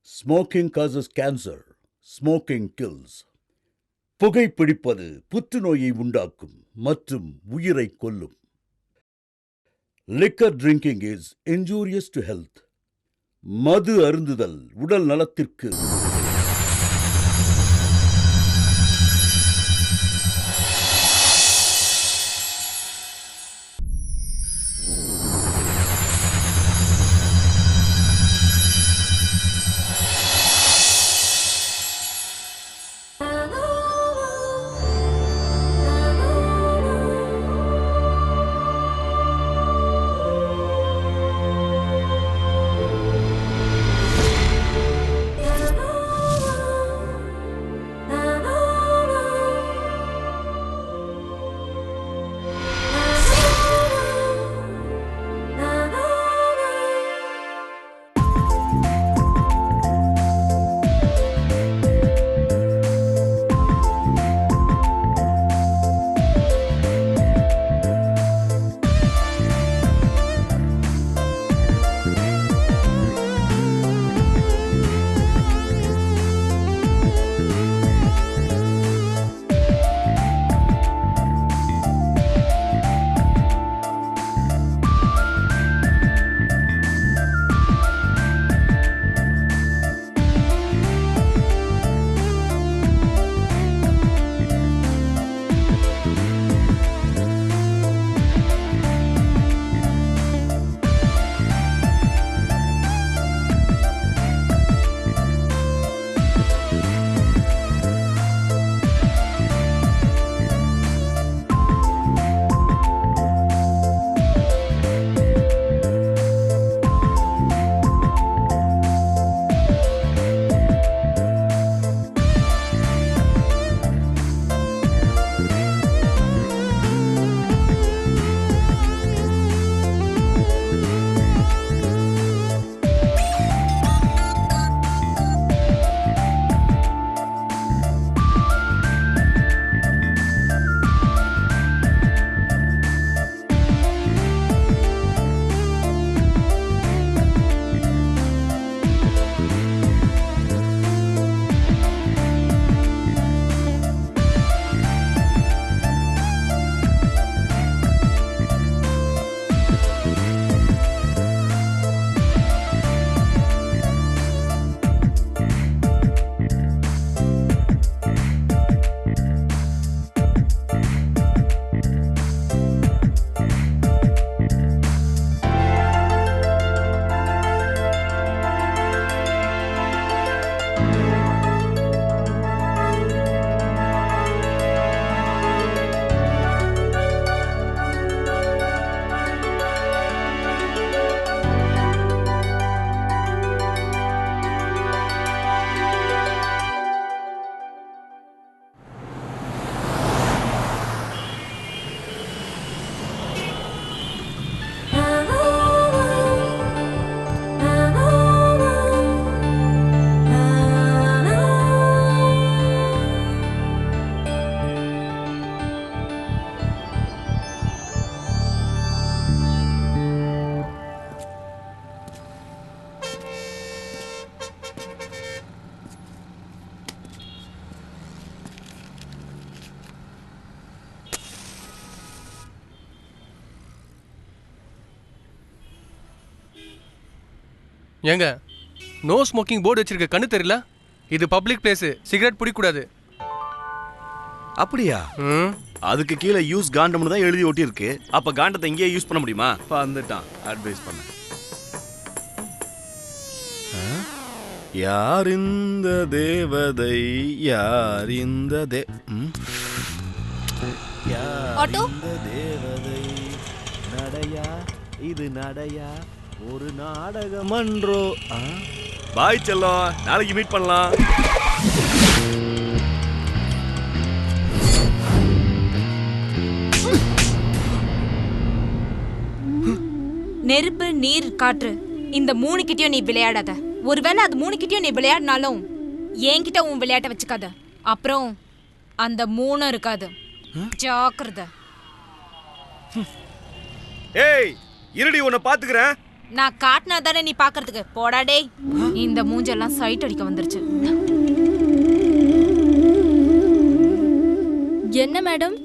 Smoking causes cancer. Smoking kills. புகைப்பிடிப்பது புற்றுநோயை உண்டாக்கும் மற்றும் உயிரை கொல்லும். Liquor drinking is injurious to health. மது அருந்துதல் உடல் நலத்திற்கு ஏங்க நோ ஸ்மோக்கிங் போர்டு வச்சிருக்க கண்ணு தெரியல? இது பப்ளிக் பிளேஸ், சிகரெட் பிடிக்கூடாது. அப்படியா? அதுக்கு கீழே யூஸ் காண்டம்னு தான் எழுதி ஒட்டி இருக்கு. அப்ப காண்டத்தை இங்கேயே யூஸ் பண்ண முடியுமா? வந்துட்டான் அட்வைஸ் பண்ண. யார் இந்த தேவதை, யார் இந்த தேவதை, நடையா இது நடையா, ஒரு நாடகம் அன்றோ. பாய் செல்லம், நாளைக்கு மீட் பண்ணலாம். நெருப்பு, நீர், காற்று, இந்த மூணு கிட்டயும் நீ விளையாடாத. ஒருவேளை அது மூணு கிட்டயும் நீ விளையாடினாலும் என்கிட்ட உன் விளையாட்ட வச்சுக்காத. அப்புறம் அந்த மூணும் இருக்காது. ஜாக்கிரதை. ஏய் இருடி, உன்னை பாத்துக்கிறேன். நான் காட்டினா தானே நீ பாக்குறதுக்கு. போடா டேய். இந்த மூஞ்செல்லாம் சைட் அடிக்க வந்துருச்சு. என்ன மேடம்,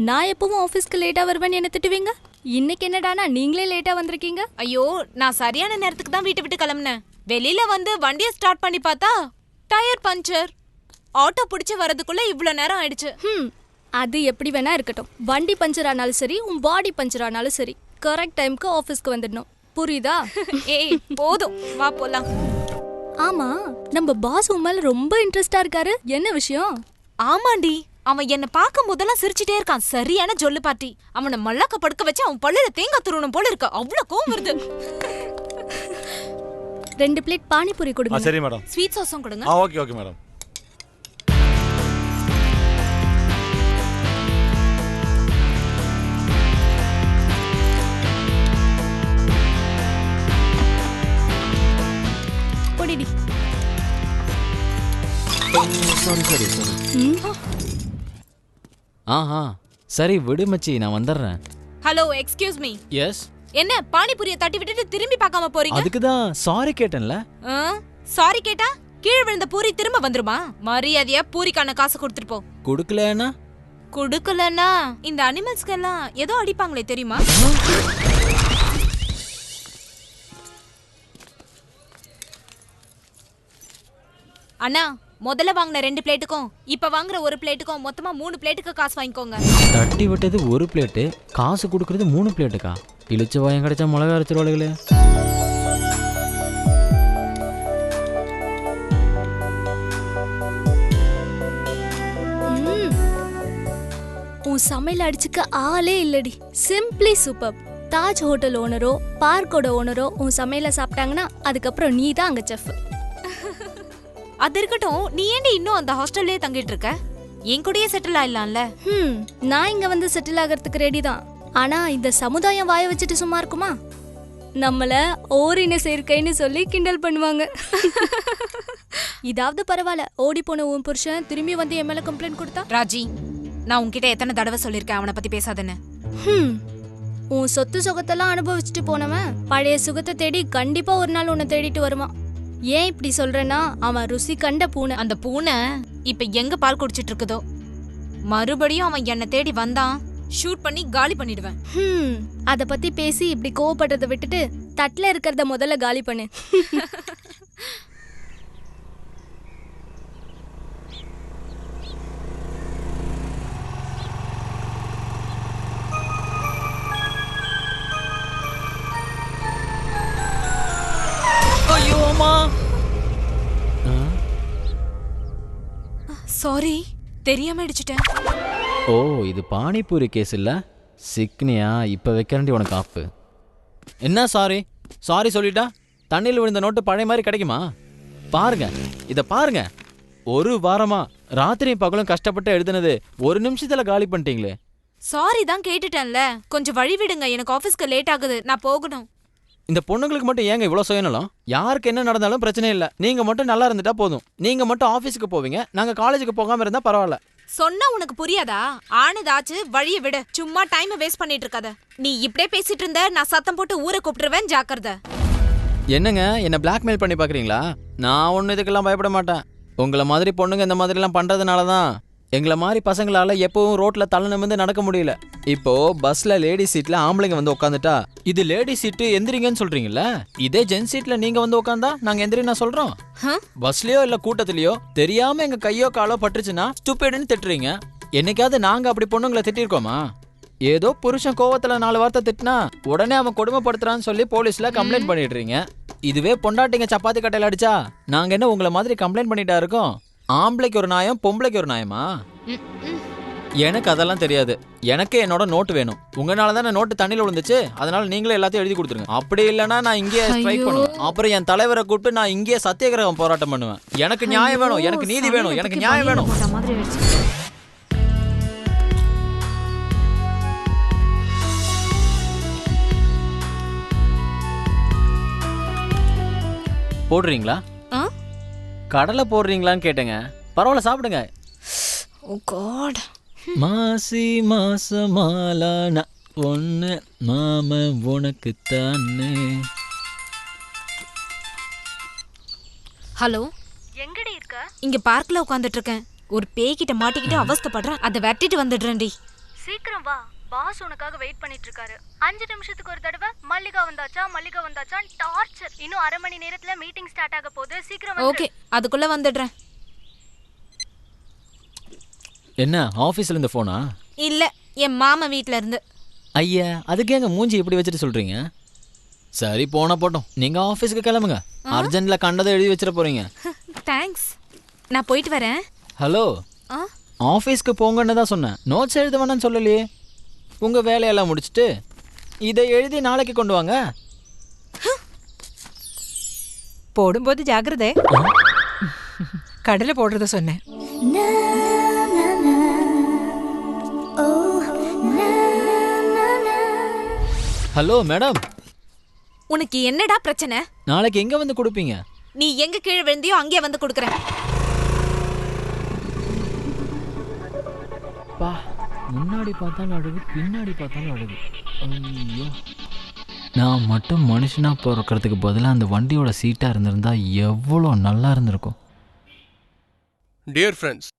நான் எப்பவும் ஆஃபீஸ்க்கு லேட்டா வருவேன்னு என்ன திட்டுவீங்க? இன்னைக்கு என்னடானா நீங்களே லேட்டா வந்திருக்கீங்க? ஐயோ, நான் சரியான நேரத்துக்கு தான் வீட்டை விட்டு கிளம்புனேன். வெளியில வந்து வண்டியை ஸ்டார்ட் பண்ணி பார்த்தா டயர் பஞ்சர். ஆட்டோ பிடிச்சு வரதுக்குள்ள இவ்வளவு நேரம் ஆயிடுச்சு. அது எப்படி வேணா இருக்கட்டும். வண்டி பஞ்சர் ஆனாலும் சரி, உன் பாடி பஞ்சர் ஆனாலும் சரி, கரெக்ட் டைம்க்கு ஆஃபீஸ்க்கு வந்துடணும். புரியுதா? ஏய் போதும், வா போலாம். ஆமா, நம்ம பாஸ் உன் மேல ரொம்ப இன்ட்ரெஸ்டா இருக்காரு. என்ன விஷயம்? ஆமாண்டி, அவன் என்ன பார்க்கும் போதெல்லாம் சிரிச்சிட்டே இருக்கான். சரியான ஜொல்லு பாட்டி. அவனை மல்லாக்க படுக்க வச்சு அவன் பல்லுல தேங்காய் துருவணும் போல இருக்கு. அவ்வளவு கோவம் வருது. 2 பிளேட் பானிபூரி கொடுங்க. சரி மேடம். ஸ்வீட் சாஸும் கொடுங்க. Okay okay madam. பொடிடி. Sorry sorry sorry. ஆஹா சரி விடு மச்சி, நான் வந்துடுறேன். Hello, excuse me. எஸ். என்ன பானிபூரியை தட்டி விட்டுட்டு திரும்பி பார்க்காம போறீங்க? அதுக்கு தான் சாரி கேட்டேன்ல. சாரி கேட்டா கீழே விழுந்த பூரி திரும்ப வந்துருமா? மரியாதையா பூரிக்கான காசு கொடுத்துட்டு போ. கொடுக்கலனா? கொடுக்கலனா இந்த அனிமல்ஸ்க்கு எல்லாம் ஏதோ அடிப்பாங்களே, தெரியுமா? அண்ணா, முதல்ல வாங்கின 2 பிளேட்டுக்கும் இப்ப வாங்குற 1 பிளேட்டுக்கும் மொத்தமா 3 பிளேட்டுக்கு காசு வாங்கிக்கோங்க. தட்டி விட்டது 1 பிளேட்டு, காசு கொடுக்கறது 3 பிளேட்டுக்கா? இழுச்ச வாயம் கிடைச்சா மிளகா அரைச்சிருவாளுகளே. உன் சமையல் அடிச்சுக்க ஆளே இல்லடி. Simply super. தாஜ் ஹோட்டல் ஓனரோ பார்க்கோட ஓனரோ உன் சமையல சாப்பிட்டாங்கன்னா அதுக்கப்புறம் நீ தான் அங்க செஃப். அது இருக்கட்டும், நீ ஏண்டி இன்னும் அந்த ஹாஸ்டல்லே தங்கிட்டு இருக்க? என் கூடயே செட்டில் ஆயிடலாம்ல. நான் இங்க வந்து செட்டில் ஆகிறதுக்கு ரெடி தான். ஆனா இந்த சமுதாயம் வாய வச்சுட்டு சும்மா இருக்குமா? நம்மள ஓரின சேர்க்கைன்னு சொல்லி கிண்டல் பண்ணுவாங்க. இதாவது பரவாயில்ல, ஓடி போன உன் புருஷன் திரும்பி வந்து என் மேல கம்ப்ளைண்ட் கொடுத்தா? ராஜி, நான் உன்கிட்ட எத்தனை தடவை சொல்லிருக்கேன் அவனை பத்தி பேசாதன்னு. உன் சொத்து சுகத்தெல்லாம் அனுபவிச்சுட்டு போனவன் பழைய சுகத்தை தேடி கண்டிப்பா ஒரு நாள் உன்னை தேடிட்டு வருவான். ஏன் இப்படி சொல்றேன்னா, அவன் ருசி கண்ட பூனை. அந்த பூனை இப்ப எங்க பால் குடிச்சிட்டு இருக்குதோ, மறுபடியும் அவன் என்ன தேடி வந்தான், ஷூட் பண்ணி காலி பண்ணிடுவேன். அத பத்தி பேசி இப்படி கோவப்படுறத விட்டுட்டு தட்டுல இருக்கிறத முதல்ல காலி பண்ணு. ஐயோ அம்மா. சாரி, தெரியாம அடிச்சிட்டேன். ஓ, இது பானிபூரி கேஸ் இல்ல? சிக்னியா? இப்ப வைக்கிறண்டி உனக்கு ஆப்பு. என்ன சாரி சாரி சொல்லிட்டா தண்ணியில் விழுந்த நோட்டு பழைய மாதிரி கிடைக்குமா? பாருங்க, இத பாருங்க. 1 வாரமா ராத்திரி பகலும் கஷ்டப்பட்டு எழுதுனது 1 நிமிஷத்துல காலி பண்ணிட்டீங்களே. சாரி தான் கேட்டுட்டேன்ல, கொஞ்சம் வழி விடுங்க. எனக்கு ஆபீஸ்க்கு லேட் ஆகுது, நான் போகணும். இந்த பொண்ணுங்களுக்கு மட்டும் ஏங்க இவ்வளோ சுயநலம்? யாருக்கு என்ன நடந்தாலும் பிரச்சனை இல்லை, நீங்க மட்டும் நல்லா இருந்துட்டா போதும். நீங்க மட்டும் ஆஃபீஸுக்கு போவீங்க, நாங்க காலேஜுக்கு போகாம இருந்தா பரவாயில்ல. சொன்னா உனக்கு புரியாதா? ஆனதாச்சு, வழிய விடு. சும்மா டைம் வேஸ்ட் பண்ணிட்டு இருக்காத. நீ இப்படியே பேசிட்டு இருந்த, நான் சத்தம் போட்டு ஊரை கூப்பிட்டுருவேன், ஜாக்கிரதை. என்னங்க, என்ன பிளாக்மெயில் பண்ணி பாக்குறீங்களா? நான் ஒன்றும் இதுக்கெல்லாம் பயப்பட மாட்டேன். உங்களை மாதிரி பொண்ணுங்க இந்த மாதிரிலாம் பண்றதுனால தான் எங்களை மாதிரி பசங்களால எப்பவும் ரோட்ல தலை நிமிர்ந்து நடக்க முடியல. இப்போ பஸ்ல லேடி சீட்ல ஆம்பளைங்க வந்து உட்காந்துட்டா இது லேடி சீட்டு எந்திரிங்கன்னு சொல்றீங்கல்ல, இதே ஜென் சீட்ல நீங்க வந்து உட்காந்தா நாங்க எந்திரினா சொல்றோம். பஸ்லயோ இல்ல கூட்டத்திலயோ தெரியாம எங்க கையோ காலோ பட்டுச்சுன்னா ஸ்டூபிட்னு திட்டுறீங்க. என்னைக்காவது நாங்க அப்படி பொண்ணுங்களை திட்டிருக்கோமா? ஏதோ புருஷன் கோவத்துல 4 வார்த்தை திட்டினா உடனே அவன் கொடுமைப்படுத்துறான்னு சொல்லி போலீஸ்ல கம்ப்ளைண்ட் பண்ணிடுறீங்க. இதுவே பொண்டாட்டிங்க சப்பாத்தி கட்டையில அடிச்சா நாங்க என்ன உங்களை மாதிரி கம்ப்ளைண்ட் பண்ணிட்டா இருக்கோம்? ஆம்பளைக்கு ஒரு நியாயம், பொம்பளைக்கு ஒரு நியாயமா? எனக்கு அதெல்லாம் தெரியாது. எனக்கு என்னோட நோட்டு வேணும். உங்களால தானே நோட்டு தண்ணியில் விழுந்துச்சு, அதனால நீங்களே எல்லாத்தையும் எழுதி கொடுத்துருங்க. அப்படி இல்லைன்னா நான் இங்கேயே ஸ்ட்ரைக் பண்ணுவேன். அப்புறம் என் தலைவரை கூப்பிட்டு நான் இங்கேயே சத்தியாகிரகம் போராட்டம் பண்ணுவேன். எனக்கு நியாயம் வேணும், எனக்கு நீதி வேணும், எனக்கு நியாயம் வேணும். போடுறீங்களா? கடலை போடுறீங்களான்னு கேட்டேங்க. பரவாயில்ல, சாப்பிடுங்க. ஓ காட். மாசி மாசமாலான ஒன்று மாம உனக்கு தானே. ஹலோ, எங்கடி இருக்க? இங்க பார்க்ல உட்காந்துட்டு இருக்கேன். ஒரு பேய்கிட்ட மாட்டிக்கிட்டு அவஸ்தைப்படுறேன். அதை வெட்டிட்டு வந்துடுறேன்டி. சீக்கிரம் வா, பாஸ் உனக்காக வெயிட் பண்ணிட்டு இருக்காரு. 5 நிமிஷத்துக்கு ஒரு தடவை மல்லிகா வந்தாச்சா டார்ச்சர். இன்னும் அரை மணி நேரத்துல மீட்டிங் ஸ்டார்ட் ஆக போகுது. சீக்கிரம் வந்து. ஓகே, அதுக்குள்ள வந்துடுறேன். என்ன ஆஃபீஸ்ல இருந்து ஃபோனா? இல்ல, என் மாமா வீட்ல இருந்து. ஐயா, அதுக்கு எங்க மூஞ்சி இப்படி வச்சுட்டு சொல்றீங்க? சரி போனா போட்டோம், நீங்க ஆஃபீஸ்க்கு கிளம்புங்க. அர்ஜென்ட்ல கண்டதை எழுதி வச்சிட போறீங்க. தேங்க்ஸ், நான் போயிட்டு வரேன். ஹலோ, ஆஃபீஸ்க்கு போங்கன்னு தான் சொன்னேன், நோட்ஸ் எழுத வேணாம்னு சொல்லலையே. உங்க வேலையெல்லாம் முடிச்சுட்டு இதை எழுதி நாளைக்கு கொண்டு வாங்க. போடும்போது ஜாக்கிரதை. கடலை போடுறத சொன்னேன். ஹலோ மேடம், உனக்கு என்னடா பிரச்சனை? நாளைக்கு எங்க வந்து கொடுப்பீங்க? நீ எங்க கீழே விழுந்தியோ அங்கேயே வந்து கொடுக்குறேன். பா, முன்னாடி பார்த்தாலும் அழகு, பின்னாடி பார்த்தாலும் அழகு. ஐயோ, நான் மட்டும் மனுஷனா பிறக்கிறதுக்கு பதிலாக அந்த வண்டியோட சீட்டா இருந்திருந்தா எவ்வளோ நல்லா இருந்திருக்கும். டியர் ஃப்ரெண்ட்ஸ்,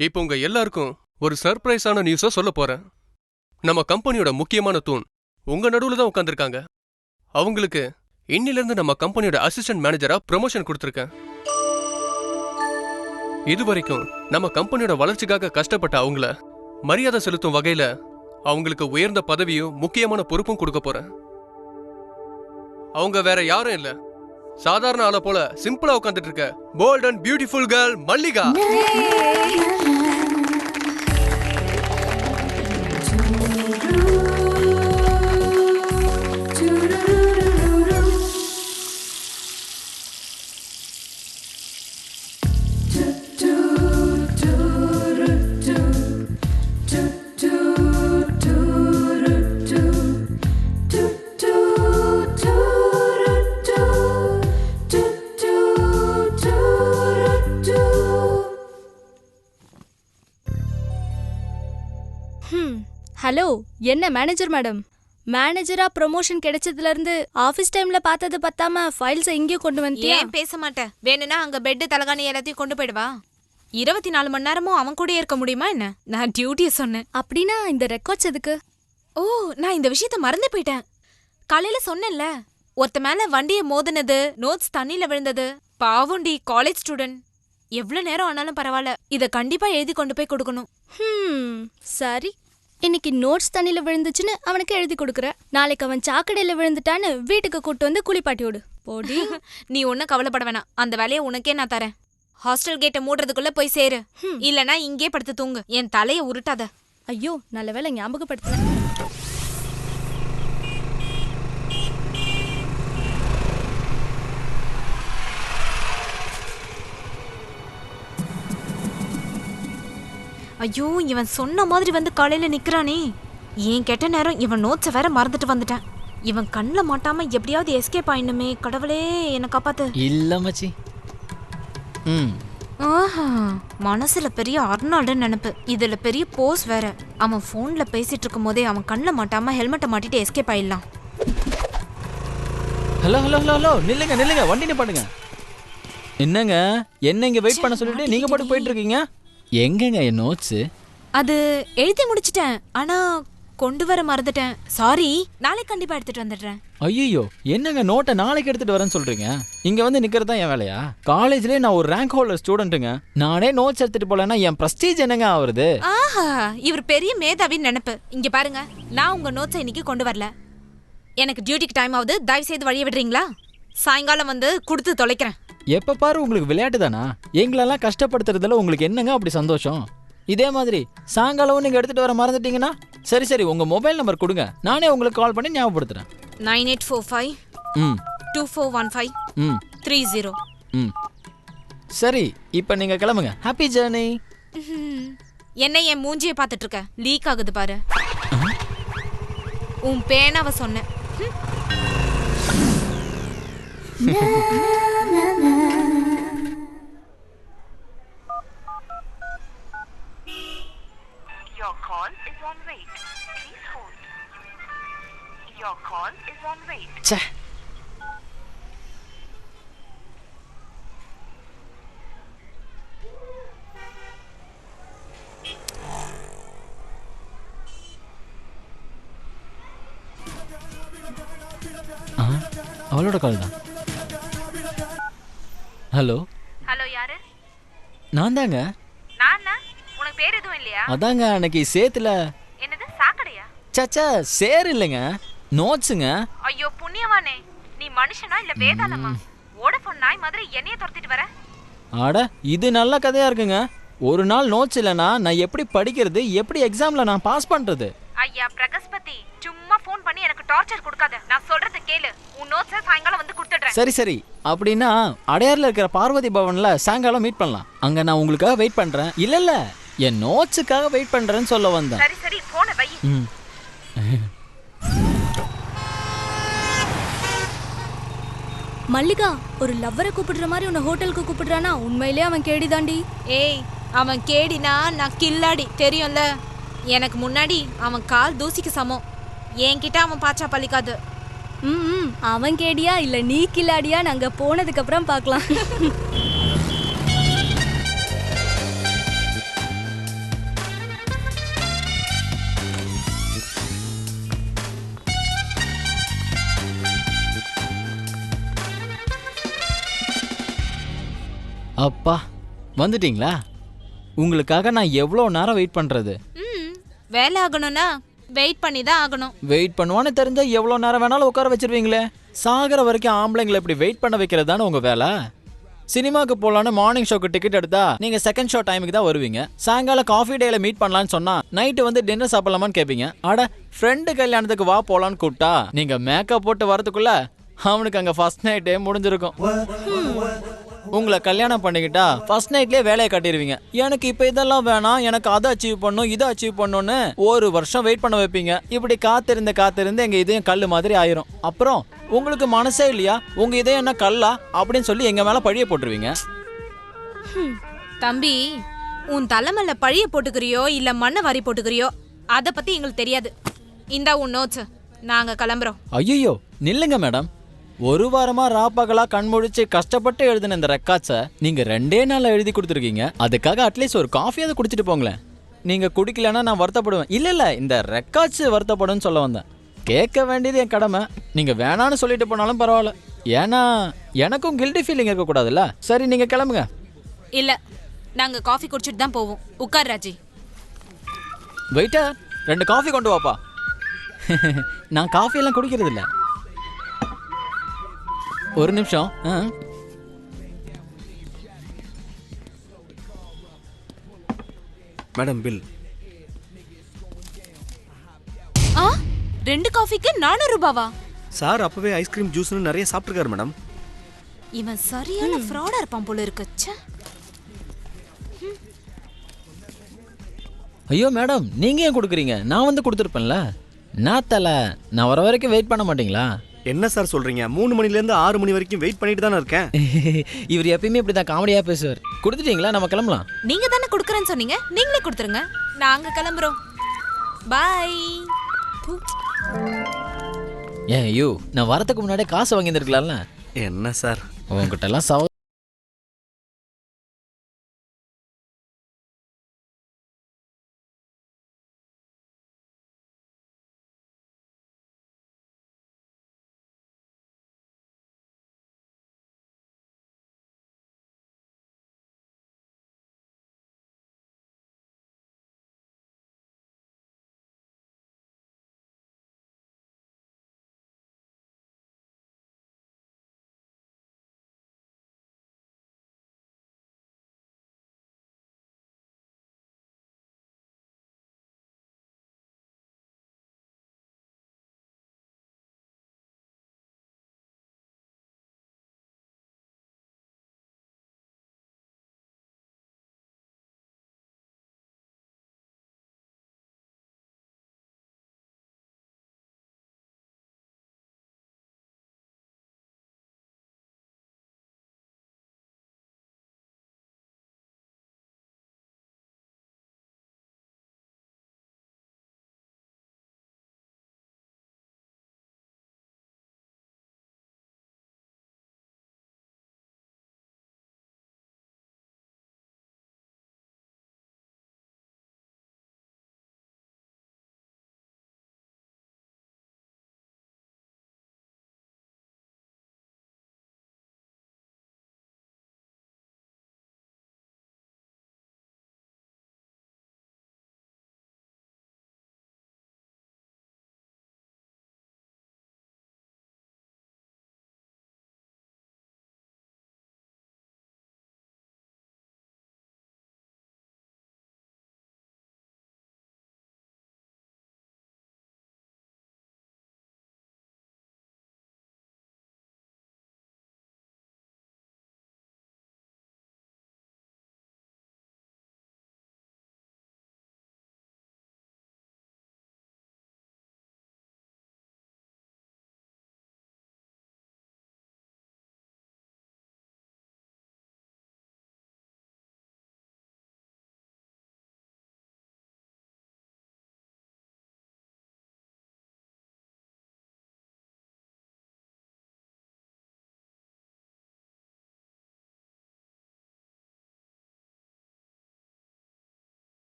இப்போ உங்க எல்லாருக்கும் ஒரு சர்ப்ரைஸான நியூஸை சொல்ல போறேன். நம்ம கம்பெனியோட முக்கியமான தூண் உங்க நடுவில் தான் உட்காந்துருக்காங்க. அவங்களுக்கு இன்னிலிருந்து நம்ம கம்பெனியோட அசிஸ்டன்ட் மேனேஜரா ப்ரமோஷன் கொடுத்துருக்கேன். இதுவரைக்கும் நம்ம கம்பெனியோட வளர்ச்சிக்காக கஷ்டப்பட்ட அவங்கள மரியாதை செலுத்தும் வகையில அவங்களுக்கு உயர்ந்த பதவியும் முக்கியமான பொறுப்பும் கொடுக்க போறேன். அவங்க வேற யாரும் இல்ல, சாதாரண ஆளை போல சிம்பிளா உட்காந்துட்டு இருக்க bold and beautiful girl Mallika. Hello, என்ன மேனேஜர் மேடம்? மேனேஜரா ப்ரொமோஷன் கிடைச்சதுல இருந்து ஆபீஸ் டைம்ல பார்த்தது பத்தாம ஃபைல்ஸை இங்கேயும் கொண்டு வந்துட்டியா? ஏன் பேச மாட்டேன்? வேணும்னா அங்க பெட் தலகாணி எல்லாத்தையும் கொண்டு போயிடுவா. 24 மணி நேரமும் அவன் கூட இருக்க முடியுமா என்ன? நான் டியூட்டியை சொன்னேன். அப்படின்னா இந்த ரெக்கார்ட்ஸ் எதுக்கு? ஓ, நான் இந்த விஷயத்த மறந்து போயிட்டேன். காலையில சொன்னேன்ல, ஒருத்த மேல வண்டியை மோதினது, நோட்ஸ் தண்ணியில விழுந்தது. பாவுண்டி, காலேஜ் ஸ்டூடெண்ட். எவ்வளவு நேரம் ஆனாலும் பரவாயில்ல, இதை கண்டிப்பா எழுதி கொண்டு போய் கொடுக்கணும். சரி, இன்னைக்கு நோட்ஸ் தண்ணியில விழுந்துச்சுன்னு அவனுக்கு எழுதி கொடுக்குற. நாளைக்கு அவன் சாக்கடையில விழுந்துட்டான்னு வீட்டுக்கு கூட்டு வந்து குளிப்பாட்டி விடு. போடி. நீ ஒன்னும் கவலைப்பட வேணாம், அந்த வேலையை உனக்கே நான் தரேன். ஹாஸ்டல் கேட்டை மூடுறதுக்குள்ள போய் சேரு. இல்லனா இங்கே படுத்து தூங்கு. என் தலையை உருட்டாத. ஐயோ, நல்ல வேலை ஞாபகப்படுத்தின. ஐயோ, இவன் சொன்ன மாதிரி வந்து காலையில நிக்கிறானே. ஏன் கெட்ட நேரம், இவன் நோட்ஸை வேற மறந்துட்டு வந்துட்டேன். இவன் கண்ணில் மாட்டாம எப்படியாவது எஸ்கேப் ஆயிடணுமே. கடவுளே, என்னை காப்பாத்து. இல்ல மச்சி. ஆஹா, மனசுல பெரிய அர்னால்டு நினைப்பு, இதுல பெரிய போஸ் வேற. அவன் போன்ல பேசிட்டு இருக்கும் போதே அவன் கண்ணில் மாட்டாம ஹெல்மெட்டை மாட்டிட்டு எஸ்கேப் ஆயிடலாம். ஹலோ ஹலோ ஹலோ ஹலோ, நில்லுங்க நில்லுங்க, வண்டி நிப்பாட்டுங்க. என்னங்க, என்ன இங்க வெயிட் பண்ண சொல்லிட்டு நீங்க பாட்டு போயிட்டு இருக்கீங்க? எங்கங்க என் நோட்ஸ்? அது எழுதி முடிச்சிட்டேன், ஆனா கொண்டு வர மறந்துட்டேன். சாரி, நாளைக்கு கண்டிப்பா எடுத்துட்டு வந்துடுறேன். ஐயோ, என்னங்க நோட்டை நாளைக்கு எடுத்துட்டு வரேன்னு சொல்றீங்க? இங்க வந்து நிக்கிறது தான் என் வேலையா? காலேஜ்லயே நான் ஒரு ரேங்க் ஹோல்டர் ஸ்டூடெண்ட்டுங்க. நானே நோட்ஸ் எடுத்துட்டு போலன்னா என் பிரஸ்டீஜ் என்னங்க ஆகுறது? ஆஹா, இவர் பெரிய மேதாவின்னு நினைப்பு. இங்க பாருங்க, நான் உங்க நோட்ஸை இன்னைக்கு கொண்டு வரல. எனக்கு டியூட்டிக்கு டைம் ஆகுது, தயவு செய்து வழிய விடுறீங்களா? சாயங்காலம் வந்து கொடுத்து தொலைக்கிறேன். எப்ப பாரு உங்களுக்கு விளையாட்டு தானா? எங்களெல்லாம் கஷ்டப்படுத்துறதுல உங்களுக்கு என்னங்க அப்படி சந்தோஷம்? இதே மாதிரி சாயங்காலம் நீங்க எடுத்துட்டு வர மறந்துட்டீங்கன்னா சரி சரி, உங்க மொபைல் நம்பர் கொடுங்க, நானே உங்களுக்கு கால் பண்ணி ஞாபகப்படுத்துறேன். 9845 2415 30. சரி, இப்போ நீங்க கிளம்புங்க. Happy journey. என்ன என் மூஞ்சியை பார்த்துட்டு இருக்க? லீக் ஆகுது பாரு. உன் பேனாவை சொன்னேன். Your call is on wait. Please hold. Your call is on wait. ச்சே, அவளோட கால் தான். ஹலோ, ஹலோ யாரு? நான் தாங்க. நான் உனக்கு பேர் எதுவும் இல்லையா? அதாங்க அன்னைக்கு சேத்துல. என்னது சாக்கடையா? சச்சா, சேர் இல்லைங்க, நோட்ஸுங்க. ஐயோ புண்ணியவானே, நீ மனுஷனா இல்ல வேதாளமா? ஓடஃபோன் நாய் மாதிரி என்னைய துரத்திட்டு வர? அட, இது நல்ல கதையா இருக்குங்க. ஒரு நாள் நோட்ஸ் இல்லைனா நான் எப்படி படிக்கிறது, எப்படி எக்ஸாம்ல நான் பாஸ் பண்றது? ஐயா பிரகஸ்பதி, சும்மா ஃபோன் பண்ணி எனக்கு டார்ச்சர் கொடுக்காத. நான் சொல்றத கேளு. உன் நோட்ஸை சாயங்காலம் வந்து கொடுத்துடுறேன். சரி சரி, அப்படின்னா அடையார்ல இருக்கிற பார்வதி பவன்ல சாயங்காலம் மீட் பண்ணலாம். அங்க நான் உங்களுக்காக வெயிட் பண்றேன். இல்ல இல்ல, என் நோட்ஸுக்காக வெயிட் பண்றேன்னு சொல்ல வந்தேன். சரி சரி, போனை வை. மல்லிகா, ஒரு லவ்வரை கூப்பிடுற மாதிரி உன்னை ஹோட்டலுக்கு கூப்பிடுறானா? உண்மையிலே அவன் கேடிதாண்டி. ஏய், அவன் கேடினா நான் கில்லாடி, தெரியும்ல? எனக்கு முன்னாடி அவன் கால் தூசிக்கு சமம். என்கிட்ட அவன் பாச்சா பழிக்காது. ம், அவன் கேடியா இல்ல நீ கில்லாடியா? நாங்க போனதுக்கு அப்புறம் பார்க்கலாம். அப்பா, வந்துட்டீங்களா? உங்களுக்காக நான் எவ்வளோ நேரம் வெயிட் பண்றது? வேலை ஆகணும்னா வெயிட் பண்ணி தான் ஆகணும். வெயிட் பண்ணுவான்னு தெரிஞ்சா எவ்வளோ நேரம் வேணாலும் உட்கார வச்சிருவீங்களே. சாகிற வரைக்கும் ஆம்பளைங்களை இப்படி வெயிட் பண்ண வைக்கிறது தானே உங்க வேலை. சினிமாக்கு போகலான்னு மார்னிங் ஷோக்கு டிக்கெட் எடுத்தா நீங்க செகண்ட் ஷோ டைமுக்கு தான் வருவீங்க. சாயங்காலம் காஃபி டேல மீட் பண்ணலான்னு சொன்னா நைட்டு வந்து டின்னர் சாப்பிடலாமான்னு கேட்பீங்க. அட, ஃப்ரெண்டு கல்யாணத்துக்கு வா போலான்னு கூப்பிட்டா நீங்க மேக்கப் போட்டு வரதுக்குள்ள அவனுக்கு அங்க ஃபர்ஸ்ட் நைட்டே முடிஞ்சிருக்கும். உங்களை கல்யாணம் பண்ணிக்கிட்டா ஃபர்ஸ்ட் நைட்லயே வேலையை கட்டிடுவீங்க. எனக்கு இப்ப இதெல்லாம் வேணாம், எனக்கு அதை அச்சீவ் பண்ணும், இதை அச்சீவ் பண்ணணும்னு ஒரு வருஷம் வெயிட் பண்ண வைப்பீங்க. இப்படி காத்திருந்து எங்க இதயம் கல்லு மாதிரி ஆயிரும். அப்புறம் உங்களுக்கு மனசே இல்லையா, உங்க இதயம் என்ன கல்லா அப்படின்னு சொல்லி எங்க மேல பழிய போட்டுருவீங்க. தம்பி, உன் தலைமையில பழிய போட்டுக்கிறியோ இல்ல மண்ணை வாரி போட்டுக்கிறியோ அத பத்தி எங்களுக்கு தெரியாது. இந்தா உன் நோட்ஸ், நாங்க கிளம்புறோம். ஐயோ, நில்லுங்க மேடம். ஒரு வாரமா ராப்பகலா கண்முழிச்சு கஷ்டப்பட்டு எழுதின இந்த ரெக்கார்ட்ஸை நீங்க 2 நாள்ல எழுதி கொடுத்துருக்கீங்க. அதுக்காக அட்லீஸ்ட் ஒரு காஃபியாவது குடிச்சிட்டு போங்களேன். நீங்க குடிக்கலன்னா நான் வருத்தப்படுவேன். இல்ல, இந்த ரெக்கார்ட்ஸ் வருத்தப்படுன்னு சொல்ல வந்தேன். கேட்க வேண்டியது என் கடமை. நீங்க வேணான்னு சொல்லிட்டு போனாலும் பரவாயில்ல. ஏன்னா எனக்கும் கில்ட்டி ஃபீலிங் இருக்கக்கூடாதுல்ல. சரி, நீங்க கிளம்புங்க. இல்ல, நாங்க காஃபி குடிச்சிட்டு தான் போவோம். உட்கார் ராஜி. வெயிட்டர், 2 காஃபி கொண்டு வாப்பா. நான் காஃபி எல்லாம் குடிக்கிறது இல்ல. ஒரு நிமிஷம். Madam, bill. 2 காஃபிக்கு 400 ரூபாவா? சார் அப்பவே ஐஸ்கிரீம் ஜூஸ்னு நிறைய சாப்பிட்டுருக்காரு மேடம். இவன் சரியான ஃப்ராடா இருப்பான் போல இருக்கு. ஐயோ மேடம், நீங்க ஏன் கொடுக்குறீங்க? நான் வந்து கொடுத்துருப்பேன்ல. நான் தலை, நான் வர வரைக்கும் வெயிட் பண்ண மாட்டீங்களா? என்ன சார் சொல்றீங்க? 3 மணிலேருந்து 6 மணி வரைக்கும் வெயிட் பண்ணிட்டு தானே இருக்கேன். இவர் எப்பயுமே இப்படிதான் காமெடியா பேசுவார். கொடுத்துட்டீங்களா? நம்ம கிளம்பலாம். நீங்க தானே கொடுக்குறேன்னு சொன்னீங்க, நீங்களே கொடுத்துருங்க. நாங்க கிளம்புறோம். பாய். ஏன் ஐயோ, நான் வரதுக்கு முன்னாடியே காசு வாங்கியிருக்கலாம்ல. என்ன சார் உங்ககிட்ட எல்லாம்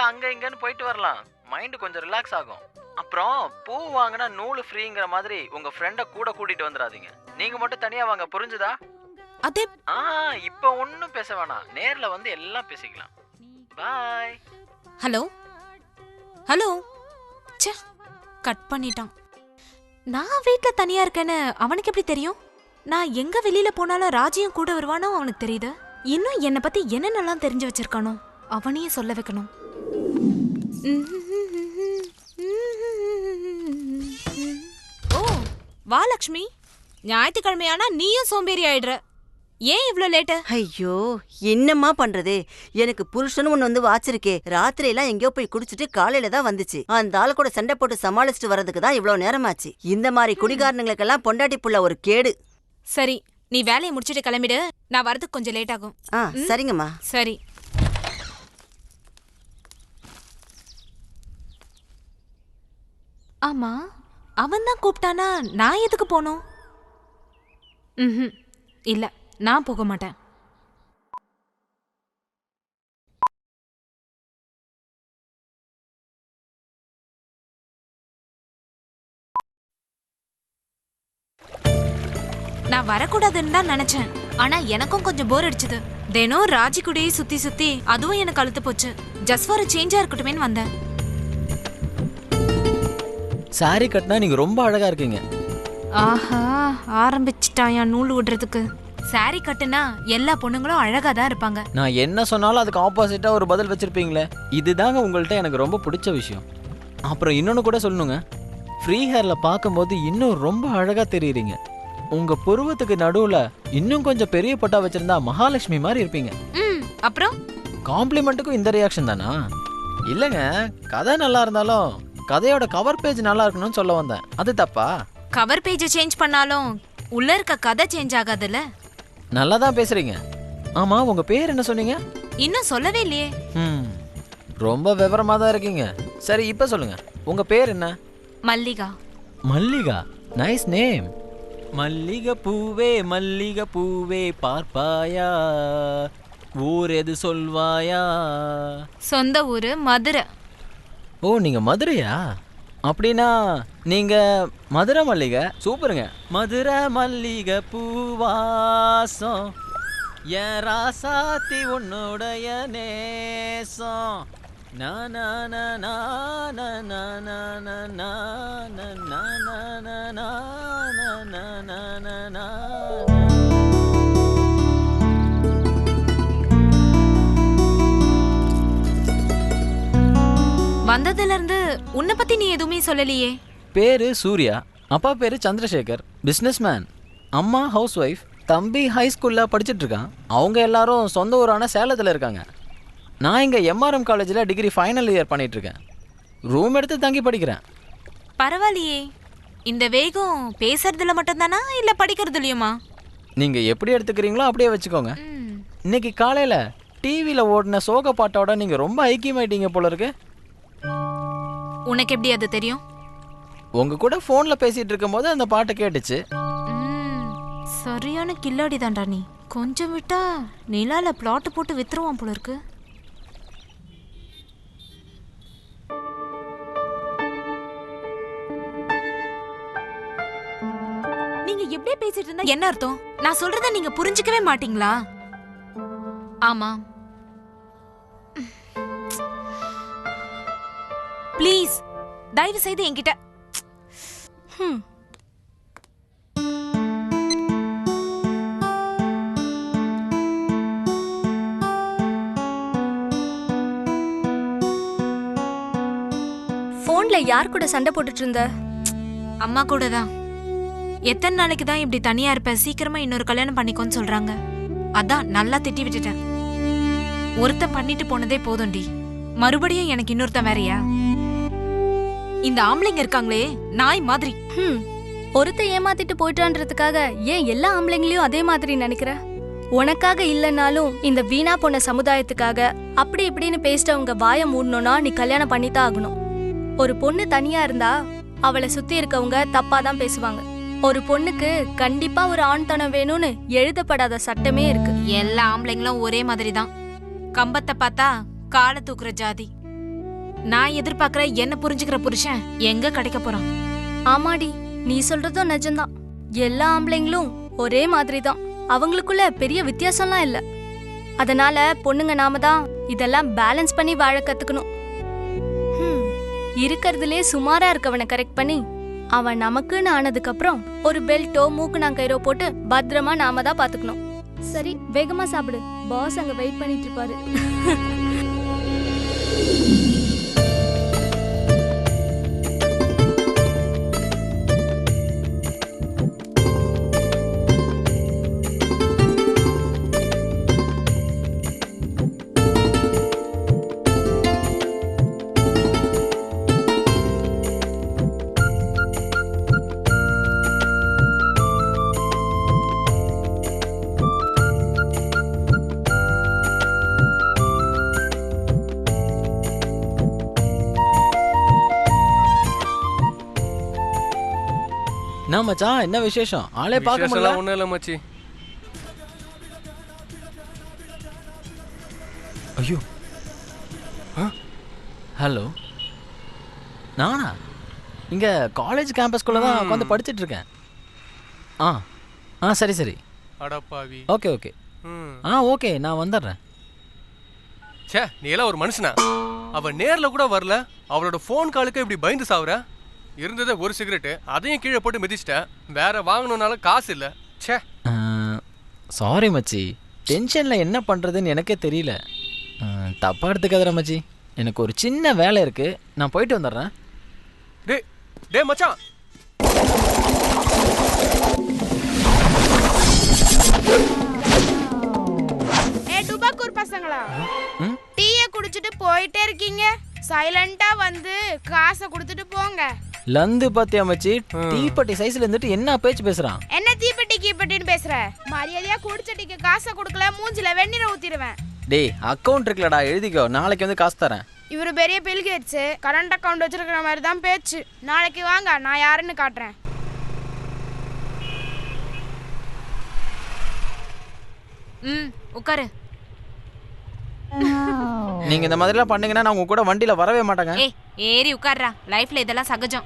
அங்க இங்கன்னு போயிட்டு வரலாம். மைண்ட் கொஞ்சம் ரிலாக்ஸ் ஆகும். அப்புறம் பூ வாங்கினா நூல் ஃப்ரீங்கிற மாதிரி உங்க ஃப்ரெண்டை கூட கூட்டிட்டு வந்துடாதீங்க. நீங்க மட்டும் தனியா வாங்க, புரிஞ்சுதா? அதே இப்போ ஒன்றும் பேச வேணாம், நேர்ல வந்து எல்லாம் பேசிக்கலாம். பாய். ஹலோ ஹலோ, ச்சே கட் பண்ணிட்டான். நான் வீட்ல தனியா இருக்கேன்னு அவனுக்கு எப்படி தெரியும்? நான் எங்க வெளியில போனாலும் ராஜியும் கூட வருவானோ அவனுக்கு தெரியுது. இன்னும் என்னை பத்தி என்னென்னலாம் தெரிஞ்சு வச்சிருக்கானோ அவனையே சொல்ல வைக்கணும். ஓ வா லக்ஷ்மி, ஞாயிற்றுக்கிழமையானா நீயும் சோம்பேறி ஆயிடுற. ஏன் இவ்ளோ லேட்டு? ஐயோ என்னம்மா பண்றது, எனக்கு புருஷன் ஒண்ணு வந்து வாச்சிருக்கே. ராத்திரி எல்லாம் எங்கேயோ போய் குடிச்சிட்டு காலையில தான் வந்துச்சு. அந்த ஆளு கூட சண்டை போட்டு சமாளிச்சுட்டு வர்றதுக்கு தான் இவ்வளவு நேரமாச்சு. இந்த மாதிரி குடிகாரனுங்களுக்கெல்லாம் பொண்டாட்டி புள்ள ஒரு கேடு. சரி, நீ வேலையை முடிச்சிட்டு கிளம்பிடு. நான் வரதுக்கு கொஞ்சம் லேட் ஆகும். சரிங்கம்மா. சரி. ஆமா, அவன் தான் கூப்பிட்டானா நான் எதுக்கு போனோம்? இல்ல, நான் போக மாட்டேன். நான் வரக்கூடாதுன்னு தான் நினைச்சேன். ஆனா எனக்கும் கொஞ்சம் போர் அடிச்சது. தினம் ராஜி கூடயே சுத்தி சுத்தி அதுவும் எனக்கு அழுத்து போச்சு. ஜஸ்ட் ஃபார் சேஞ்சா இருக்கட்டுமேன்னு வந்தேன். சாரி கட்டினா நீங்க ரொம்ப அழகா இருக்கீங்க. ஆஹா, ஆரம்பிச்சிட்டாயா நூல் விடுறதுக்கு. சாரி கட்டுனா எல்லா பொண்ணுங்களும் அழகா தான் இருப்பாங்க. நான் என்ன சொன்னாலும் அதுக்கு ஆப்போசிட்டா ஒரு பதில் வச்சிருப்பீங்களே, இதுதாங்க உங்கள்கிட்ட எனக்கு ரொம்ப பிடிச்ச விஷயம். அப்புறம் இன்னொன்னு கூட சொல்லணுங்க, ஃப்ரீ ஹேர்ல பார்க்கும்போது இன்னும் ரொம்ப அழகா தெரியுறீங்க. உங்க புருவத்துக்கு நடுவுல இன்னும் கொஞ்சம் பெரிய பட்டா வச்சிருந்தா மகாலட்சுமி மாதிரி இருப்பீங்க. அப்புறம் காம்ப்ளிமெண்ட்டுக்கும் இந்த ரியாக்ஷன் தானா? இல்லைங்க, கதை நல்லா இருந்தாலும் கதையோட கவர் பேஜ் நல்லா இருக்கணும்னு சொல்ல வந்தேன். அது தப்பா? கவர் பேஜ் சேஞ்ச் பண்ணாலும் உள்ள இருக்க கதை சேஞ்ச் ஆகாதுல்ல. நல்லா தான் பேசுறீங்க. ஆமா, உங்க பேர் என்ன சொன்னீங்க? இன்னும் சொல்லவே இல்லையே. ரொம்ப விவரமா தான் இருக்கீங்க. சரி, இப்ப சொல்லுங்க, உங்க பேர் என்ன? மல்லிகா. Mallika, nice name. மல்லிகை பூவே பார்ப்பாயா, ஊர் எது சொல்வாயா? சொந்த ஊரு மதுரை. ஓ, நீங்க மதுரையா? அப்படின்னா நீங்க மதுரை மல்லிகை. சூப்பருங்க. மதுரை மல்லிகை பூவாசம், என் ராசாத்தி உன்னுடைய நேசம். வந்ததுல இருந்து உன்னை பத்தி நீ எதுவுமே சொல்லலையே. பேரு சூர்யா, அப்பா பேரு சந்திரசேகர், பிஸ்னஸ்மேன். அம்மா ஹவுஸ் ஒய்ஃப், தம்பி ஹை ஸ்கூல்ல படிச்சுட்டு இருக்கான். அவங்க எல்லாரும் சொந்த ஊரான சேலத்தில் இருக்காங்க. நான் இங்கே எம்ஆர்எம் காலேஜில் டிகிரி ஃபைனல் இயர் பண்ணிட்டு இருக்கேன். ரூம் எடுத்து தங்கி படிக்கிறேன். பரவாயில்லையே. இந்த வேகம் பேசுறதுல மட்டும்தானா இல்ல படிக்கிறதுலயுமா? நீங்க எப்படி எடுத்துக்கிறீங்களோ அப்படியே வச்சுக்கோங்க. இன்னைக்கு காலையில டிவியில் ஓடின சோக பாட்டோட நீங்க ரொம்ப ஐக்கியமாயிட்டீங்க போல இருக்கு. உனக்கு எப்படி அது தெரியும்? உங்க கூட ஃபோன்ல பேசிட்டு இருக்கும்போது அந்த பாட்டை கேட்டுச்சு. சரியான கில்லாடி தான்டா நீ. கொஞ்சம் விட்டா நிலால பிளாட் போட்டு வித்துருவான் போல இருக்கு. நீங்க எப்படியே பேசிட்டு இருந்தா என்ன அர்த்தம்? நான் சொல்றத நீங்க புரிஞ்சுக்கவே மாட்டீங்களா? ஆமா, ப்ளீஸ் தயவு செய்து என்கிட்ட. ஃபோன்ல யார் கூட சண்டை போட்டுட்டு இருந்த? அம்மா கூட தான். எத்தனை நாளைக்கு தான் இப்படி தனியா இருப்ப? சீக்கிரமா இன்னொரு கல்யாணம் பண்ணிக்கோன்னு சொல்றாங்க. அதான் நல்லா திட்டி விட்டுட்டேன். ஒருத்தன் பண்ணிட்டு போனதே போதும்டி, மறுபடியும் எனக்கு இன்னொருத்தன் வேறையா? இந்த ஆம்பளைங்க இருக்காங்களே நாய் மாதிரி. ஒருத்த ஏமாத்திட்டு போயிட்டான்றதுக்காக ஏன் எல்லா ஆம்பளைங்களையும் அதே மாதிரி நினைக்கிற? உனக்காக இல்லைன்னாலும் இந்த வீணா போன சமுதாயத்துக்காக அப்படி இப்படின்னு பேசிட்டவங்க வாயை மூடணும்னா நீ கல்யாணம் பண்ணித்தான் ஆகணும். ஒரு பொண்ணு தனியா இருந்தா அவளை சுத்தி இருக்கவங்க தப்பா தான் பேசுவாங்க. ஒரு பொண்ணுக்கு கண்டிப்பா ஒரு ஆண்தனம் வேணும்னு எழுதப்படாத சட்டமே இருக்கு. எல்லா ஆம்பளைங்களும் ஒரே மாதிரி தான். கம்பத்தை பார்த்தா காலை தூக்குற ஜாதி. நான் எதிர்பார்க்கிற என்ன புரிஞ்சுக்கிற புருஷன் எங்க கிடைக்க போறான்? ஆமாடி, நீ சொல்றதும் நிஜம்தான். எல்லா ஆம்பளைங்களும் ஒரே மாதிரி தான். அவங்களுக்குள்ள பெரிய வித்தியாசம்லாம் இல்ல. அதனால பொண்ணுங்க நாம தான் இதெல்லாம் பேலன்ஸ் பண்ணி வாழ கத்துக்கணும். இருக்கிறதுலே சுமாரா இருக்கவனை கரெக்ட் பண்ணி அவன் நமக்குன்னு ஆனதுக்கு அப்புறம் ஒரு பெல்ட்டோ மூக்குநாங்கயிறோ போட்டு பத்திரமா நாம தான் பாத்துக்கணும். சரி, வேகமா சாப்பிடு. பாஸ் அங்க வெயிட் பண்ணிட்டு இருப்பாரு. என்ன மச்சான், என்ன விசேஷம்? ஆளே பார்க்க முடியல. ஒன்றும் இல்லை மச்சி. ஐயோ, ஹலோ, நானா இங்கே காலேஜ் கேம்பஸ்குள்ளே தான் உட்காந்து படிச்சுட்டு இருக்கேன். சரி சரி. அடப்பாவி. Okay okay. ஓகே, நான் வந்துடுறேன். சே, நீ எல்லாம் ஒரு மனுஷனா? அவள் நேரில் கூட வரல, அவளோட ஃபோன் காலுக்கு இப்படி பயந்து சாவுற? இருந்ததே ஒரு சிகரெட்டு, அதையும் கீழே போட்டு மிதிச்சிட்டேன். வேற வாங்கணும்னால காசு இல்லை. சே. சாரி மச்சி, டென்ஷனில் என்ன பண்ணுறதுன்னு எனக்கே தெரியல. தப்பாக எடுத்துக்காதற மச்சி, எனக்கு ஒரு சின்ன வேலை இருக்குது, நான் போயிட்டு வந்துடுறேன். டே மச்சான். டுபாக்கூர் பசங்களா, டீயை குடிச்சிட்டு போயிட்டே இருக்கீங்க. சைலண்டா வந்து காசை கொடுத்துட்டு போங்க. லந்து பாத்தியா மச்சி, தீப்பெட்டி சைஸ்ல இருந்துட்டு என்ன பேச்சு பேசுறான்? என்ன தீப்பெட்டி கீப்பெட்டின்னு பேசுற? மரியாதையா குடிச்சட்டிக்கு காசை கொடுக்கல, மூஞ்சில வெந்நீரை ஊத்திடுவேன். டேய், அக்கவுண்ட் இருக்குலடா, எழுதிக்கோ, நாளைக்கு வந்து காசு தரேன். இவரு பெரிய பில்கேட்ஸ், கரண்ட் அக்கவுண்ட் வச்சிருக்கிற மாதிரி தான் பேச்சு. நாளைக்கு வாங்க, நான் யாருன்னு காட்டுறேன். உட்காரு. நீங்க இந்த மாதிரிலாம் பண்ணீங்கன்னா நான் உங்க கூட வண்டியில வரவே மாட்டேங்க. ஏய், ஏறி உட்கார்றா. லைஃப்ல இதெல்லாம் சகஜம்.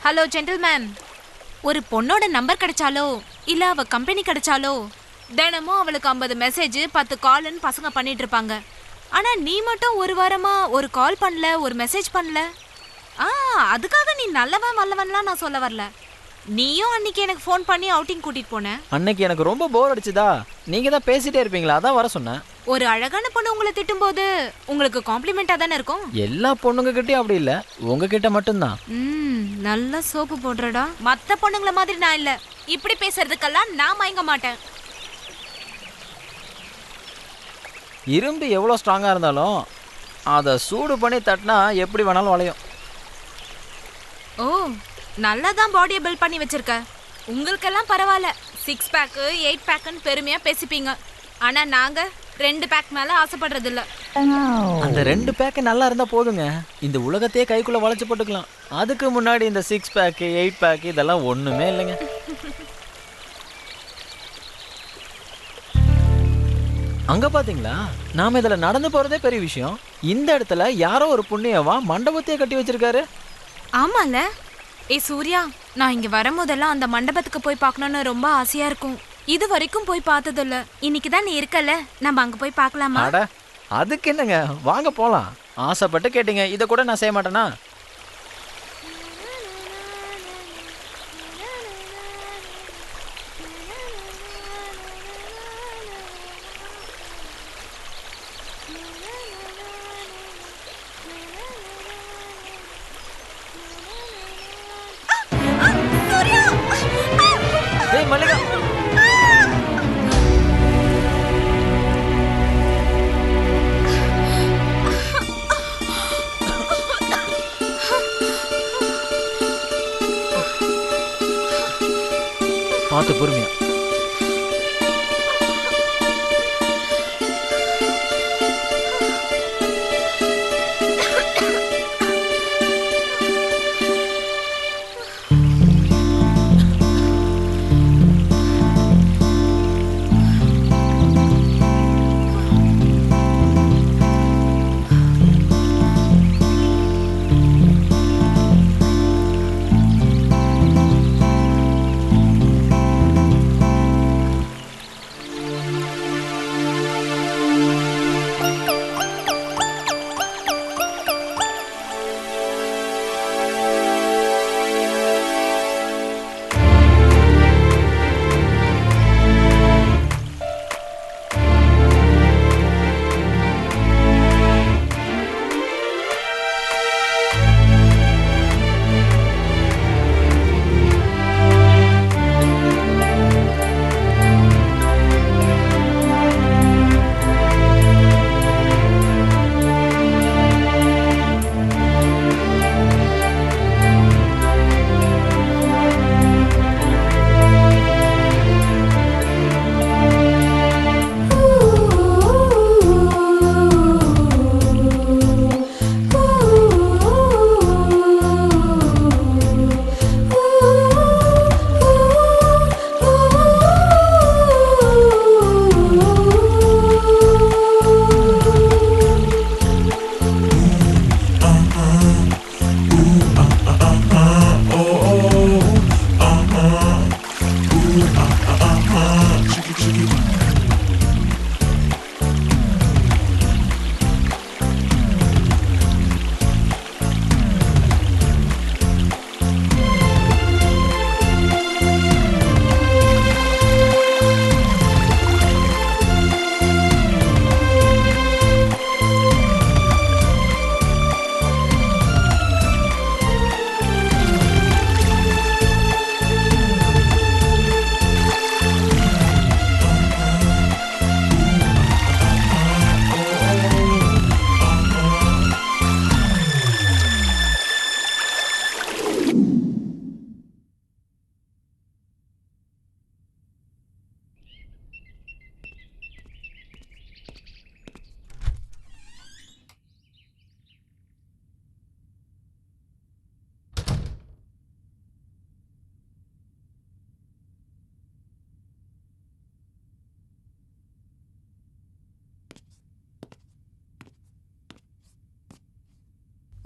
ஹலோ ஜென்டில்மேன், ஒரு பொண்ணோட நம்பர் கிடைச்சாலோ இல்ல அவ கம்பெனி கிடைச்சாலோ தினமும் அவளுக்கு 50 மெசேஜ் 10 கால்னு பசங்க பண்ணிட்டு இருப்பாங்க. ஆனா நீ மட்டும் ஒரு வாரமா ஒரு கால் பண்ணல, ஒரு மெசேஜ் பண்ணல. அதுக்காக நீ நல்லவன் வல்லவன்லாம் நான் சொல்ல வரல. நீயும் அன்னைக்கு எனக்கு ஃபோன் பண்ணி அவுட்டிங் கூட்டிட்டு போன. அன்னைக்கு எனக்கு ரொம்ப போர் அடிச்சுதா, நீங்க தான் பேசிட்டே இருப்பீங்களா, அதான் வர சொன்னேன். ஒரு அழகான பொண்ணு உங்களை திட்டும்போது உங்களுக்கு காம்ப்ளிமெண்டா தானே இருக்கும்? எல்லா பொண்ணுங்க கிட்டயும் அப்படி இல்ல, உங்ககிட்ட மட்டும்தான். நல்ல சோப்பு போடுறடா. மத்த பொண்ணுங்கள மாதிரி நான் இல்ல. இப்படி பேசுறதுக்கெல்லாம் நான் மயங்க மாட்டேன். இரும்பு எவ்வளோ ஸ்ட்ராங்கா இருந்தாலும் அதை சூடு பண்ணி தட்டினா எப்படி வேணாலும் வளையும். ஓ, நல்லா தான் பாடியை பில்ட் பண்ணி வச்சிருக்க. உங்களுக்கெல்லாம் பரவாயில்ல, 6 பேக்கு 8 பேக்குன்னு பெருமையா பேசிப்பீங்க. ஆனா நாங்க 2 பேக் மேல ஆசைப்படுறது இல்ல. அந்த 2 பேக்கு நல்லா இருந்தா போதுங்க, இந்த உலகத்தையே கைக்குள்ள வளைச்சு போட்டுக்கலாம். அதுக்கு முன்னாடி இந்த 6 பேக்கு 8 பேக்கு இதெல்லாம் ஒண்ணுமே இல்லைங்க. அங்க பாத்தீங்களா, நாம இதுல நடந்து போறதே பெரிய விஷயம். இந்த இடத்துல யாரோ ஒரு புண்ணியவா மண்டபத்தையே கட்டி வச்சிருக்காரு. ஆமால. சூர்யா, நான் இங்க வரும்போதெல்லாம் அந்த மண்டபத்துக்கு போய் பார்க்கணும்னு ரொம்ப ஆசையா இருக்கும். இது வரைக்கும் போய் பார்த்ததில்ல. இன்னைக்கு தான் நீ இருக்கல, நம்ம அங்க போய் பார்க்கலாமா? அட, அதுக்கு என்னங்க, வாங்க போலாம். ஆசைப்பட்டு கேட்டீங்க, இதை கூட நான் செய்ய மாட்டேனா? டேய் மல்லிகா, பார்த்து பொறுமையா.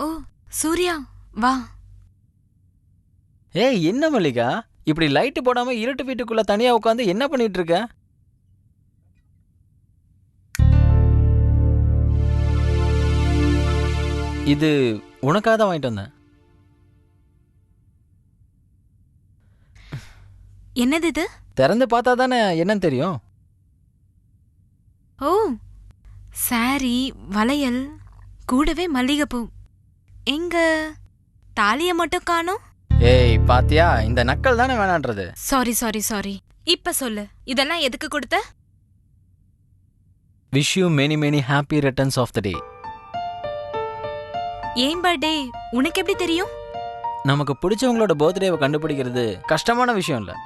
ஓ சூர்யா வா. ஏய் என்ன மல்லிகா, இப்படி லைட்டு போடாம இருட்டு வீட்டுக்குள்ள தனியா உட்காந்து என்ன பண்ணிட்டு இருக்க? இது உனக்காக தான் வாங்கிட்டு வந்தேன். என்னது இது? திறந்து பார்த்தா தானே என்னன்னு தெரியும். ஓ சாரி, வளையல், கூடவே மல்லிகைப்பூ. எங்க தாலிய மட்டும் காணோம். ஏய் பாத்தியா, இந்த நக்கல் தானே வேணான்றது. Sorry sorry sorry. இப்ப சொல்லு, இதெல்லாம் எதுக்கு கொடுத்த? Wish you many many happy returns of the day. ஏன் பர்த்டே உனக்கு எப்படி தெரியும்? நமக்கு பிடிச்சவங்களோட பர்த்டேவை கண்டுபிடிக்கிறது கஷ்டமான விஷயம் இல்லை.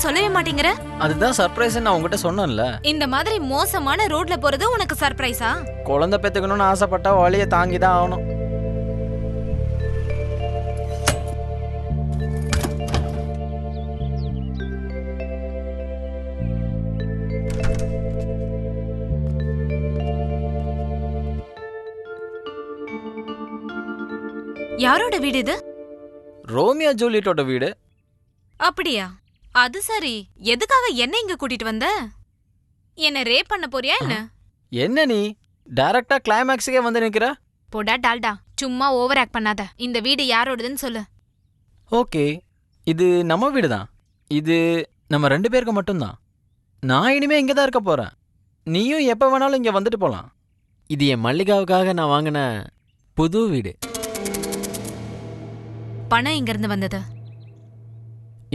சொல்லவே மாட்டேங்கிற. அதுதான் சர்ப்ரைஸ் நான் உங்ககிட்ட சொன்னேன்ல. இந்த மாதிரி மோசமான ரோட்ல போறது உனக்கு சர்ப்ரைஸா? குழந்தை பெத்துக்கணும்னு ஆசைப்பட்டா வழியை தாங்கி தான் ஆகணும். யாரோட வீடு இது? ரோமியோ ஜூலியட்டோட வீடு. அப்படியா? அது சரி. எதுக்காக என்ன இங்க கூட்டிட்டு வந்த? என்ன ரேப் பண்ண போறியா என்ன? என்ன நீ டைரக்டா கிளைமாக்ஸுக்கே வந்து நிக்கிற? போடா டால்டா, சும்மா ஓவர் ஆக்ட் பண்ணாத. இந்த வீடு யாரோடதுன்னு சொல்லு. ஓகே, இது நம்ம வீடு தான். இது நம்ம 2 பேருக்கு மட்டும்தான். நான் இனிமே இங்கே தான் இருக்க போறேன். நீயும் எப்போ வேணாலும் இங்கே வந்துட்டு போகலாம். இது என் மல்லிகாவுக்காக நான் வாங்கின புது வீடு. பணம் எங்க இருந்து வந்தது?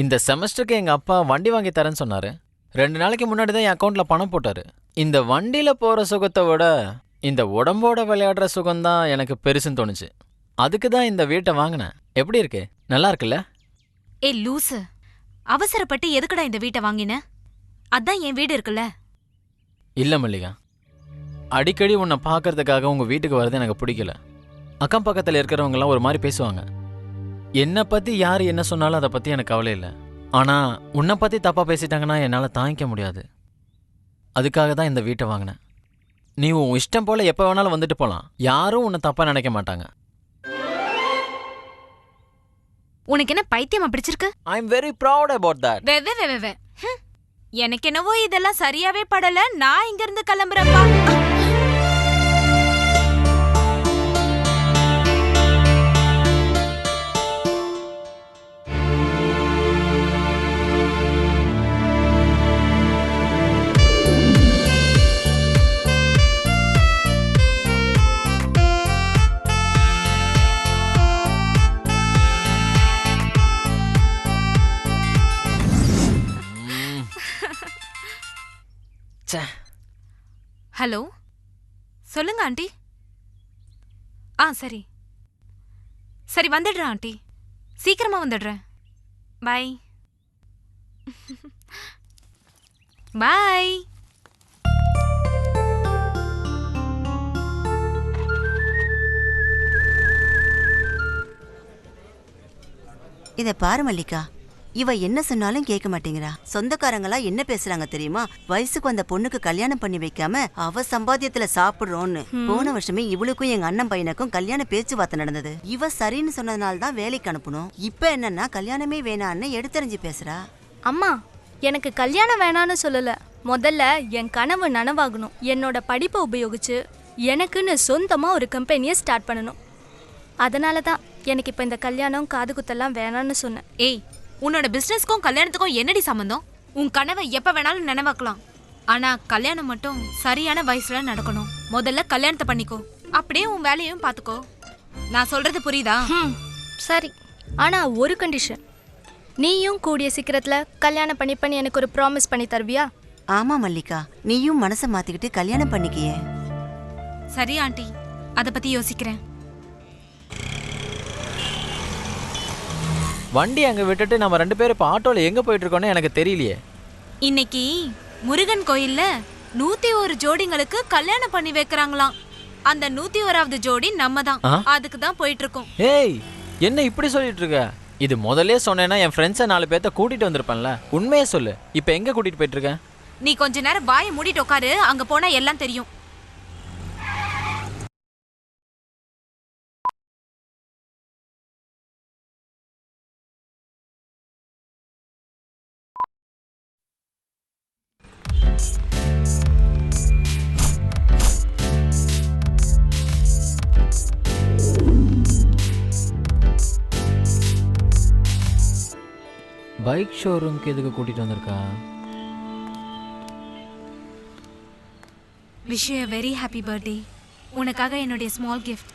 இந்த செமஸ்டருக்கு எங்க அப்பா வண்டி வாங்கி தரேன்னு சொன்னாரு. 2 நாளைக்கு முன்னாடி தான் என் அக்கௌண்ட்ல பணம் போட்டாரு. இந்த வண்டியில போற சுகத்தை விட இந்த உடம்போட விளையாடுற சுகம்தான் எனக்கு பெருசுன்னு தோணுச்சு. அதுக்கு தான் இந்த வீட்டை வாங்கினேன். எப்படி இருக்கு? நல்லா இருக்குல்ல? ஏ லூசு, அவசரப்பட்டு எதுக்குடா இந்த வீட்டை வாங்கின? அதான் என் வீடு இருக்குல்ல. இல்ல மல்லிகா, அடிக்கடி உன்னை பார்க்கறதுக்காக உங்க வீட்டுக்கு வர்றது எனக்கு பிடிக்கல. அக்கம் பக்கத்தில் இருக்கிறவங்கலாம் ஒரு மாதிரி பேசுவாங்க. என்னை பத்தி யார் என்ன சொன்னாலும் அதை பத்தி எனக்கு கவலை இல்லை. ஆனா உன்னை பத்தி தப்பா பேசிட்டாங்கன்னா என்னால் தாங்கிக்க முடியாது. அதுக்காக தான் இந்த வீட்டை வாங்கினேன். நீ உன் இஷ்டம் போல எப்போ வேணாலும் வந்துட்டு போகலாம். யாரும் உன்னை தப்பா நினைக்க மாட்டாங்க. உனக்கு என்ன பைத்தியமா பிடிச்சிருக்கு? I am very proud about that. வே வே வே வே. எனக்கு என்னவோ இதெல்லாம் சரியாவே படல. நான் இங்க இருந்து கிளம்புறப்பா. ஹலோ, சொல்லுங்க ஆண்டி. சரி சரி, வந்துடுறேன் ஆண்டி. சீக்கிரமா வந்துடுறேன். பாய் பாய். இதை பாரு மல்லிகா, இவ என்ன சொன்னாலும் கேட்க மாட்டேங்கிறா. சொந்தக்காரங்களா என்ன பேசுறாங்க தெரியுமா? வயசுக்கு வந்த பொண்ணுக்கு கல்யாணம் பண்ணி வைக்காம அவ சம்பாத்தியத்துல சாப்பிடுறோன்னு. போன வருஷமே இவளுக்கும் எங்க அண்ணன் பையனுக்கும் கல்யாண பேச்சுவார்த்தை நடந்தது. இவ சரின்னு சொன்னதுனால தான் வேலைக்கு அனுப்பணும். இப்ப என்னன்னா கல்யாணமே வேணான்னு எடுத்தறிஞ்சு பேசுறா. அம்மா, எனக்கு கல்யாணம் வேணான்னு சொல்லல. முதல்ல என் கனவு நனவாகணும். என்னோட படிப்பை உபயோகிச்சு எனக்குன்னு சொந்தமா ஒரு கம்பெனியை ஸ்டார்ட் பண்ணணும். அதனால தான் எனக்கு இப்போ இந்த கல்யாணம் காது குத்தெல்லாம் வேணான்னு சொன்னேன். ஏய், உன்னோட பிசினஸ்க்கும் கல்யாணத்துக்கும் என்னடி சம்பந்தம்? உன் கனவை எப்ப வேணாலும் நினைவாக்கலாம். ஆனா கல்யாணம் மட்டும் சரியான வயசுல நடக்கணும். முதல்ல கல்யாணத்தை பண்ணிக்கோ, அப்படியே உன் வேலையும் பாத்துக்கோ. நான் சொல்றது புரியுதா? சரி, ஆனா ஒரு கண்டிஷன். நீயும் கூடிய சீக்கிரத்துல கல்யாணம் பண்ணி எனக்கு ஒரு ப்ராமிஸ் பண்ணி தருவியா? ஆமா மல்லிகா, நீயும் மனசை மாத்திக்கிட்டு கல்யாணம் பண்ணிக்கியே. சரி ஆண்டி, அத பத்தி யோசிக்கிறேன். வண்டி அங்கே விட்டுட்டு நம்ம 2 பேரும் இப்போ ஆட்டோவில் எங்கே போயிட்டு இருக்கோன்னு எனக்கு தெரியலையே. இன்னைக்கு முருகன் கோயில்ல 101 ஜோடிங்களுக்கு கல்யாணம் பண்ணி வைக்கிறாங்களாம். அந்த 101வது ஜோடி நம்ம தான். அதுக்கு தான் போயிட்டு இருக்கோம். ஏய், என்ன இப்படி சொல்லிட்டு இருக்க? இது முதல்ல சொன்னேன்னா என் ஃப்ரெண்ட்ஸை 4 பேர்த்த கூட்டிட்டு வந்திருப்பேன்ல. உண்மையே சொல்லு, இப்போ எங்கே கூட்டிட்டு போயிட்டு இருக்க? நீ கொஞ்ச நேரம் வாயை மூடிட்டு உட்காரு, அங்க போனா எல்லாம் தெரியும். பைக் ஷோரூம்க்கு எதுக்கு கூட்டிட்டு வந்திருக்கா? Wish you a very happy birthday. உனக்காக என்னுடைய ஸ்மால் கிஃப்ட்.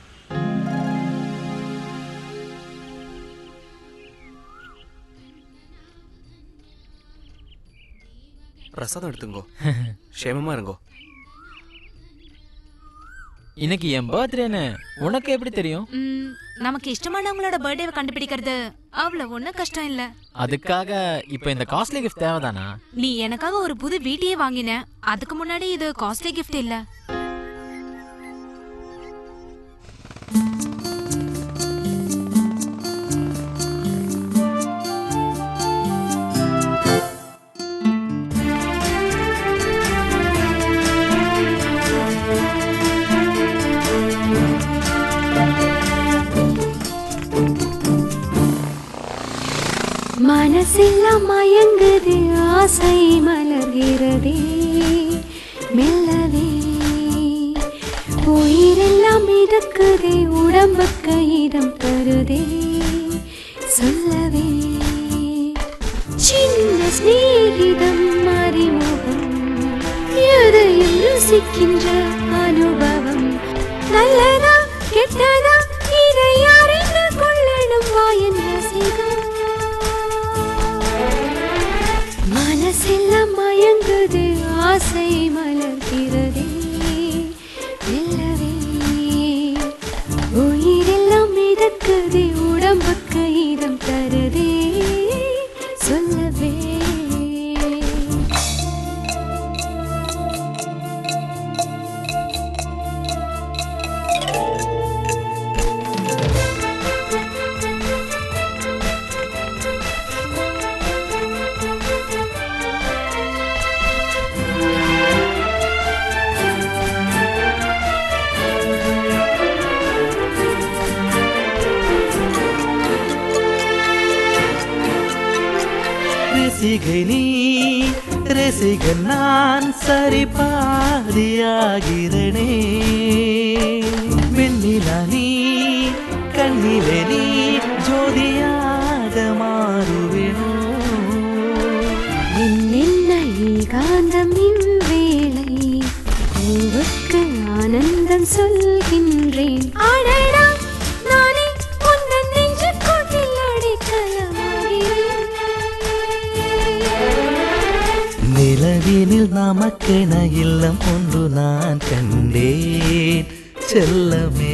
பிரசாதம் எடுத்துங்கோ. க்ஷேமமா இருங்கோ. இன்னைக்கு என் பர்த்டேன்னு உனக்கு எப்படி தெரியும்? நமக்கு இஷ்டமானவங்களோட பர்த்டேவை கண்டுபிடிக்கிறது அவ்வளவு ஒன்றும் கஷ்டம் இல்ல. அதுக்காக இப்போ இந்த காஸ்ட்லி கிஃப்ட் தேவைதானா? நீ எனக்காக ஒரு புது வீட்டையே வாங்கின, அதுக்கு முன்னாடி இது காஸ்ட்லி கிஃப்ட் இல்ல. மனசெல்லாம் மயங்குது, ஆசை மலர்கிறதே மெல்லவே. உயிரெல்லாம் மிதக்குதே, உடம்புக்கு இதம் தருதே சொல்லவே. சின்ன சிநேகிதம் அறிமுகம், எதையும் ருசிக்கின்ற அனுபவம். நல்லதா கெட்டதா இதை அறிந்து கொள்ளணும் வா என் ரசிகம். மனசெல்லாம் மயங்குது, ஆசை மலர்கிறதே மெல்லவே. உயிரெல்லாம் மிதக்குது, உடம்புக்கு இதம் தருதே சொல்லவே. ரசிகை நீ, ரசிகன் நான், சரி பாதியாகிறனே. வெண்ணிலா நீ, கண்ணிலே நீ, ஜோதியாக மாறுவேனோ. என்னென்ன ஏகாந்தம் இவ்வேளை, பூவுக்கு ஆனந்தம் சொல்கின்றேன். அடடா, நானே உந்தன் நெஞ்சுக்கூட்டில் அடைக்கலமாகிறேன். நிலவினில் நமக்கென இல்லம் ஒன்று நான் கண்டேன் செல்லமே.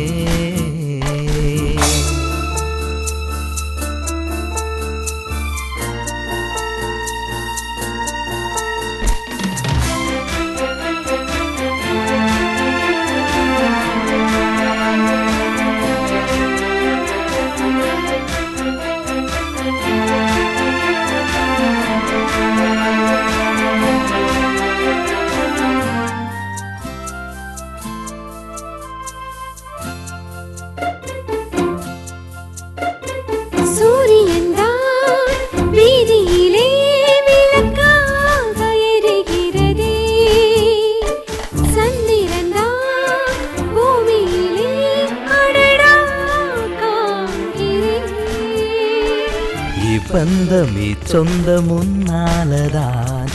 பந்தமே சொந்தம் உன்னாலதான்,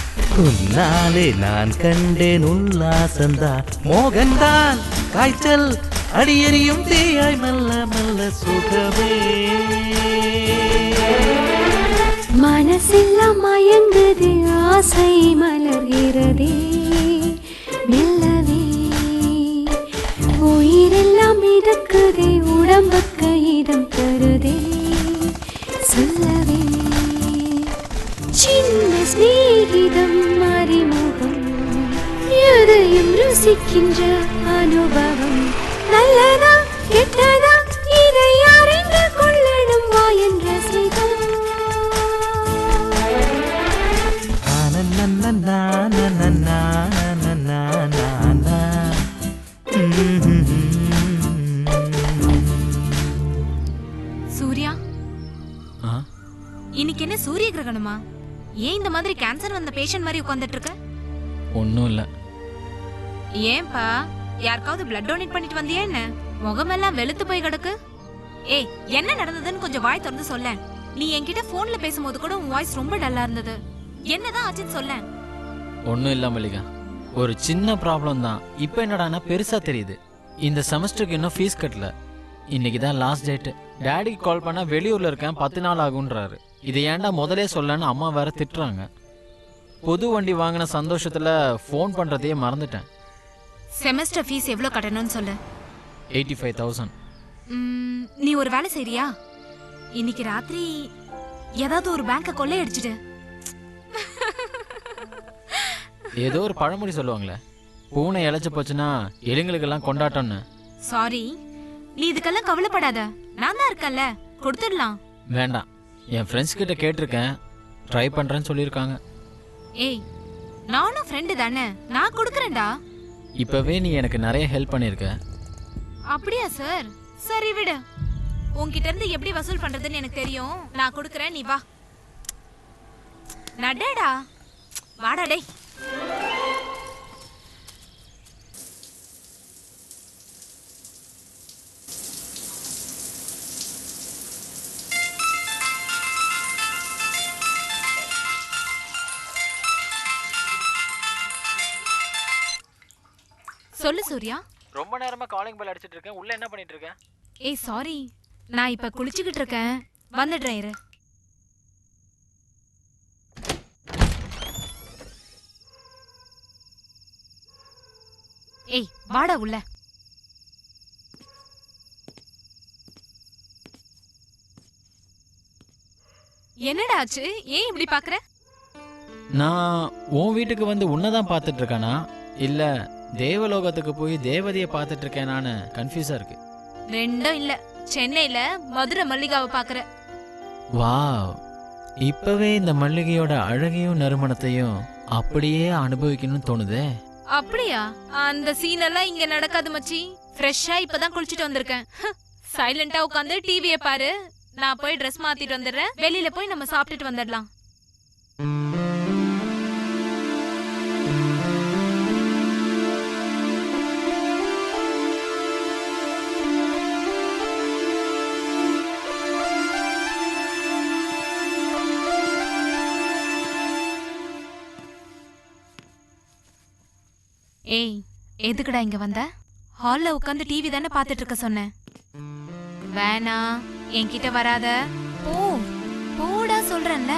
உன்னாலே நான் கண்டேன் உல்லாசந்தான். மோகன்தான் காய்ச்சல் அடியறியும் தீயாய் மெல்ல மெல்ல சுகமே. மனசெல்லாம் மயங்குது, ஆசை மலர்கிறதே மெல்லவே. உயிரெல்லாம் மிதக்குதே, உடம்புக்கு இதம் தருதே சொல்லவே. சின்ன சிநேகிதம் அறிமுகம், எதையும் ருசிக்கின்ற அனுபவம். நல்லதா கெட்டதா இதை அறிந்து கொள்ளணும் வா என்ற சிதம். சூர்யா, இன்னைக்கு என்ன சூரிய கிரகணமா? ஏன் இந்த மாதிரி கேன்சர் வந்த பேஷண்ட் மாதிரி உட்கார்ந்துட்டு இருக்க? ஒன்றும் இல்லை. ஏன்பா, யாருக்காவது பிளட் டொனேட் பண்ணிட்டு வந்தியா என்ன? முகமெல்லாம் வெளுத்து போய் கிடக்கு. ஏய், என்ன நடந்ததுன்னு கொஞ்சம் வாய் திறந்து சொல்ல. நீ என்கிட்ட போன்ல பேசும்போது கூட உன் வாய்ஸ் ரொம்ப டல்லா இருந்தது. என்னதான் ஆச்சுன்னு சொல்ல. ஒன்றும் இல்லை மல்லிகா, ஒரு சின்ன ப்ராப்ளம் தான். இப்போ என்னடானா பெருசாக தெரியுது. இந்த செமஸ்டருக்கு இன்னும் ஃபீஸ் கட்டல. இன்னைக்கு தான் லாஸ்ட் டேட்டு. டேடிக்கு கால் பண்ணால் வெளியூரில் இருக்கேன், 10 நாள் ஆகுன்றாரு. இதை ஏன்டா முதலே சொல்லன்னு அம்மா வேற திட்டுறாங்க. புது வண்டி வாங்கின சந்தோஷத்தில் ஃபோன் பண்ணுறதையே மறந்துட்டேன். செமஸ்டர் ஃபீஸ் எவ்வளோ கட்டணும்னு சொல்லு. 85,000. நீ ஒரு வேலை செய்றியா? இன்னைக்கு ராத்திரி ஏதாவது ஒரு பேங்கை கொள்ளையடிச்சிட்டு. ஏதோ ஒரு பழமொழி சொல்லுவாங்களே, பூனை இழைச்சி போச்சுன்னா எலிங்களுக்கெல்லாம் கொண்டாட்டம்னு. சாரி, நீ இதுக்கெல்லாம் கவலைப்படாத, நான் தான் இருக்கேன்ல, கொடுத்துடலாம். வேண்டாம், என் ஃப்ரெண்ட்ஸ் கிட்ட கேட்டிருக்கேன், ட்ரை பண்ணுறேன்னு சொல்லியிருக்காங்க. ஏய், நானும் ஃப்ரெண்டு தானே, நான் கொடுக்குறேன்டா. இப்போவே நீ எனக்கு நிறைய ஹெல்ப் பண்ணியிருக்க. அப்படியா சார்? சரி விடு, உன்கிட்ட இருந்து எப்படி வசூல் பண்றதுன்னு எனக்கு தெரியும். நான் கொடுக்குறேன், நீ வா. நடடா, வாடா டேய். சொல்லு சூர்யா. ரொம்ப நேரமா காலிங் பெல் அடிச்சிட்டு இருக்கேன், உள்ள என்ன பண்ணிட்டு இருக்கேன்? ஏய் சாரி, நான் இப்ப குளிச்சுக்கிட்டு இருக்கேன், வந்துடுறேன் இரு. ஏய் வாடா உள்ள. என்னடா ஆச்சு? ஏன் இப்படி பாக்குற? நான் உன் வீட்டுக்கு வந்து உன்னதான் பார்த்துட்டு இருக்கானா இல்ல தேவலோகத்துக்கு போய் தேவதையை பார்த்துட்டு இருக்கேனான்னு கன்ஃபியூஸா இருக்கு. ரெண்டும் இல்ல, சென்னையில மதுரை மல்லிகாவை பாக்குற. வாவ், இப்பவே இந்த மல்லிகையோட அழகையும் நறுமணத்தையும் அப்படியே அனுபவிக்கணும்னு தோணுதே. அப்படியா? அந்த சீன் எல்லாம் இங்க நடக்காது மச்சி. ஃப்ரெஷ்ஷா இப்பதான் குளிச்சிட்டு வந்திருக்கேன். சைலண்டா உட்காந்து டிவியை பாரு. நான் போய் ட்ரெஸ் மாத்திட்டு வந்துடுறேன். வெளியில போய் நம்ம சாப்பிட்டுட்டு வந்துடலாம். ஏய், எதுக்குடா இங்க வந்த? ஹால்ல உட்காந்து டிவி தானே பாத்துட்டு இருக்க சொன்னேன். வேணா, என்கிட்ட வராத, போ போடா சொல்றேன்ல.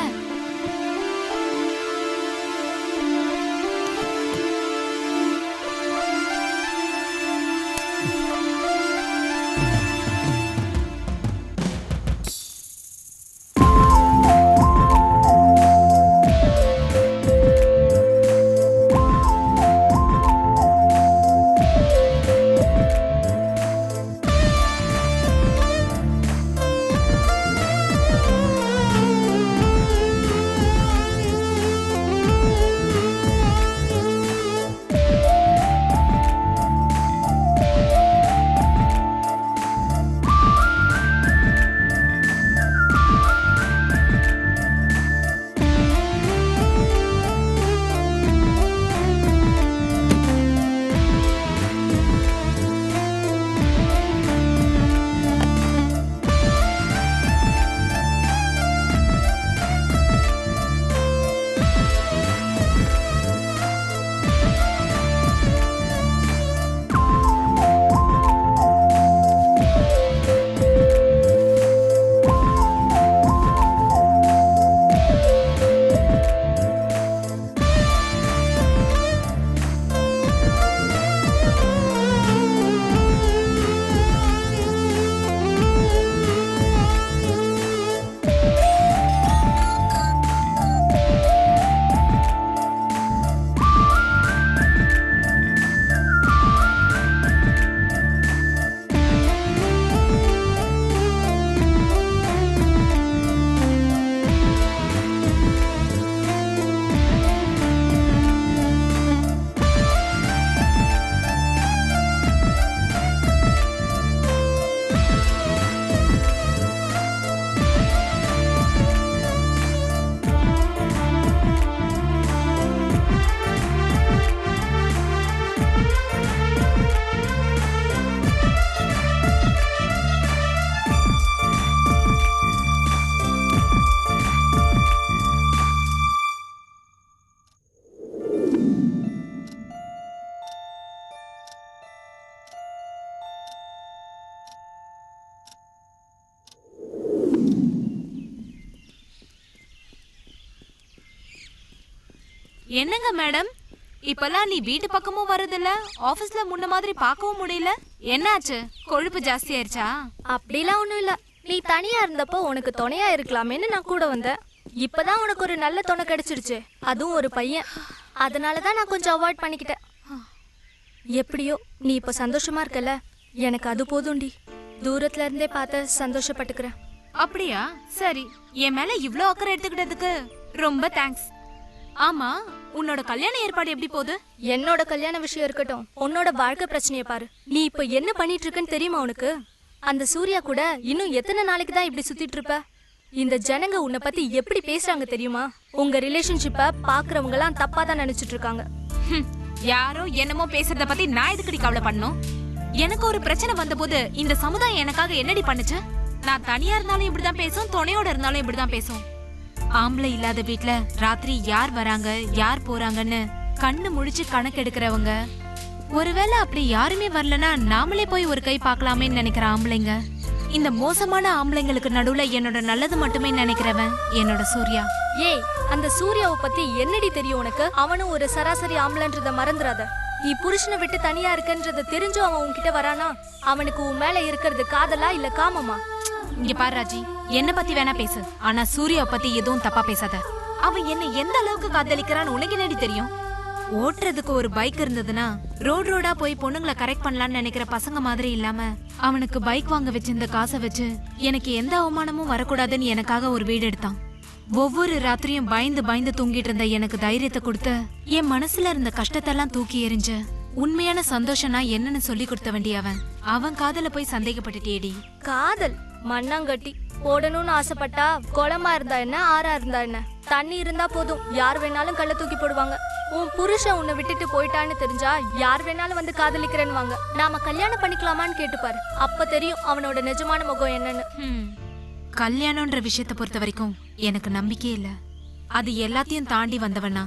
என்னங்க மேடம், இப்பெல்லாம் நீ வீட்டு பக்கமும் வரதில்ல, ஆபீஸ்ல முன்ன மாதிரி பார்க்கவும் முடியல. என்னாச்சு, கொழுப்பு ஜாஸ்தி ஆயிருச்சா? அப்படிலாம் ஒண்ணும் இல்ல. நீ தனியா இருந்தப்போ உனக்கு துணையா இருக்கலாமேன்னு நான் கூட வந்தேன். இப்பதான் உனக்கு ஒரு நல்ல துணை கிடைச்சிருச்சு, அதுவும் ஒரு பையன். அதனாலதான் நான் கொஞ்சம் அவாய்ட் பண்ணிக்கிட்டேன். எப்படியோ நீ இப்ப சந்தோஷமா இருக்கல, எனக்கு அது போதும்டி. தூரத்துல இருந்தே பார்த்து சந்தோஷப்பட்டுக்கிறேன். அப்படியா? சரி, என் மேல இவ்ளோ அக்கறை எடுத்துக்கிட்டதுக்கு ரொம்ப தேங்க்ஸ். ஆமா, உன்னோட கல்யாண ஏற்பாடு எப்படி போகுது? என்னோட கல்யாண விஷயம் இருக்கட்டும், உன்னோட வாழ்க்கை பிரச்சனைய பாரு. நீ இப்ப என்ன பண்ணிட்டு இருக்கன்னு தெரியுமா உனக்கு? அந்த சூர்யா கூட இன்னும் எத்தனை நாளைக்கு தான் இப்படி சுத்திட்டு இருப்ப? இந்த ஜனங்க உன்னை பத்தி எப்படி பேசுறாங்க தெரியுமா? உங்க ரிலேஷன்ஷிப்ப பாக்குறவங்க எல்லாம் தப்பா தான் நினைச்சிட்டு இருக்காங்க. யாரோ என்னமோ பேசுறத பத்தி நான் எதுக்கடி கவலை பண்ணணும்? எனக்கு ஒரு பிரச்சனை வந்தபோது இந்த சமுதாயம் எனக்காக என்னடி பண்ணுச்சு? நான் தனியா இருந்தாலும் இப்படிதான் பேசும், துணையோட இருந்தாலும் இப்படிதான் பேசும். ஆம்பளை இல்லாத வீட்ல ராத்திரி யார் வராங்க யார் போறாங்கன்னு கண்ணு முழிச்சு கணக்கு எடுக்கிறவங்க, ஒருவேளை அப்படி யாருமே வரலனா நாமளே போய் ஒரு கை பார்க்கலாமேன்னு நினைக்கிற ஆம்பளைங்க, இந்த மோசமான ஆம்பளைங்களுக்கு நடுவுல என்னோட நல்லது மட்டுமே நினைக்கிறவன் என்னோட சூர்யா. ஏய், அந்த சூர்யாவை பத்தி என்னடி தெரியும் உனக்கு? அவனும் ஒரு சராசரி ஆம்பளன்றத மறந்துடாத. நீ புருஷனை விட்டு தனியா இருக்கன்றத தெரிஞ்சும் அவன் உன்கிட்ட வரானா, அவனுக்கு உன் மேல இருக்கிறது காதலா இல்ல காமமா? இங்க பாரு ராஜி, என்ன பத்தி வேணா பேசு, ஆனா சூர்யாவை பத்தி எதுவும் தப்பா பேசாத. அவன் என்ன எந்த அளவுக்கு காதலிக்கிறான்னு உனக்கு என்னடி தெரியும்? ஓட்டுறதுக்கு ஒரு பைக் இருந்ததுன்னா ரோடா போய் பொண்ணுங்களை கரெக்ட் பண்ணலாம்னு நினைக்கிற பசங்க மாதிரி இல்லாம, அவனுக்கு பைக் வாங்க வச்சிருந்த காசை வச்சு எனக்கு எந்த அவமானமும் வரக்கூடாதுன்னு எனக்காக ஒரு வீடு எடுத்தான். ஒவ்வொரு ராத்திரியும் பயந்து பயந்து தூங்கிட்டு இருந்த எனக்கு தைரியத்தை கொடுத்து என் மனசுல இருந்த கஷ்டத்தெல்லாம் தூக்கி எறிஞ்சு உண்மையான சந்தோஷம்னா என்னன்னு சொல்லி கொடுத்த வேண்டிய அவன் காதல போய் சந்தேகப்பட்டுட்டேடி. காதல் மண்ணாங்கட்டி போடணும்னு ஆசைப்பட்டா குளமா இருந்தா என்ன, ஆறா இருந்தா என்ன, தண்ணி இருந்தா போதும் யார் வேணாலும் கள்ள தூக்கி போடுவாங்க. உன் புருஷன் உன்னை விட்டுட்டு போயிட்டான்னு தெரிஞ்சா யார் வேணாலும் வந்து காதலிக்கிறேன்னு வாங்க. நாம கல்யாணம் பண்ணிக்கலாமான்னு கேட்டுப்பாரு, அப்ப தெரியும் அவனோட நிஜமான முகம் என்னன்னு. கல்யாணம்ன்ற விஷயத்த பொறுத்த வரைக்கும் எனக்கு நம்பிக்கை இல்ல. அது எல்லாத்தையும் தாண்டி வந்தவனா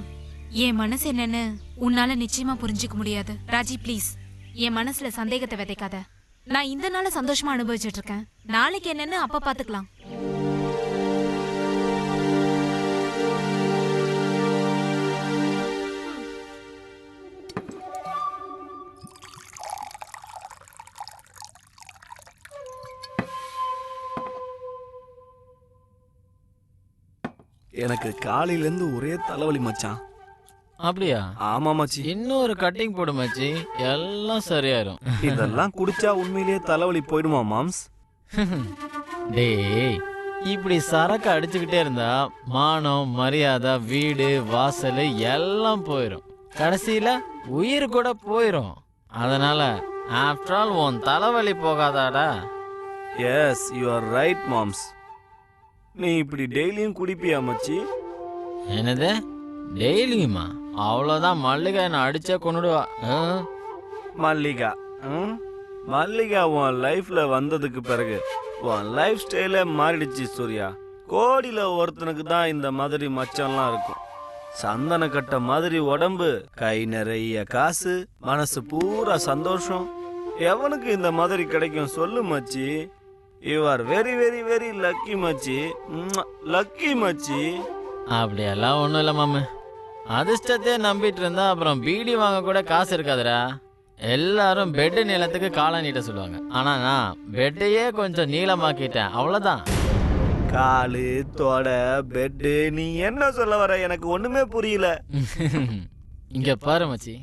என் மனசு என்னன்னு உன்னால நிச்சயமா புரிஞ்சுக்க முடியாது. ராஜி ப்ளீஸ், என் மனசுல சந்தேகத்தை விதைக்காத. நான் இந்த நாள சந்தோஷமா அனுபவிச்சுட்டு இருக்கேன், நாளைக்கு என்னன்னு அப்ப பாத்துக்கலாம். எனக்கு காலையில இருந்து ஒரே தலைவலி மச்சான். அப்படியா? ஆமா மச்சி. இன்னொரு கட்டிங் போடு மச்சி, எல்லாம் சரியாயிரும். இதெல்லாம் குடிச்சா உண்மையிலேயே தலைவலி போயிடுமா மாம்ஸ்? டேய், இப்படி சரக்கு அடிச்சுக்கிட்டே இருந்தா மானம் மரியாதை வீடு வாசல் எல்லாம் போயிடும், கடைசியில உயிர் கூட போயிடும். அதனால ஆஃப்டர் ஆல் உன் தலைவலி போகாதாடா? எஸ், யூ ஆர் ரைட் மாம்ஸ். நீ இப்படி டெய்லியும் குடிப்பியா மச்சி? என்னது டெய்லியுமா? அவ்வளோதான், மல்லிகா என்ன அடிச்சே கொண்டுடுவா. மல்லிகா? மல்லிகா உன் லைஃப்ல வந்ததுக்கு பிறகு உன் லைஃப் ஸ்டைலே மாறிடுச்சு சூர்யா. கோடியில ஒருத்தனுக்கு தான் இந்த மாதிரி மச்சம்லாம் இருக்கும். சந்தன கட்ட மாதிரி உடம்பு, கை நிறைய காசு, மனசு பூரா சந்தோஷம். எவனுக்கு இந்த மாதிரி கிடைக்கும் சொல்லு மச்சி? You are very very very lucky மச்சி, லக்கி மச்சி. அப்படியெல்லாம் ஒன்றும் இல்லை மாமு, அதிர்ஷ்டத்தையே நம்பிட்டு இருந்தா அப்புறம் பீடி வாங்க கூட காசு இருக்காதுடா. எல்லாரும் பெட்டு நீளத்துக்கு காலை நீட்ட சொல்லுவாங்க, ஆனா நான் பெட்டையே கொஞ்சம் நீளமாக்கிட்டேன், அவ்வளோதான். காலு தொட பெட்டு, நீ என்ன சொல்ல வர? எனக்கு ஒண்ணுமே புரியல. இங்க பாரு மச்சி,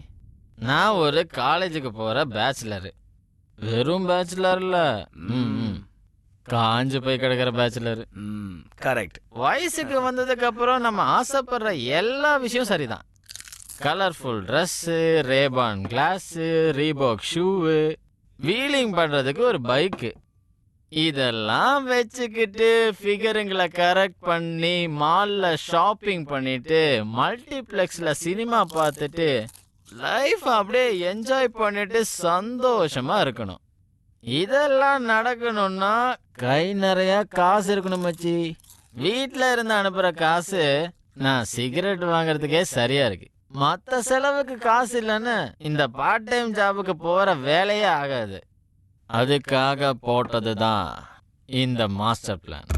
நான் ஒரு காலேஜுக்கு போற பேச்சுலரு. வெறும் பேச்சுலர்ல காஞ்சு போய் கிடக்கிற பேச்சுலரு. கரெக்ட். வயசுக்கு வந்ததுக்கு அப்புறம் நம்ம ஆசைப்படுற எல்லா விஷயம் சரிதான். Colourful dress, Ray Ban glass, Reebok shoe, wheeling பண்ணுறதுக்கு ஒரு பைக்கு, இதெல்லாம் வச்சுக்கிட்டு ஃபிகருங்களை கரெக்ட் பண்ணி மாலில் ஷாப்பிங் பண்ணிட்டு மல்டிப்ளெக்ஸில் சினிமா பார்த்துட்டு லைஃப் அப்படியே என்ஜாய் பண்ணிட்டு சந்தோஷமாக இருக்கணும். இதெல்லாம் நடக்கணும்னா கை நிறைய காசு இருக்கணும் மச்சி. வீட்டில் இருந்து அனுப்புகிற காசு நான் சிகரெட் வாங்குறதுக்கே சரியா இருக்கு. மற்ற செலவுக்கு காசு இல்லைன்னு இந்த பார்ட் டைம் ஜாபுக்கு போகிற வேலையே ஆகாது. அதுக்காக போட்டது தான் இந்த மாஸ்டர் பிளான்.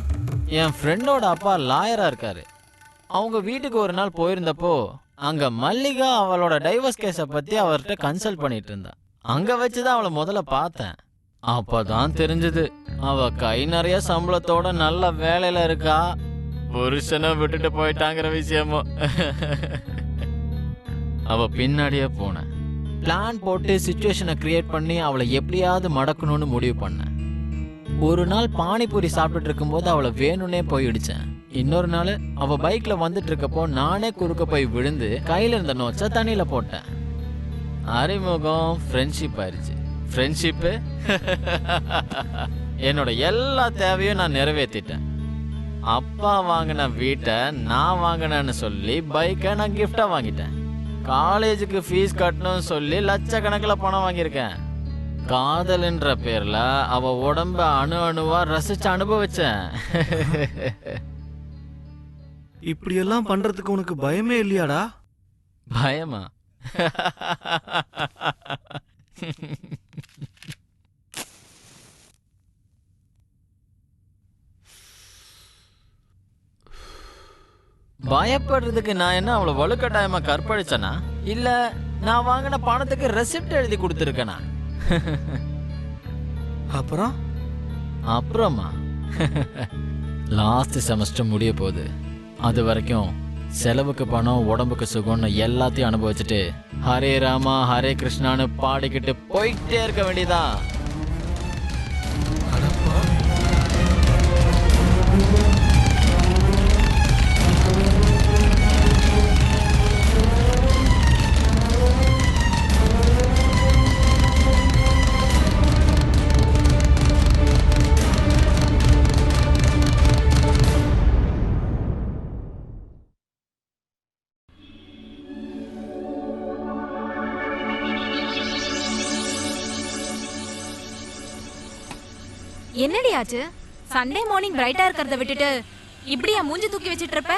என் ஃப்ரெண்டோட அப்பா லாயராக இருக்காரு. அவங்க வீட்டுக்கு ஒரு நாள் போயிருந்தப்போ அங்க மல்லிகா அவளோட டைவர்ஸ் கேஸை பத்தி அவர்கிட்ட கன்சல்ட் பண்ணிட்டு இருந்தா. அங்க வச்சுதான் அவளை முதல்ல பார்த்தேன். அப்பதான் தெரிஞ்சது அவ கை நிறைய சம்பளத்தோட நல்ல வேலையில இருக்கா, புருஷனை விட்டுட்டு போயிட்டாங்கிற விஷயமும். அவ பின்னாடியே போனேன். பிளான் போட்டு சிச்சுவேஷனை கிரியேட் பண்ணி அவளை எப்படியாவது மடக்கணும்னு முடிவு பண்ணேன். ஒரு நாள் பானிபூரி சாப்பிட்டுட்டு இருக்கும்போது அவளை வேணும்னே போய் இடிச்சேன். இன்னொரு நாள் அவ பைக்ல வந்துட்டு இருக்கப்போ நானே குறுக்க போய் விழுந்து கையில இருந்த நோட்ஸை தண்ணியில போட்டேன். அறிமுகம் ஃப்ரெண்ட்ஷிப் ஆயிடுச்சு. ஃப்ரெண்ட்ஷிப்பு என்னோட எல்லா தேவையும் நான் நிறைவேற்றிட்டேன். அப்பா வாங்கின வீட்டை நான் வாங்கினேன்னு சொல்லி பைக்கை நான் கிஃப்டா வாங்கிட்டேன். காலேஜுக்கு ஃபீஸ் கட்டணும்னு சொல்லி லட்சக்கணக்கில் பணம் வாங்கியிருக்கேன். காதல்ன்ற பேர்ல அவ உடம்ப அணு அணுவா ரசிச்சு அனுபவிச்சேன். இப்படியெல்லாம் பண்றதுக்கு உனக்கு பயமே இல்லையாடா? பயமா? பயப்படுறதுக்கு நான் என்ன அவளை வலுக்கட்டாயமா கற்பழிச்சனா? இல்ல நான் வாங்கின பணத்துக்கு ரெசிப்ட் எழுதி கொடுத்துருக்கேனா? அப்புறமா லாஸ்ட் செமஸ்டர் முடிய போகுது. அது வரைக்கும் செலவுக்கு பணம், உடம்புக்கு சுகம்னு எல்லாத்தையும் அனுபவிச்சுட்டு ஹரே ராமா ஹரே கிருஷ்ணான்னு பாடிக்கிட்டு போயிட்டே இருக்க வேண்டியதான். என்னடி ஆச்சு? சண்டே மார்னிங் பிரைட்டா இருக்கிறத விட்டுட்டு இப்படியா மூஞ்சி தூக்கி வச்சிட்டு இருப்ப?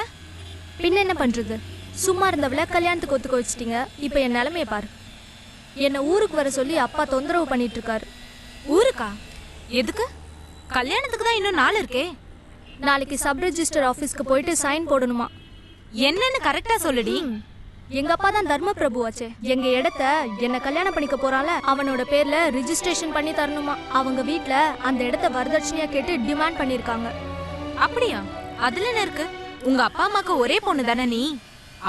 பின்ன என்ன பண்றது? சும்மா இருந்தவள கல்யாணத்துக்கு ஒத்துக்க வச்சிட்டீங்க. இப்போ என் நிலைமையை பாரு. என்னை ஊருக்கு வர சொல்லி அப்பா தொந்தரவு பண்ணிட்டு இருக்காரு. ஊருக்கா? எதுக்கு? கல்யாணத்துக்கு தான் இன்னும் நாள் இருக்கே. நாளைக்கு சப் ரெஜிஸ்டர் ஆஃபீஸ்க்கு போயிட்டு சைன் போடணுமா. என்னன்னு கரெக்டா சொல்லுடி. எங்க அப்பா தான் தர்ம பிரபுவாச்சே. எங்க இடத்த என்ன கல்யாணம் பண்ணிக்க போறால அவனோட பேர்ல ரிஜிஸ்ட்ரேஷன் பண்ணி தரணுமா. அவங்க வீட்ல அந்த இடத்த வரதட்சணையா கேட்டு டிமாண்ட் பண்ணிருக்காங்க. அப்படியா? அதுல என்ன இருக்கு? உங்க அப்பா அம்மாக்கு ஒரே பொண்ணு தானே நீ?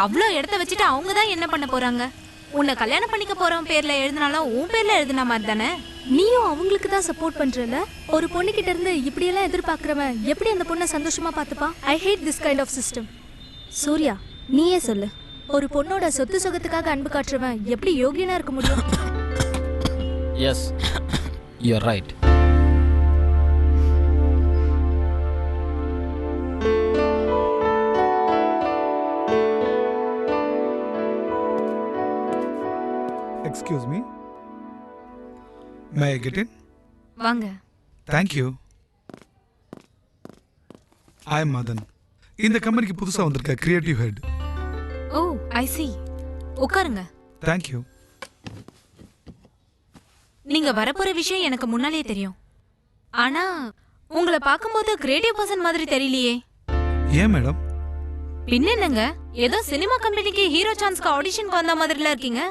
அவ்வளோ இடத்த வச்சுட்டு அவங்க தான் என்ன பண்ண போறாங்க? உன்னை கல்யாணம் பண்ணிக்க போறவன் பேர்ல எழுதினாலும் உன் பேர்ல எழுதின மாதிரி தானே. நீயும் அவங்களுக்கு தான் சப்போர்ட் பண்றல. ஒரு பொண்ணு கிட்ட இருந்து இப்படி எல்லாம் எதிர்பார்க்கறவன் எப்படி அந்த பொண்ணை சந்தோஷமா பார்த்துப்பான்? I hate this kind of system. Surya, நீயே சொல்லு. ஒரு பொண்ணோட சொத்து சுகத்துக்காக அன்பு காட்டுறவன் எப்படி யோகியனா இருக்க முடியும்? Yes, you are right. Excuse me. May I get in? வாங்க. Thank you. I am Madan. இந்த கம்பெனிக்கு புதுசா வந்திருக்க கிரியேட்டிவ் ஹெட். ஓ, ஐ see. உட்காருங்க. Thank you. நீங்க வரப்போற விஷயம் எனக்கு முன்னாலே தெரியும். ஆனா உங்களை பார்க்கும்போது கிரியேட்டிவ் பர்சன் மாதிரி தெரியலையே. ஏன் மேடம்? பின்ன என்னங்க, ஏதோ சினிமா கம்பெனிக்கு ஹீரோ சான்ஸ்க்கு ஆடிஷனுக்கு வந்த மாதிரில இருக்கீங்க.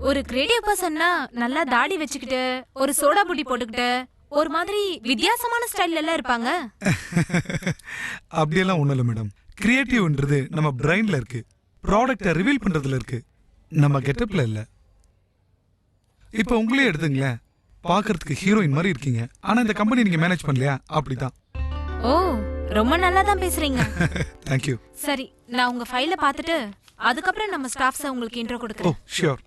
ஒரு கிரியேட்டிவ் பர்சன்னா நல்லா தாடி வச்சுக்கிட்டு ஒரு சோடா புட்டி போட்டுக்கிட்டு ஒரு மாதிரி வித்தியாசமான ஸ்டைல்ல எல்லாம் இருப்பாங்க. அப்படியெல்லாம் ஒண்ணும் இல்லை மேடம். கிரியேட்டிவ்ன்றது நம்ம பிரைன்ல இருக்கு, ப்ராடக்ட்டை ரிவீல் பண்றதுல இருக்கு, நம்ம கெட்டப்ல இல்ல. இப்போ உங்களே எடுத்துங்களேன், பார்க்கறதுக்கு ஹீரோயின் மாதிரி இருக்கீங்க, ஆனா இந்த கம்பெனி நீங்க மேனேஜ் பண்ணலையா? அப்படிதான். ஓ, ரொம்ப நல்லா தான் பேசுறீங்க. Thank you. சரி, நான் உங்க ஃபைலை பார்த்துட்டு அதுக்கப்புறம் நம்ம ஸ்டாஃப்ஸை உங்களுக்கு இன்ட்ரோ கொடுக்குறேன். Oh, sure.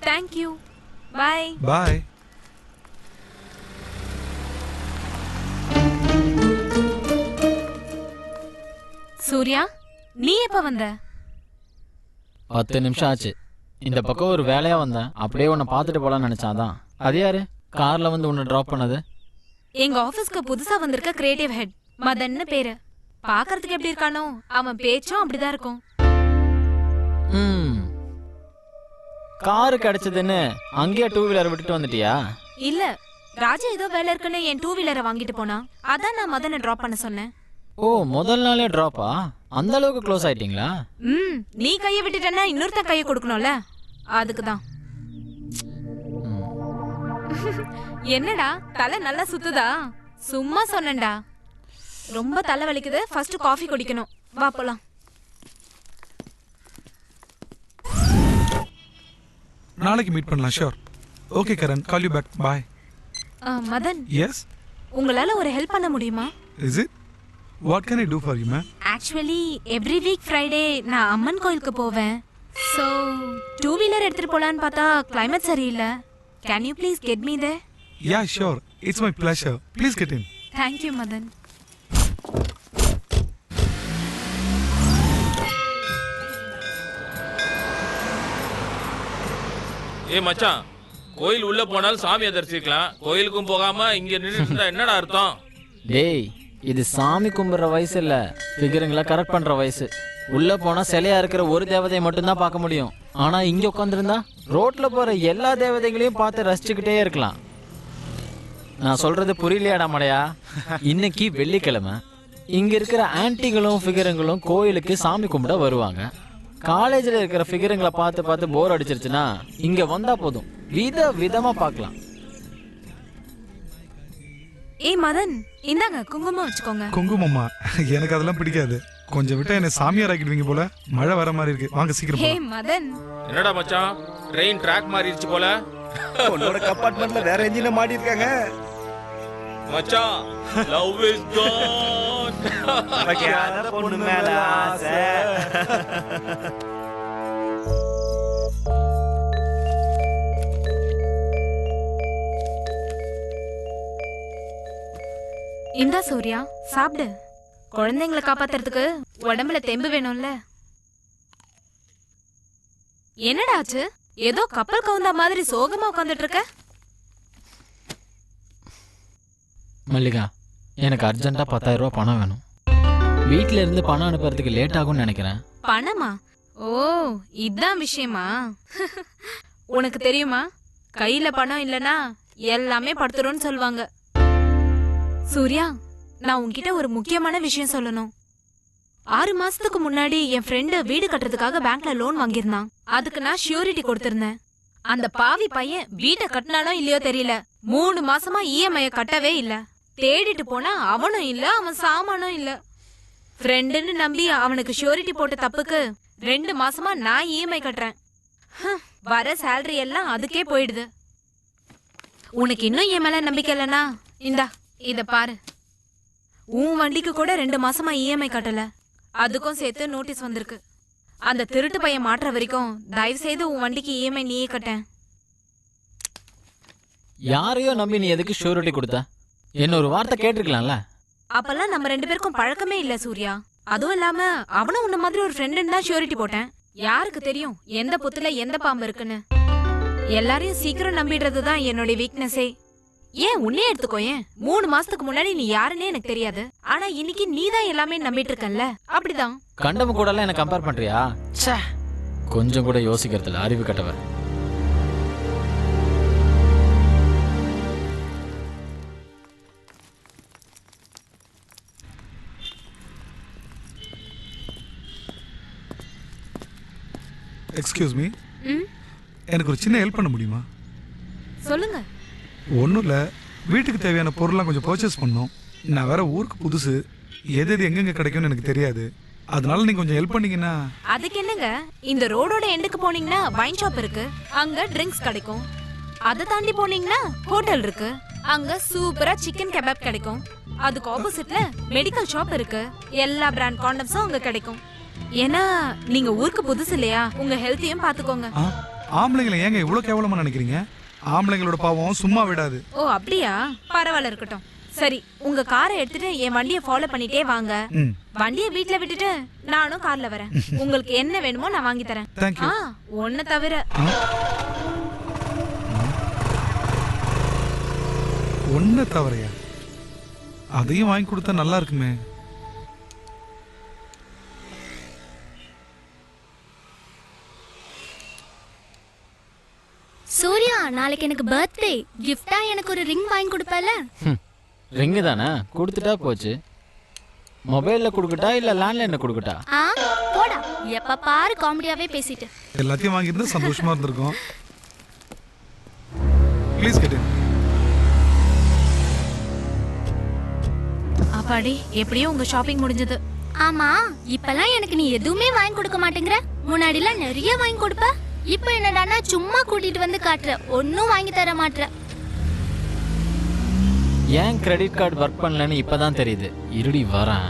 Thank you. Bye. Bye. Surya, நீ எப்ப வந்த? 10 நிமிஷம் ஆச்சு. இந்த பக்கம் ஒரு வேலையா வந்தேன். அப்படியே உன்னை பார்த்துட்டு போலான்னு நினைச்சாதான். அது யாரு கார்ல வந்து உன்னை டிராப் பண்ணது? எங்க ஆபீஸ்க்கு புதுசா வந்திருக்க கிரியேட்டிவ் ஹெட் மதன்னு பேரு. பாக்குறதுக்கு எப்படி இருக்கானோ அவன் பேச்சும் அப்படிதான் இருக்கும். காரு கிடைச்சதுன்னு அங்கேயே 2 வீலர் விட்டுட்டு வந்துட்டியா? இல்ல, ராஜா ஏதோ வேலை இருக்குன்னு என் 2 வீலரை வாங்கிட்டு போனா. அதான் நான் மதனை டிராப் பண்ண சொன்னேன். ஓ, முதல் நாளே டிராப்பா? அந்த அளவுக்கு க்ளோஸ் ஆயிட்டீங்களா? நீ கையை விட்டுட்டேன்னா இன்னொருத்தன் கையை கொடுக்கணும்ல, அதுக்கு தான். என்னடா தலை நல்லா சுத்துதா? சும்மா சொன்னேன்டா. ரொம்ப தலை வலிக்குது, ஃபர்ஸ்ட் காஃபி குடிக்கணும். வா போலாம். நாளைக்கு மீட் பண்ணலாம். Sure. Okay Karan, call you back. Bye. Madan. Yes. உங்களால ஒரு ஹெல்ப் பண்ண முடியுமா? Is it? What can I do for you ma'am? Actually every week Friday நான் அம்மன் கோயிலுக்கு போவேன். ஸோ 2 வீலர் எடுத்துட்டு போலான்னு பார்த்தா கிளைமேட் சரியில்லை. Can you please get me there? Yeah sure, it's my pleasure. Please get in. Thank you Madan. ஏ மச்சான், கோயில் உள்ள போனாலும் சாமியை தரிசிக்கலாம், கோயிலுக்கும் போகாம இங்க நின்றுட்டு என்னடா அர்த்தம்? டேய், இது சாமி கும்பிட்ற வயசு இல்ல, ஃபிகருங்களை கரெக்ட் பண்ற வயசு. உள்ள போனா சிலையா இருக்கிற ஒரு தேவதையை மட்டும்தான் பார்க்க முடியும். ஆனா இங்க உட்காந்துருந்தா ரோட்ல போற எல்லா தேவதைகளையும் பார்த்து ரசிச்சுக்கிட்டே இருக்கலாம். நான் சொல்றது புரியலையாடா மடையா? இன்னைக்கு வெள்ளிக்கிழமை இங்க இருக்கிற ஆன்டிகளும் ஃபிகருங்களும் கோயிலுக்கு சாமி கும்பிட வருவாங்க. காலேஜில் இருக்கிற ஃபிகருங்களை பார்த்து பார்த்து போர் அடிச்சிருச்சுன்னா இங்க வந்தா போதும், விதமா பார்க்கலாம். ஏய் மதன், இந்தாங்க குங்குமம் வச்சுக்கோங்க. குங்குமம்மா? எனக்கு அதெல்லாம் பிடிக்காது. கொஞ்சம் விட்டா என்ன சாமியார் ஆக்கிடுவீங்க போல. மழை வர மாதிரி இருக்கு, வாங்க சீக்கிரம். ஏய் மதன். என்னடா மச்சான், ட்ரெயின் ட்ராக் மாறிடுச்சு போல. உன்னோட கம்பார்ட்மெண்ட்ல வேற என்ஜின மாட்டி இருக்காங்க. மச்சான், லவ் இஸ் கான். வைக்காத பொண்ணு மேல ஆசை. இந்தா சூர்யா, சாப்பிடு. குழந்தைங்களை காப்பாத்துறதுக்கு உடம்புல தெம்பு வேணும்ல. என்னடா ஆச்சு? ஏதோ கப்பல் கவுந்தா மாதிரி சோகமா உட்காந்துட்டு இருக்க. மல்லிகா, எனக்கு அர்ஜென்ட்டா 10,000 ரூபாய் பணம் வேணும். வீட்ல இருந்து பணம் அனுப்புறதுக்கு லேட் ஆகும்னு நினைக்கிறேன். பணமா? ஓ, இதான் விஷயமா? உனக்கு தெரியுமா, கையில பணம் இல்லனா எல்லாமே படுத்துறோம்னு சொல்லுவாங்க. சூர்யா, நான் உன்கிட்ட ஒரு முக்கியமான விஷயம் சொல்லணும். 6 மாசத்துக்கு முன்னாடி என் ஃப்ரெண்டு வீடு கட்டுறதுக்காக பேங்க்ல லோன் வாங்கியிருந்தான். அதுக்கு நான் ஷியூரிட்டி கொடுத்திருந்தேன். அந்த பாவி பையன் வீட்டை கட்டினானோ இல்லையோ தெரியல, 3 மாசமா இஎம்ஐ கட்டவே இல்ல. தேடிட்டு போனா அவனும் இல்ல, அவன் சாமானும் இல்ல. ஃப்ரெண்டுன்னு நம்பி அவனுக்கு ஷியூரிட்டி போட்ட தப்புக்கு 2 மாசமா நான் இஎம்ஐ கட்டுறேன். வர சேலரி எல்லாம் அதுக்கே போயிடுது. உனக்கு இன்னும் என் மேல நம்பிக்கை இல்லைனா இந்தா இத பாரு. உன் வண்டிக்கு கூட 2 மாசமா இஎம்ஐ கட்டல, அதுக்கும் சேர்த்து நோட்டீஸ் வந்திருக்கு. அந்த திருட்டு பையன் மாற்ற வரைக்கும் தயவு செய்து உன் வண்டிக்கு இஎம்ஐ நீயே கட்டேன். யாரையோ நம்பி நீ எதுக்கு ஷூரிட்டி கொடுத்த? என்ன ஒரு வார்த்தை கேட்டிருக்கலாம்ல. அப்பெல்லாம் நம்ம 2 பேருக்கும் பழக்கமே இல்ல சூர்யா. அதுவும் இல்லாம அவனும் உன்ன மாதிரி ஒரு ஃப்ரெண்டுன்னு தான் ஷூரிட்டி போட்டேன். யாருக்கு தெரியும் எந்த புத்துல எந்த பாம்பு இருக்குன்னு. எல்லாரையும் சீக்கிரம் நம்பிடுறதுதான் என்னோட வீக்னஸே. ஏன் உன்னே எடுத்துக்கோ. ஏன் 3 மாசத்துக்கு முன்னாடி நீ யாருன்னே எனக்கு தெரியாது, ஆனா இன்னைக்கு நீ தான் எல்லாமே நம்பிட்டு இருக்கல்ல, அப்படிதான். கண்டம கூட எல்லாம் என்ன கம்பேர் பண்றியா? கொஞ்சம் கூட யோசிக்கிறதுல அறிவு கட்டவர். எக்ஸ்கியூஸ் மீ, எனக்கு ஒரு சின்ன ஹெல்ப் பண்ண முடியுமா? சொல்லுங்க. ஒன்றும் இல்லை, வீட்டுக்கு தேவையான பொருள்லாம் கொஞ்சம் பர்ச்சேஸ் பண்ணோம். நான் வேற ஊருக்கு புதுசு, எது எது எங்கெங்க கிடைக்கும்னு எனக்கு தெரியாது. அதனால நீங்க கொஞ்சம் ஹெல்ப் பண்ணீங்கன்னா. அதுக்கு என்னங்க, இந்த ரோடோட எண்டுக்கு போனீங்கன்னா வைன் ஷாப் இருக்கு, அங்க ட்ரிங்க்ஸ் கிடைக்கும். அதை தாண்டி போனீங்கன்னா ஹோட்டல் இருக்கு, அங்க சூப்பரா சிக்கன் கபாப் கிடைக்கும். அதுக்கு ஆப்போசிட்ல மெடிக்கல் ஷாப் இருக்கு, எல்லா பிராண்ட் காண்டம்ஸும் அங்க கிடைக்கும். ஏன்னா நீங்க ஊருக்கு புதுசு இல்லையா, உங்க ஹெல்த்தையும் பாத்துக்கோங்க. ஆம்பளைங்களை ஏங்க இவ்வளவு கேவலமா நினைக்கிறீங்க? ஆம்பளைங்களோட பாவம் சும்மா விடாது. ஓ அப்படியா, பரவாயில்ல இருக்கட்டும். சரி, உங்க காரை எடுத்துட்டு என் வண்டியை ஃபாலோ பண்ணிட்டே வாங்க. வண்டியை வீட்டுல விட்டுட்டு நானும் கார்ல வரேன். உங்களுக்கு என்ன வேணுமோ நான் வாங்கி தரேன். ஒன்னு தவிர. ஒன்னு தவிரையா? அதையும் வாங்கி கொடுத்தா நல்லா இருக்குமே. நாளைக்கு எனக்கு பர்த்டே. கிஃப்டா எனக்கு ஒரு ரிங் வாங்கி கொடுப்பல? ரிங்கு தானே, கொடுத்துட்டா போச்சு. மொபைலில் கொடுக்கட்டா இல்லை லேண்ட்லைனில் கொடுக்கட்டா? போடா, எப்ப பாரு காமெடியாவே பேசிட்டு. எல்லாத்தையும் வாங்கியிருந்தா சந்தோஷமா இருந்திருக்கும். ப்ளீஸ் கெட் இன். அப்பாடி, எப்படியும் உங்க ஷாப்பிங் முடிஞ்சது. ஆமா, இப்பெல்லாம் எனக்கு நீ எதுவுமே வாங்கி கொடுக்க மாட்டேங்கிற. முன்னாடிலாம் நிறைய வாங்கி கொடுப்ப. இப்போ என்னடானா சும்மா கூட்டிட்டு வந்து காட்டுற, ஒன்னும் வாங்கி தர மாட்ற. ஏன் கிரெடிட் கார்டு ஒர்க் பண்ணலன்னு இப்பதான் தெரியுது. இருடி வரேன்.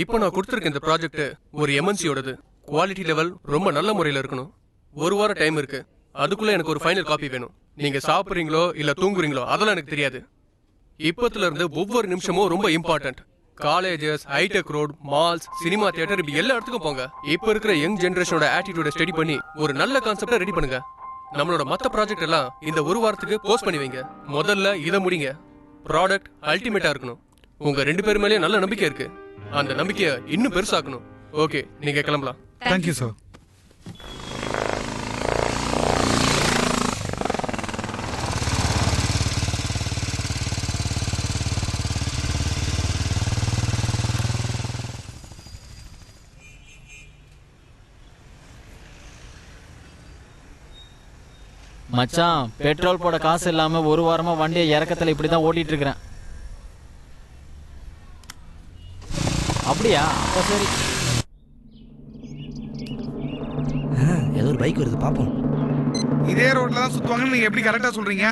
இப்போ நான் கொடுத்துருக்க இந்த ப்ராஜெக்ட் ஒரு எம்என்சியோடது. குவாலிட்டி லெவல் ரொம்ப நல்ல முறையில் இருக்கணும். ஒரு வாரம் டைம் இருக்கு. அதுக்குள்ள எனக்கு ஒரு ஃபைனல் காப்பி வேணும். நீங்க சாப்பிட்றீங்களோ இல்ல தூங்குறீங்களோ அதெல்லாம் எனக்கு தெரியாது. இப்பத்துல இருந்து ஒவ்வொரு நிமிஷமும் ரொம்ப important. Colleges, hitech road, malls, cinema theatre, இப்படி எல்லா இடத்துக்கும் போங்க. இப்ப இருக்கிற யங் ஜெனரேஷனோட ஆட்டிடியூட ஸ்டடி பண்ணி ஒரு நல்ல கான்செப்டை ரெடி பண்ணுங்க. நம்மளோட மத்த ப்ராஜெக்ட் எல்லாம் இந்த ஒரு வாரத்துக்கு போஸ்ட் பண்ணி வைங்க. முதல்ல இதை முடிங்க. ப்ராடக்ட் அல்டிமேட்டா இருக்கணும். உங்க 2 பேர் மேலேயும் நல்ல நம்பிக்கை இருக்கு. அந்த நம்பிக்கையை இன்னும் பெருசாக்கணும். ஓகே, நீங்க கிளம்பலாம். Thank you sir. மச்சான், பெட்ரோல் போட காசு இல்லாம ஒரு வாரமா வண்டியை இறக்கத்துல இப்படிதான் ஓட்டிட்டு இருக்கிறேன். அப்படியா? அப்ப சரி. ஏதோ ஒரு பைக் வருது, பாப்போம். இதே ரோட்ல தான் சுத்துவாங்கன்னு நீங்க எப்படி கரெக்டா சொல்றீங்க?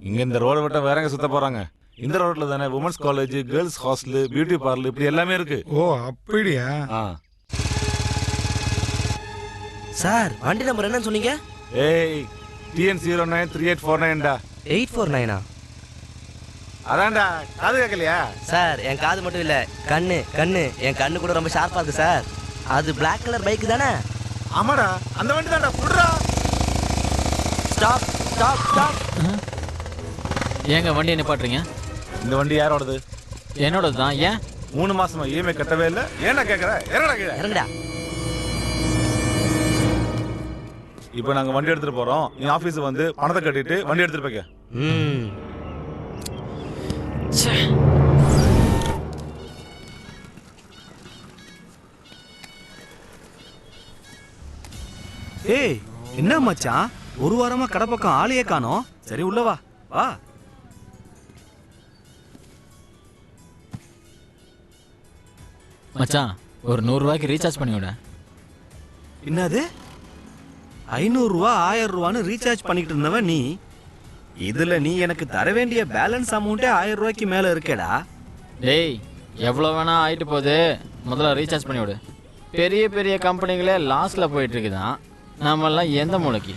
இங்க இந்த ரோட விட்ட வேற எங்க சுத்த போறாங்க? இந்த ரோட்ல தானே women's college, girls hostel, beauty parlour இப்படி எல்லாமே இருக்கு. ஓ அப்படியா? சார், வண்டி நம்பர் என்னன்னு சொன்னீங்க? ஏய், TN093849 டா. 849ஆ? அதான்டா, காது கேட்கலையா? சார், என் காது மட்டும் இல்ல, கண்ணு என் கண்ணு கூட ரொம்ப ஷார்ப்பா இருக்கு சார். அது பிளாக் கலர் பைக் தானே? ஆமாடா, அந்த வண்டி தான்டா. புடுடா. Stop stop stop. ஏங்க வண்டியை நிப்பாட்டுறீங்க? இந்த வண்டி யாரோடது? என்னோடது தான். ஏன் 3 மாசமா EMI கட்டவே இல்ல? ஏன்டா கேக்குற? இறங்கடா கீழே. இறங்கடா. இப்போ நாங்க வண்டி எடுத்துட்டு போறோம். நீ ஆபீஸ் வந்து பணத்தை கட்டிட்டு வண்டி எடுத்துட்டு போய்க்க. ஏய், என்ன மச்சான், ஒரு வாரமா கடை பக்கம் ஆளையே காணோம். சரி, உள்ள வா வா. மச்சான், ஒரு 100 ரூபாய்க்கு ரீசார்ஜ் பண்ணி விட. என்னது? 500 ரூபா 1000 ரூபான்னு ரீசார்ஜ் பண்ணிக்கிட்டு இருந்தவன் நீ. இதுல நீ எனக்கு தர வேண்டிய பேலன்ஸ் அமௌண்ட்டே 1000 ரூபாய்க்கு மேல இருக்கேடா. டேய், எவ்வளோ வேணா ஆயிட்டு போகுது, முதல்ல ரீசார்ஜ் பண்ணி விடு. பெரிய பெரிய கம்பெனிகளே லாஸ்ட்ல போயிட்டு இருக்குதான், நம்மெல்லாம் எந்த மூளைக்கு?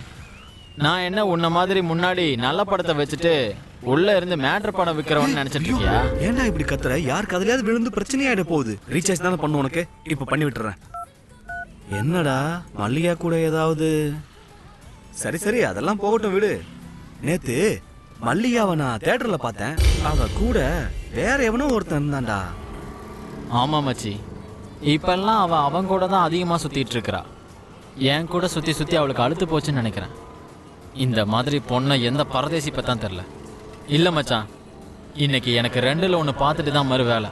நான் என்ன உன்ன மாதிரி முன்னாடி நல்ல படத்தை வச்சுட்டு உள்ள இருந்து மேட்டர் படம் விற்கிறவன்னு நினைச்சிட்டு இருக்கியா? ஏன்டா இப்படி கத்துற? யாருக்கு அதுலயாவது விழுந்து பிரச்சனையாயிட போகுது. ரீசார்ஜ் தானே பண்ணு உனக்கு, இப்ப பண்ணி விட்டுறேன். என்னடா, மல்லிகா கூட ஏதாவது? சரி சரி, அதெல்லாம் போகட்டும், விடு. நேத்து மல்லிகாவை நான் தியேட்டர்ல பார்த்தேன். அவ கூட வேற எவனோ ஒருத்தன் இருந்தான்டா. ஆமா மச்சி, இப்பெல்லாம் அவன் கூட தான் அதிகமாக சுத்திட்டு இருக்கிறா. என் கூட சுத்தி சுத்தி அவளுக்கு அழுத்து போச்சுன்னு நினைக்கிறேன். இந்த மாதிரி பொண்ணை எந்த பரதேசி பத்தான் தெரில. இல்லை மச்சான், இன்னைக்கு எனக்கு 2ல் 1 பார்த்துட்டு தான் மறு வேலை.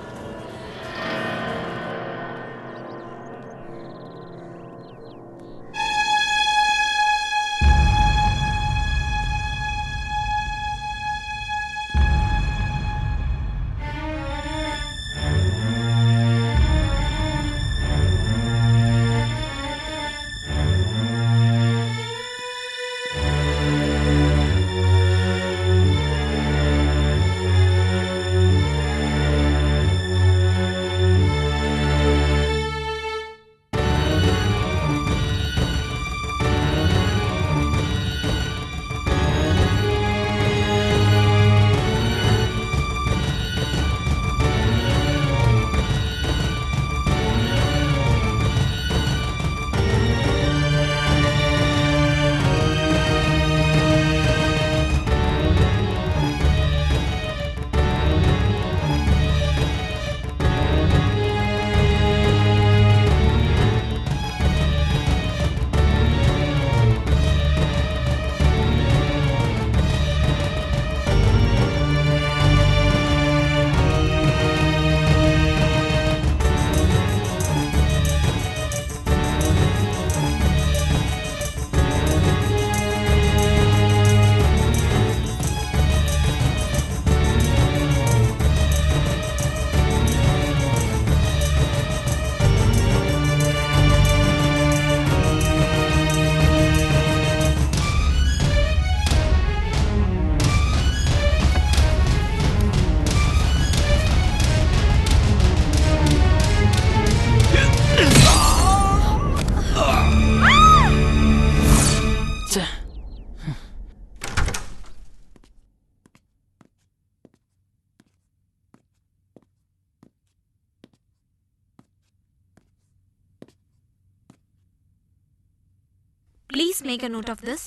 Please make a note of this.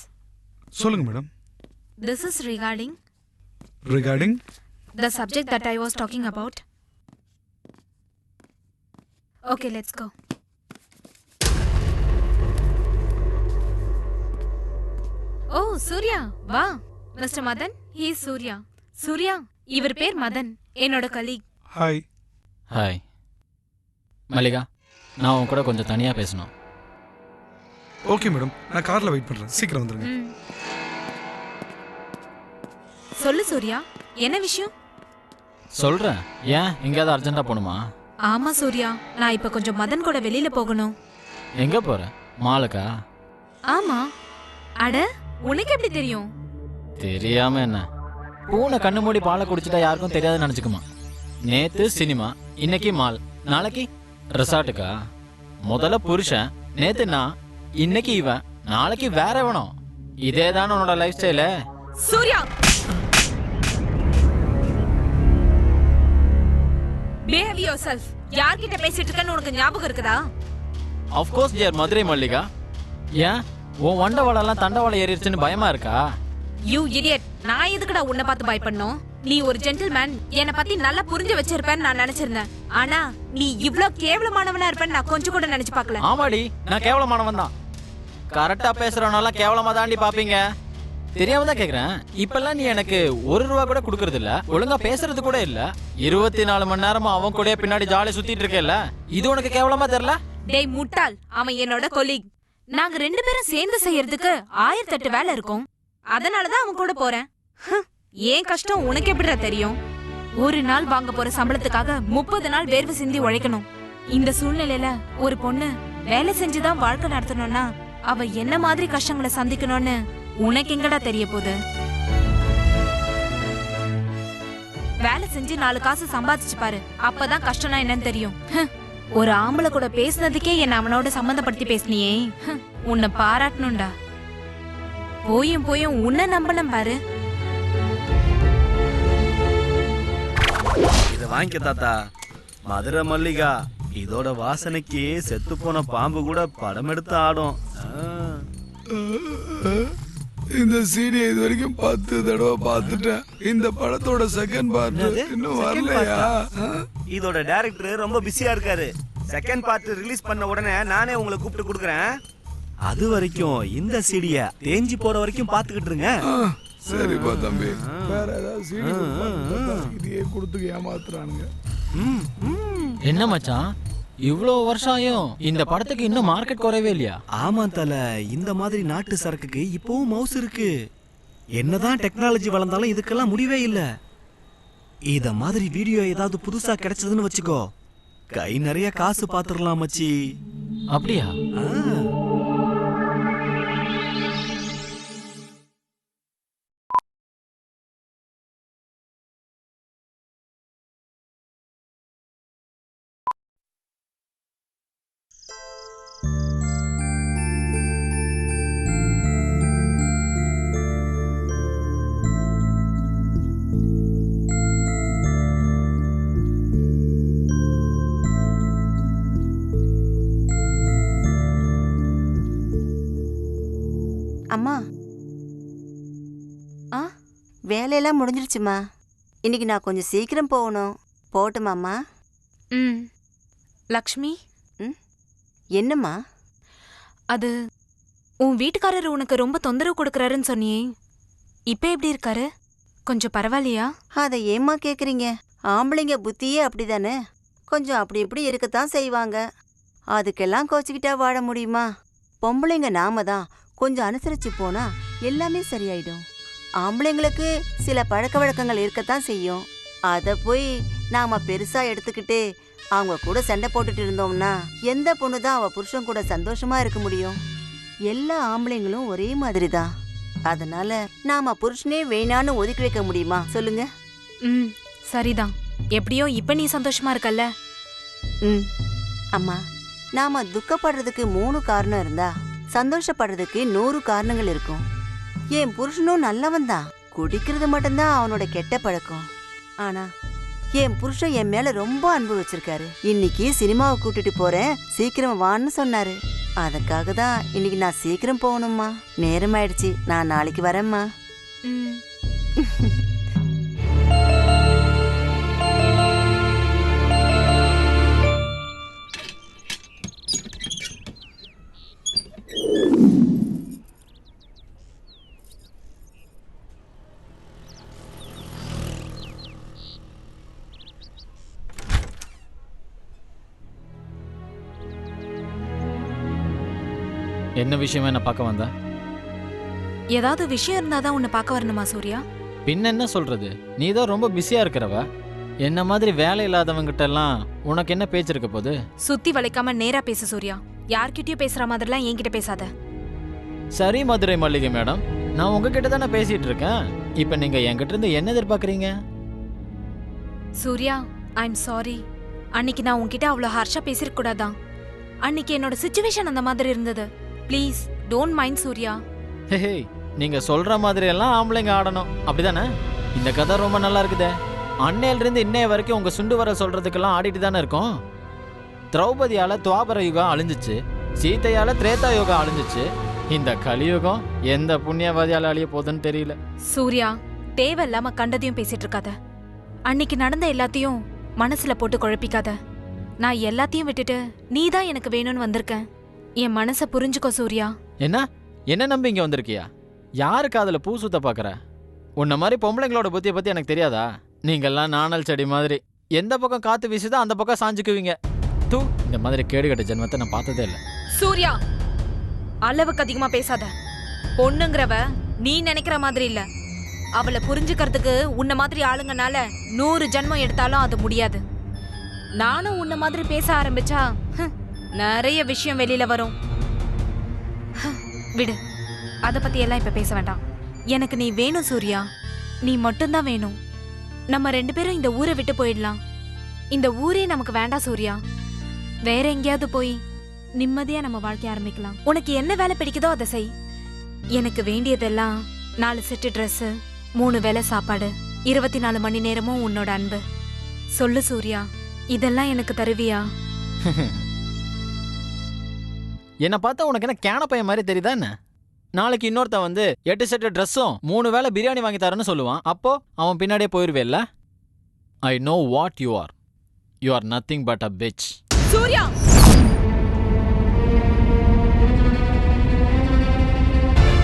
சொல்லுங்க madam. This is regarding the subject that I was talking about. Okay, let's go. Oh, Surya, வா. Mr. Madan, he is Surya. Surya, இவர் பேர் மதன், என்னோட colleague. ஹாய். ஹாய் மல்லிகா, நான் உன் கூட கொஞ்சம் தனியாக பேசணும். ஓகே மேடம், நான் காரில் வெயிட் பண்ணுறேன், சீக்கிரம் வந்துருங்க. சொல்லு சூர்யா, என்ன விஷயம்? சொல்கிறேன். ஏன் எங்கேயாவது அர்ஜென்ட்டாக போகணுமா? ஆமா சூர்யா, நான் இப்ப கொஞ்சம் மதன் கூட வெளியில போகணும். எங்கே போகிற? மாலுக்கா? ஆமா. அட, உனக்கு எப்படி தெரியும்? தெரியாம என்ன? பூனை கண்ணு மூடி பாலை குடிச்சிட்டா யாருக்கும் தெரியாதுன்னு நினச்சிக்குமா? நேத்து சினிமா, இன்னைக்கு மால், நாளைக்கு ரெசார்ட்டுக்கா? முதல்ல புருஷன், நேத்து நான், இன்னைக்கு இவன், நாளைக்கு வேற வேணும். இதே தானே உன்னோட lifestyle? Surya, behave yourself. யார்கிட்ட பேசிட்டு இருக்கன்னு உனக்கு ஞாபகம் இருக்குதா? Of course dear Madurai Mallika. ஏன் உன் வண்டவாளெல்லாம் தண்டவாளம் ஏறிடுச்சுன்னு பயமா இருக்கா? You idiot. நான் எதுக்குடா உன்னை பார்த்து பயப்படணும்? நீ ஒரு ஜென்டில்மேன், என்னை பத்தி நல்லா புரிஞ்சு வச்சிருப்பேன்னு நான் நினைச்சிருந்தேன். ஆனா நீ இவ்ளோ கேவலமானவனா இருப்பேன்னு நான் கொஞ்சம் கூட நினைச்சு பார்க்கல. ஆமாடி, நான் கேவலமானவன் தான். கரெக்டா பேசுறவனால கேவலமா தாண்டி பாப்பீங்க. தெரியாம தான் கேக்குறேன். இப்பெல்லாம் நீ எனக்கு ₹1 கூட கொடுக்கறது இல்ல, ஒழுங்கா பேசுறது கூட இல்ல. 24 மணி நேரமா அவன் கூட பின்னாடி ஜாலி சுத்திட்டு இருக்கேல்ல, இது உனக்கு கேவலமா தெரியல? டேய் முட்டாள், அவன் என்னோட கொலீக். நாங்க 2 பேரும் சேர்ந்து செய்யறதுக்கு 1008 வேலை இருக்கும். அதனாலதான் அவன் கூட போறேன். ஏன் கஷ்டம் உனக்கு எப்படிடா தெரியும்? ஒரு நாள் வாங்க போற சம்பளத்துக்காக 30 நாள் வேர்வை சிந்தி உழைக்கணும். இந்த சூழ்நிலையில ஒரு பொண்ணு வேலை செஞ்சுதான் வாழ்க்கை நடத்தணும்னா அவ என்ன மாதிரி கஷ்டங்களை சந்திக்கணும்னு உனக்கு எங்கடா தெரிய போகுது? வேலை செஞ்சு 4 காசு சம்பாதிச்சு பாரு, அப்பதான் கஷ்டம்னா என்னன்னு தெரியும். ஒரு ஆம்பளை கூட பேசுனதுக்கே என்ன அவனோட சம்பந்தப்படுத்தி பேசினியே, உன்னை பாராட்டணும்டா. போயும் உன்னை நம்பணும் பாரு. இத வாங்கிக்க தாத்தா. மதுரை மல்லிகா, இதோட வாசனைக்கு செத்து போன பாம்பு கூட படம் எடுத்து ஆடும். இந்த சீடியை இது வரைக்கும் 10 தடவை பார்த்துட்டேன். இந்த படத்தோட செகண்ட் பார்ட் இன்னும் வரலையா? இதோட டைரக்டர் ரொம்ப பிஸியா இருக்காரு. செகண்ட் பார்ட் ரிலீஸ் பண்ண உடனே நானே உங்களை கூப்பிட்டு கொடுக்குறேன். அது வரைக்கும் இந்த சீடியை தேஞ்சி போற வரைக்கும் பார்த்துக்கிட்டு இருங்க. சரிப்பா தம்பி, வேற ஏதாவது சீடி இதையே கொடுத்து ஏமாத்துறானுங்க. என்ன மச்சான், இவ்வளோ வருஷம் ஆயும் இந்த படத்துக்கு இன்னும் மார்க்கெட் குறையவே இல்லையா? ஆமா தல, இந்த மாதிரி நாட்டு சரக்குக்கு இப்பவும் மவுஸ் இருக்கு. என்னதான் டெக்னாலஜி வளர்ந்தாலும் இதுக்கெல்லாம் முடிவே இல்ல. இத மாதிரி வீடியோ ஏதாவது புதுசா கிடைச்சதுன்னு வச்சுக்கோ, கை நிறைய காசு பாத்துடலாம் மச்சி. அப்படியா? அம்மா, வேலையெல்லாம் முடிஞ்சிருச்சுமா. இன்னைக்கு நான் கொஞ்சம் சீக்கிரம் போகணும். போகட்டுமாம்மா? லக்ஷ்மி, என்னம்மா? அது உன் வீட்டுக்காரர் உனக்கு ரொம்ப தொந்தரவு கொடுக்கறாருன்னு சொன்னியே, இப்ப எப்படி இருக்காரு? கொஞ்சம் பரவாயில்லையா? அதை ஏம்மா கேக்குறீங்க? ஆம்பளைங்க புத்தியே அப்படிதானே, கொஞ்சம் அப்படி இப்படி இருக்கத்தான் செய்வாங்க. அதுக்கெல்லாம் கோச்சிக்கிட்டா வாழ முடியுமா? பொம்பளைங்க நாம தான் கொஞ்சம் அனுசரிச்சு போனா எல்லாமே சரியாயிடும். ஆம்பளைங்களுக்கு சில பழக்க வழக்கங்கள் இருக்கத்தான் செய்யும். அதை போய் நாம பெருசா எடுத்துக்கிட்டு அவங்க கூட சண்டை போட்டுட்டு இருந்தோம்னா எந்த பொண்ணு தான் அவ புருஷன் கூட சந்தோஷமா இருக்க முடியும்? எல்லா ஆம்பளைங்களும் ஒரே மாதிரி தான். அதனால நாம புருஷனே வேணான்னு ஒதுக்கி வைக்க முடியுமா சொல்லுங்க? சரிதான். எப்படியோ இப்ப நீ சந்தோஷமா இருக்கல்ல? அம்மா, நாம துக்கப்படுறதுக்கு 3 காரணம் இருந்தா சந்தோஷப்படுறதுக்கு 100 காரணங்கள் இருக்கும். என் புருஷனும் நல்லவன் தான், குடிக்கிறது மட்டும்தான் அவனோட கெட்ட பழக்கம். ஆனா என் புருஷன் என் மேல ரொம்ப அன்பு வச்சிருக்காரு. இன்னைக்கு சினிமாவை கூட்டிட்டு போறேன், சீக்கிரம் வான்னு சொன்னாரு. அதுக்காக தான் இன்னைக்கு நான் சீக்கிரம் போகணும்மா. நேரம் ஆயிடுச்சு, நான் நாளைக்கு வரேம்மா. என்ன விஷயமா என்ன பார்க்க வந்தா? ஏதாவது விஷயம் இருந்தாதான் உன்னை பார்க்க வரணுமா சூர்யா? பின்ன என்ன சொல்றது, நீ தான் ரொம்ப பிஸியா இருக்கிறவ. என்ன மாதிரி வேலை இல்லாதவங்கிட்ட எல்லாம் உனக்கு என்ன பேச்சு இருக்க போது? சுத்தி வளைக்காம நேரா பேசு சூர்யா. யார்கிட்டயும் பேசுற மாதிரிலாம் என்கிட்ட பேசாத. சரி மதுரை மல்லிகை மேடம், நான் உங்ககிட்ட தானே பேசிட்டு இருக்கேன். இப்ப நீங்க என்கிட்ட இருந்து என்ன எதிர்பார்க்கறீங்க? Surya, I'm sorry. அன்னைக்கு நான் உன்கிட்ட அவ்வளோ ஹார்ஷா பேசிருக்க கூடாதான். அன்னைக்கு என்னோட சிச்சுவேஷன் அந்த மாதிரி இருந்தது. Please don't mind Surya. Hey, நீங்க சொல்ற மாதிரி எல்லாம் ஆம்பளைங்க ஆடணும், அப்படிதானே? இந்த கதை ரொம்ப நல்லா இருக்குதே. அன்னையில இருந்து இன்னைய வரைக்கும் உங்க சுண்டு வர சொல்றதுக்கெல்லாம் ஆடிட்டு தானே இருக்கோம். திரௌபதியால துவாபர யுகம் அழிஞ்சிச்சு, சீதையால திரேதா யுகம் அழிஞ்சிச்சு. இந்த கலியுகம் எந்த புண்ணியவாதியால அழிய போகுதுன்னு தெரியல. சூர்யா, தேவையில்லாம கண்டதையும் பேசிட்டு இருக்காத. அன்னைக்கு நடந்த எல்லாத்தையும் மனசுல போட்டு குழப்பிக்காத. நான் எல்லாத்தையும் விட்டுட்டு நீ தான் எனக்கு வேணும்னு வந்திருக்கேன். என் மனசை புரிஞ்சுக்கோ சூர்யா. என்ன நம்பி இங்க வந்திருக்கியா? யாருக்கு அதுல பூ சுத்த பாக்குற? உன்ன மாதிரி பொம்பளைங்களோட புத்தியை பத்தி எனக்கு தெரியாதா? நீங்கெல்லாம் நாணல் செடி மாதிரி எந்த பக்கம் காத்து வீசுதோ அந்த பக்கம் சாஞ்சுக்குவீங்க. தூ, இந்த மாதிரி கேடுகட்ட ஜென்மத்தை நான் பார்த்ததே இல்லை. சூர்யா, அளவுக்கு அதிகமா பேசாத. பொண்ணுங்கிறவ நீ நினைக்கிற மாதிரி இல்ல. அவளை புரிஞ்சுக்கிறதுக்கு உன்ன மாதிரி ஆளுங்கனால 100 ஜென்மம் எடுத்தாலும் அது முடியாது. நானும் உன்ன மாதிரி பேச ஆரம்பிச்சா நிறைய விஷயம் வெளியில வரும். விடு, அத பத்தி எல்லாம் இப்ப பேச வேண்டாம். எனக்கு நீ வேணும் சூர்யா, நீ மட்டும்தான் வேணும். நம்ம 2 பேரும் இந்த ஊரை விட்டு போயிடலாம். இந்த ஊரே நமக்கு வேண்டாம் சூர்யா. வேற எங்கேயாவது போய் நிம்மதியா நம்ம வாழ்க்கை ஆரம்பிக்கலாம். உனக்கு என்ன வேலை பிடிக்குதோ அதை செய். எனக்கு வேண்டியதெல்லாம் 4 செட்டு ட்ரெஸ், 3 வேளை சாப்பாடு, 24 மணி நேரமும் உன்னோட அன்பு. சொல்லு சூர்யா, இதெல்லாம் எனக்கு தருவியா? என்ன பார்த்தா உனக்கு என்ன கேன பையன் மாதிரி தெரியுதா என்ன? நாளைக்கு இன்னொருத்த வந்து 8 செட்டு ட்ரெஸ்ஸும் 3 வேளை பிரியாணி வாங்கி தரேன்னு சொல்லுவான். அப்போ அவன் பின்னாடியே போயிருவேல்ல? I know what you are. You are nothing but a bitch. Surya,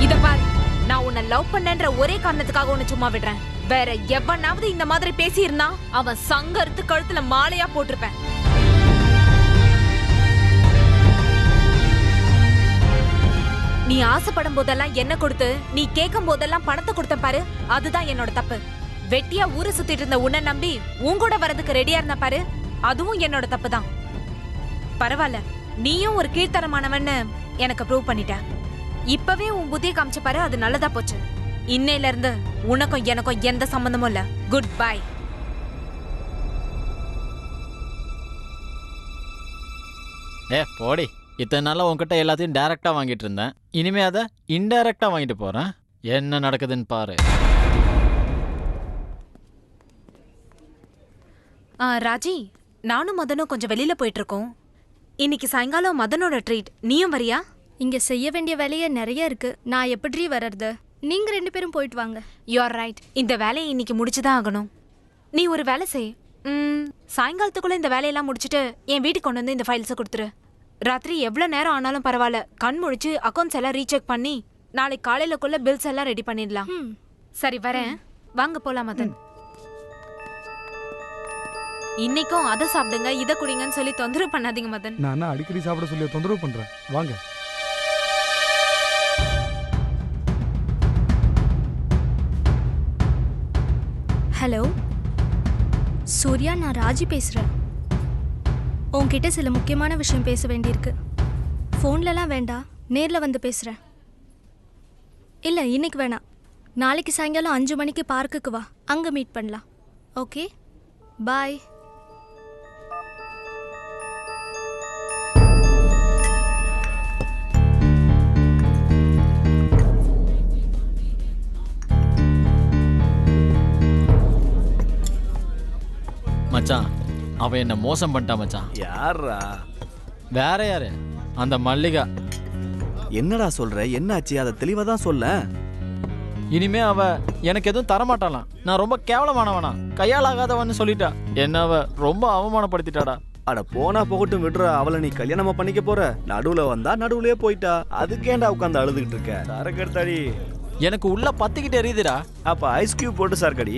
இத பார், நான் உன்னை லவ் பண்ணேன்ற ஒரே காரணத்துக்காக உன்னை சும்மா விடுறேன். வேற எவனாவது இந்த மாதிரி பேசி இருந்தா அவன் சங்கர்த்து கழுத்துல மாலையா போட்டிருப்பேன். நீ ஆசைப்படும் போதெல்லாம் என்ன கொடுத்து, நீ கேட்கும் போதெல்லாம் பணத்தை கொடுத்த பாரு, அதுதான் என்னோட தப்பு. வெட்டியா ஊரை சுத்திட்டு இருந்த உன்னை நம்பி உங்கூட வரதுக்கு ரெடியா இருந்த பாரு, அதுவும் என்னோட தப்பு தான். பரவாயில்ல, நீயும் ஒரு கீழ்த்தரமானவன்னு எனக்கு ப்ரூவ் பண்ணிட்ட. இப்பவே உன் புத்தியை காமிச்ச பாரு, அது நல்லதா போச்சு. இன்னையில இருந்து உனக்கும் எனக்கும் எந்த சம்பந்தமும் இல்ல. Good bye. போடி. இத்தனை நாளா உன்கிட்ட எல்லாத்தையும் டைரக்டா வாங்கிட்டு இருந்தேன். இனிமே அதை இன்டைரக்டா வாங்கிட்டு போறேன். என்ன நடக்குதுன்னு பாரு. ராஜி, நானும் மதனும் கொஞ்சம் வெளியில போயிட்டு இருக்கோம். இன்னைக்கு சாயங்காலம் மதனோட ட்ரீட். நீயும் வரியா? இங்க செய்ய வேண்டிய வேலையே நிறைய இருக்கு. நான் எப்படி வர்றது? நீங்க 2 பேரும் போயிட்டு வாங்க. You are right. இந்த வேலையை இன்னைக்கு முடிச்சுதான் ஆகணும். நீ ஒரு வேலை செய். சாயங்காலத்துக்குள்ள இந்த வேலையெல்லாம் முடிச்சுட்டு என் வீட்டுக்கு கொண்டு வந்து இந்த ஃபைல்ஸை கொடுத்துரு. ராத்திரி எவ்வளோ நேரம் ஆனாலும் பரவாயில்ல, கண் முழிச்சு அக்கௌண்ட்ஸ் எல்லாம் ரீசெக் பண்ணி நாளைக்கு காலையிலக்குள்ள பில்ஸ் எல்லாம் ரெடி பண்ணிடலாம். சரி, வரேன். வாங்க போலாம் மதன். இன்னைக்கும் அதை சாப்பிடுங்க இதை குடிங்கன்னு சொல்லி தொந்தரவு பண்ணாதீங்க மதன். நான் அடிக்கடி சாப்பிட சொல்லி தொந்தரவு பண்றேன். வாங்க. ஹலோ சூர்யா, நான் ராஜி பேசுறேன். உன்கிட்ட சில முக்கியமான விஷயம் பேச வேண்டியிருக்கு. ஃபோன்லலாம் வேண்டாம், நேரில் வந்து பேசுகிறேன். இல்லை, இன்னைக்கு வேணாம். நாளைக்கு சாயங்காலம் 5 மணிக்கு பார்க்குக்கு வா, அங்கே மீட் பண்ணலாம். ஓகே, பாய். மச்சான், அவன் என்ன மோசம் பண்ணிட்டான் மச்சான். யாரா? வேற யாரு? அந்த மல்லிகா. என்னடா சொல்ற? என்னாச்சு? அதை தெளிவா தான் சொல்ல. இனிமே அவ எனக்கு எதுவும் தரமாட்டாளாம். நான் ரொம்ப கேவலமானவனா, கையால் ஆகாதவன்னு சொல்லிட்டா. என்ன அவ ரொம்ப அவமானப்படுத்திட்டாடா. அட போனா போகட்டும் விடுற. அவளை நீ கல்யாணமா பண்ணிக்க போற. நடுவுல வந்தா நடுவுலயே போயிட்டா. அதுக்கேண்டா உட்காந்து அழுதுகிட்டு இருக்க? சரக்கெடுத்தாடி. எனக்கு உள்ள பத்திக்கிட்டு எரியுதுடா. அப்ப ஐஸ் கியூப் போட்டு சரக்கடி.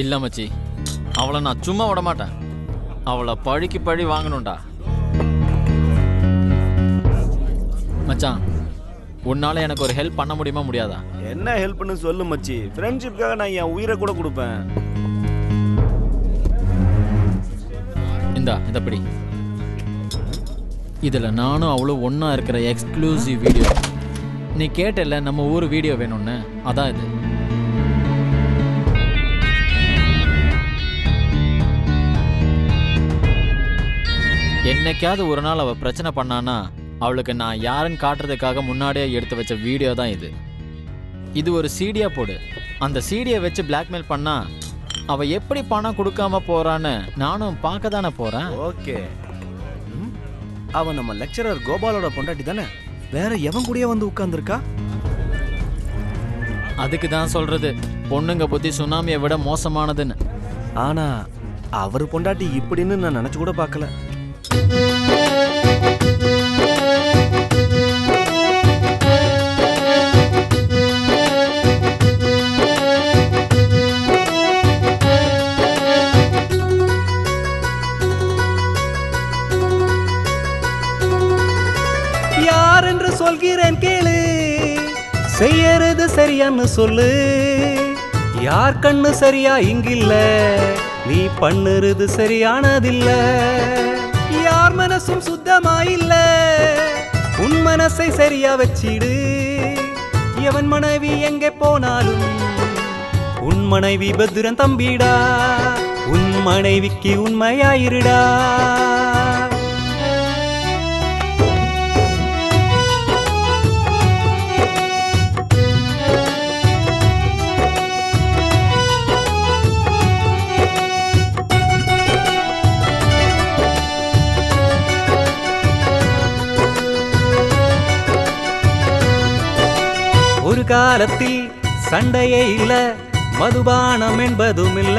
இல்ல மச்சி, அவளை நான் சும்மா விட மாட்டேன். அவளை பழிக்கு பழி வாங்கணும்டா. மச்சான், உன்னால எனக்கு ஒரு ஹெல்ப் பண்ண முடியுமா முடியாதா? என்ன ஹெல்ப்னு சொல்லு மச்சி. ஃப்ரெண்ட்ஷிப்காக நான் என் உயிரை கூட கொடுப்பேன். இதப்படி இதுல நானும் அவளும் ஒன்னா இருக்கிற எக்ஸ்க்ளூசிவ் வீடியோ. நீ கேட்டல நம்ம ஊர் வீடியோ வேணும்னு, அதான் இது. என்னைக்காவது ஒரு நாள் அவ பிரச்சனை பண்ணானா அவளுக்கு நான் யாருன்னு காட்டுறதுக்காக முன்னாடியே எடுத்து வச்ச வீடியோ தான் இது. இது ஒரு சீடியா போடு. அந்த சீடியை வச்சு பிளாக்மெயில் பண்ணா அவ எப்படி பணம் கொடுக்காம போறான்னு நானும் பார்க்க தானே போறேன். ஓகே. அவன் நம்ம லெக்சரர் கோபாலோட பொண்டாட்டி தானே? வேற எவன் கூடயே வந்து உட்கார்ந்துருக்கா? அதுக்கு தான் சொல்றது, பொண்ணுங்க புத்தி சுனாமியை விட மோசமானதுன்னு. ஆனா அவர் பொண்டாட்டி இப்படின்னு நான் நினைச்சு கூட பார்க்கல. யார் என்று சொல்கிறேன் கேளு, செய்யறது சரியான்னு சொல்லு. யார் கண்ணு சரியா இங்கில்ல, நீ பண்ணுறது சரியானதில்ல. யார் மனசும் சுத்தமாயில்ல, உன் மனசை சரியா வச்சிடு. எவன் மனைவி எங்கே போனாலும் உன் மனைவி பத்திரன் தம்பிடா. உன் மனைவிக்கு உண்மையாயிருடா. ஒரு காலத்தில் சண்டையே இல்ல, மதுபானம் என்பதும் இல்ல.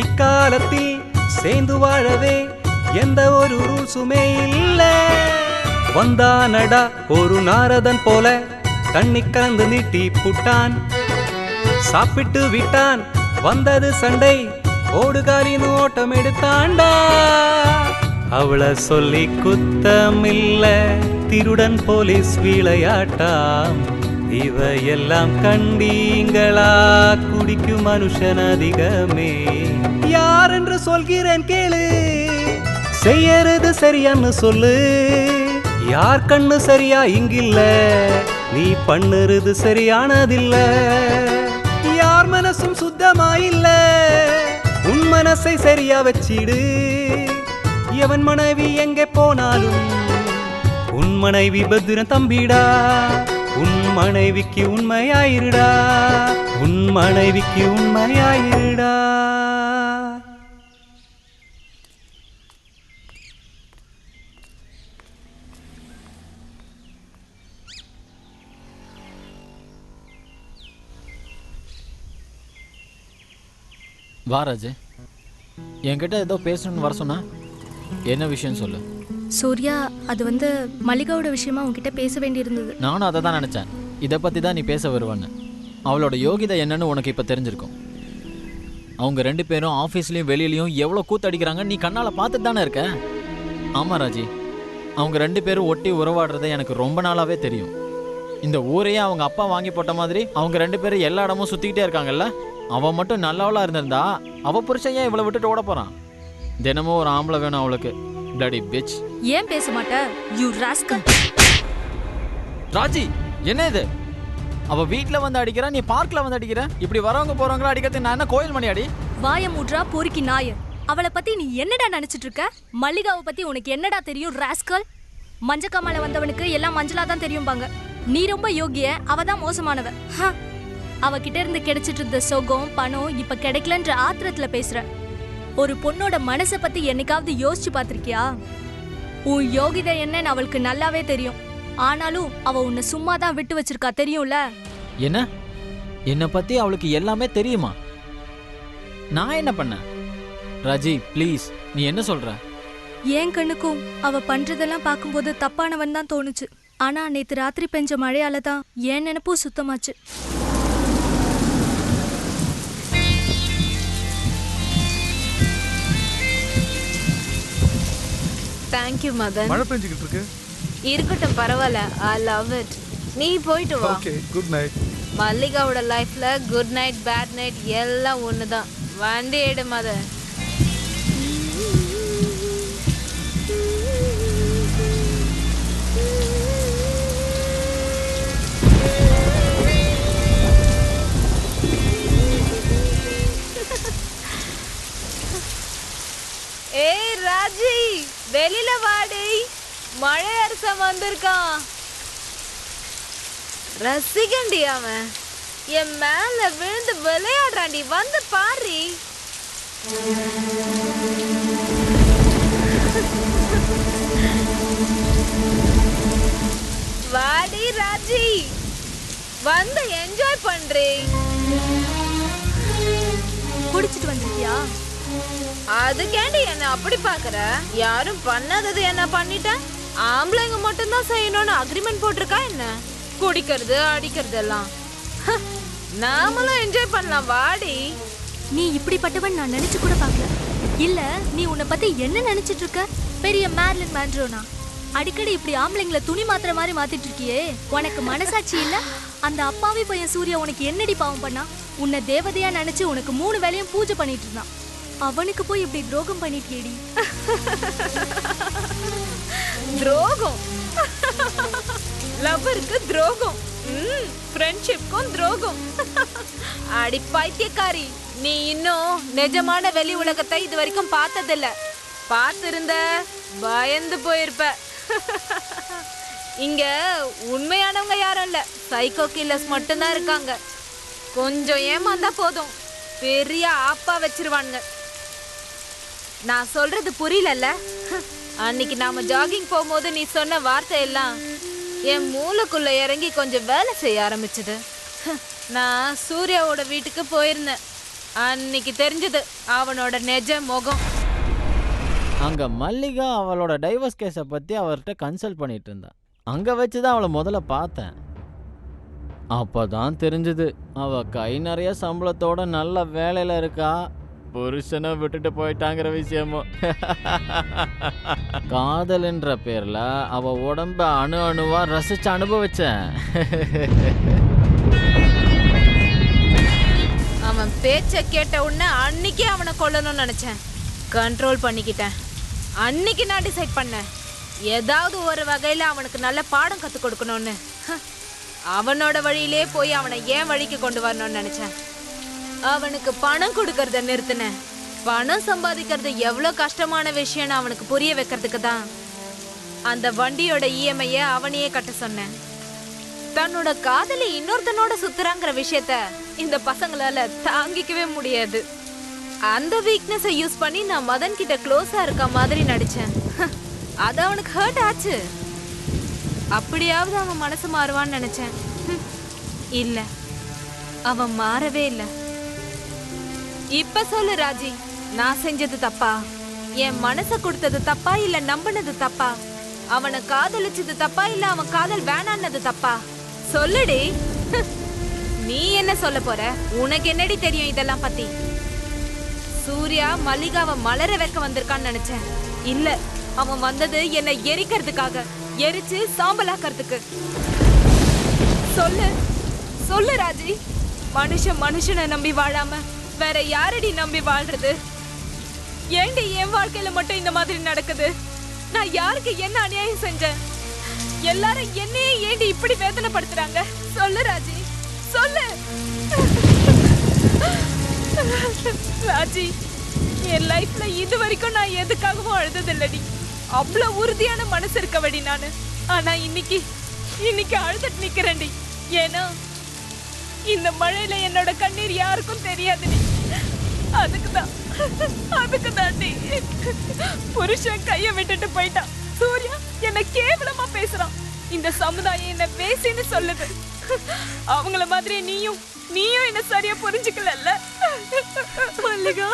இக்காலத்தில் சேர்ந்து வாழவே எந்த ஒரு ரூல்ஸுமே இல்ல. வந்தானடா ஒரு நாரதன் போல, தண்ணி கலந்து நீட்டி புட்டான். சாப்பிட்டு விட்டான், வந்தது சண்டை, ஓடுகாலின் ஓட்டம் எடுத்தாண்டா. அவளை சொல்லி குத்தமில்ல, திருடன் போலீஸ் விளையாட்டாம். இவையெல்லாம் கண்டீங்களா, குடிக்கும் மனுஷன் அதிகமே. யார் என்று சொல்கிறேன் கேளு, செய்யறது சரியான்னு சொல்லு. யார் கண்ணு சரியா இங்கில்ல, நீ பண்ணுறது சரியானதில்ல. யார் மனசும் சுத்தமாயில்ல, உன் மனசை சரியா வச்சிடு. எவன் மனைவி எங்கே போனாலும் உன் மனைவி பத்திரன் தம்பிடா. உன் மனைவிக்கு உண்மையாயிருடா. உன் மனைவிக்கு உண்மையாயிருடா. வாராஜ், என்கிட்ட ஏதோ பேசணும்னு வர சொன்னா, என்ன விஷயம் சொல்லு. சூர்யா, அது மல்லிகாவோட விஷயமா உன்கிட்ட பேச வேண்டியிருந்தது. நானும் அதை தான் நினச்சேன். இதை பற்றி தான் நீ பேச வருவான்னு. அவளோட யோகிதை என்னன்னு உனக்கு இப்போ தெரிஞ்சிருக்கும். அவங்க 2 பேரும் ஆஃபீஸ்லேயும் வெளியிலையும் எவ்வளோ கூத்தடிக்கிறாங்க நீ கண்ணால் பார்த்துட்டு தானே இருக்க. ஆமாம் ராஜி, அவங்க 2 பேரும் ஒட்டி உறவாடுறதை எனக்கு ரொம்ப நாளாகவே தெரியும். இந்த ஊரையே அவங்க அப்பா வாங்கி போட்ட மாதிரி அவங்க 2 பேரும் எல்லா இடமும் சுற்றிக்கிட்டே இருக்காங்கல்ல. அவன் மட்டும் நல்லவளாக இருந்திருந்தா அவள் புருஷன் ஏன் இவ்வளோ விட்டுட்டு ஓட போகிறான்? தினமும் ஒரு ஆம்பளை வேணும் அவளுக்கு. bloody bitch. ஏன் பேச மாட்ட? You rascal. ராஜி, என்ன இது? அவ வீட்ல வந்து அடிக்கிறா, நீ பார்க்ல வந்து அடிக்கிற. இப்படி வரவங்க போறவங்கள அடிக்கிறதுக்கு நான் என்ன கோயில் மணி அடி? வாய மூட்றா பொறுக்கி நாய. அவளை பத்தி நீ என்னடா நினைச்சிட்டு இருக்க? மல்லிகாவை பத்தி உனக்கு என்னடா தெரியும் ராஸ்கல்? மஞ்சக்காமல வந்தவனுக்கு எல்லாம் மஞ்சளா தான் தெரியும்பாங்க. நீ ரொம்ப யோகிய, அவ தான் மோசமானவ. அவகிட்ட இருந்து கிடைச்சிட்டு இருந்த சொகம் பணம் இப்ப கிடைக்கலன்ற ஆத்திரத்துல பேசுற. ஒரு பொண்ணோட மனசை பத்தி என்னைக்காவது யோசிச்சு பார்த்திருக்கியா? உன் யோகிதை என்னன்னு அவளுக்கு நல்லாவே தெரியும். ஆனாலும் அவ உன்னை சும்மா தான் விட்டு வச்சிருக்கா, தெரியும்ல? என்ன? என்னை பத்தி அவளுக்கு எல்லாமே தெரியுமா? நான் என்ன பண்ணேன்? ராஜி ப்ளீஸ், நீ என்ன சொல்ற? என் கண்ணுக்கும் அவ பண்றதெல்லாம் பார்க்கும்போது தப்பானவன் தான் தோணுச்சு. ஆனா நேத்து ராத்திரி பெஞ்ச மழையால தான் என் நினைப்பும் சுத்தமாச்சு. தேங்க்யூ மதன். மழை பெஞ்சுக்கிட்டு இருக்கு. இருக்கட்டும், பரவாயில்ல. I love it. நீ போயிட்டு வா. Okay, good night. மல்லிகாவோட லைஃப்ல குட் நைட் பேட் நைட் எல்லாம் ஒண்ணுதான். வண்டி எடு மதன். ஏய் ராஜி, வெளியில வாடி. மழை அரசன் வந்திருக்கான். ரசிகண்டி அவன். என் மேல விழுந்து விளையாடுறாண்டி, வந்து பாரு. வாடி ராஜி, வந்து என்ஜாய் பண்றேன். குடிச்சிட்டு வந்திருக்கியா? அதுக்கேண்டி என்ன அப்படி பாக்குற? யாரும் பண்ணாதது என்ன பண்ணிட்டேன்? ஆம்பளைங்க மட்டும்தான் செய்யணும்னு அக்ரிமெண்ட் போட்டிருக்கா என்ன? குடிக்கிறது அடிக்கிறது எல்லாம் நாமளும் என்ஜாய் பண்ணலாம், வாடி. நீ இப்படிப்பட்டவன் நான் நினைச்சு கூட பார்க்கல. இல்ல, நீ உன்னை பத்தி என்ன நினைச்சிட்டு இருக்க? பெரிய மேர்லின் மேன்ட்ரோனா? அடிக்கடி இப்படி ஆம்பளைங்களை துணி மாத்திர மாதிரி மாத்திட்டு இருக்கியே, உனக்கு மனசாட்சி இல்ல? அந்த அப்பாவி பையன் சூர்யா உனக்கு என்னடி பாவம் பண்ணா? உன்னை தேவதையா நினைச்சு உனக்கு 3 வேளையும் பூஜை பண்ணிட்டு இருந்தான். அவனுக்கு போய் இப்படி துரோகம் பண்ணிட்டியேடி. துரோகம்? லவ்வருக்கு துரோகம், ஃப்ரெண்ட்ஷிப்க்கும் துரோகம். அடி பைத்தியக்காரி, நீ இன்னும் நிஜமான வெளி உலகத்தை இது வரைக்கும் பார்த்ததில்ல. பார்த்திருந்த பயந்து போயிருப்ப. இங்க உண்மையானவங்க யாரும் இல்ல, சைக்கோ கில்லர்ஸ் மட்டும்தான் இருக்காங்க. கொஞ்சம் ஏமாந்தா போதும், பெரிய ஆப்பா வச்சிருவானுங்க. நான் சொல்றது புரியலல்ல? அன்னைக்கு நாம ஜாகிங் போகும்போது நீ சொன்ன வார்த்தை எல்லாம் என் மூளைக்குள்ள இறங்கி கொஞ்சம் வேலை செய்ய ஆரம்பிச்சது. நான் சூர்யாவோட வீட்டுக்கு போயிருந்தேன். அன்னைக்கு தெரிஞ்சது அவனோட நிஜ முகம். அங்க மல்லிகா அவளோட டைவர்ஸ் கேஸை பத்தி அவர்கிட்ட கன்சல்ட் பண்ணிட்டு இருந்தா. அங்க வச்சுதான் அவளை முதல்ல பார்த்தேன். அப்பதான் தெரிஞ்சது அவ கை நிறைய சம்பளத்தோட நல்ல வேலையில இருக்கா, புருஷனை விட்டுட்டு போயிட்டாங்கிற விஷயமும். காதல்ன்ற பேர்ல அவ உடம்ப அணு அணுவா ரசிச்சு அனுபவிச்சேன். அவன் பேச்ச கேட்ட உடனே அன்னைக்கே அவனை கொல்லணும்னு நினைச்சேன். கண்ட்ரோல் பண்ணிக்கிட்டேன். அன்னைக்கு நான் டிசைட் பண்ணேன், ஏதாவது ஒரு வகையில அவனுக்கு நல்ல பாடம் கற்றுக் கொடுக்கணும்னு. அவனோட வழியிலே போய் அவனை ஏன் வழிக்கு கொண்டு வரணும்னு நினைச்சேன். அவனுக்கு பணம் கொடுக்கறத நிறுத்தினேன். பணம் சம்பாதிக்கிறது எவ்வளோ கஷ்டமான விஷயம்னு அவனுக்கு புரிய வைக்கிறதுக்கு தான் அந்த வண்டியோட இஎம்ஐய அவனையே கட்ட சொன்னேன். தன்னோட காதலி இன்னொருத்தனோட சுத்துறாங்கிற விஷயத்த இந்த பசங்களால தாங்கிக்கவே முடியாது. அந்த வீக்னஸை யூஸ் பண்ணி நான் மதன் கிட்ட க்ளோஸா இருக்க மாதிரி நடிச்சேன். அது அவனுக்கு ஹர்ட் ஆச்சு. அப்படியாவது அவன் மனசு மாறுவான்னு நினைச்சேன். இல்ல, அவன் மாறவே இல்லை. இப்ப சொல்லு ராஜி, நான் செஞ்சது தப்பா? என் மனசை கொடுத்தது தப்பா இல்ல நம்பினது தப்பா? அவனை காதலிச்சது தப்பா இல்ல அவன் காதல் வேணான்னது தப்பா? சொல்லுடி. நீ என்ன சொல்ல போற? உனக்கு என்னடி தெரியும் இதெல்லாம் பத்தி? சூர்யா மல்லிகாவை மலர வைக்க வந்திருக்கான்னு நினைச்சேன். இல்ல, அவன் வந்தது என்னை எரிக்கிறதுக்காக, எரிச்சு சாம்பலாக்கிறதுக்கு. சொல்லு சொல்லு ராஜி, மனுஷனை நம்பி வாழாம வேற யாரடி நம்பி வாழ்றது? ஏண்டி என் வாழ்க்கையில மட்டும் இந்த மாதிரி நடக்குது? நான் யாருக்கு என்ன அநியாயம் செஞ்சேன்? எல்லாரும் என்னையே ஏண்டி இப்படி வேதனைப்படுத்துறாங்க? சொல்லு ராஜி, சொல்லு. ராஜி, என் லைஃப்ல இது வரைக்கும் நான் எதுக்காகவும் அழுததில்லடி. அவ்வளவு உறுதியான மனசு இருக்கவடி நானு. ஆனா இன்னைக்கு அழுதுட்டு நிக்கிறேன்டி. ஏன்னா இந்த மழையில என்னோட கண்ணீர் யாருக்கும் தெரியாதுடி. அதுக்கு தாண்டி புருஷன் கைய விட்டுட்டு போயிட்டான். சூர்யா என்ன கேவலமா பேசுறான். இந்த சமுதாயம் என்ன வேசின்னு சொல்லுது. அவங்கள மாதிரி நீயும் என்ன சரியா புரிஞ்சுக்கலல்ல மல்லிகா.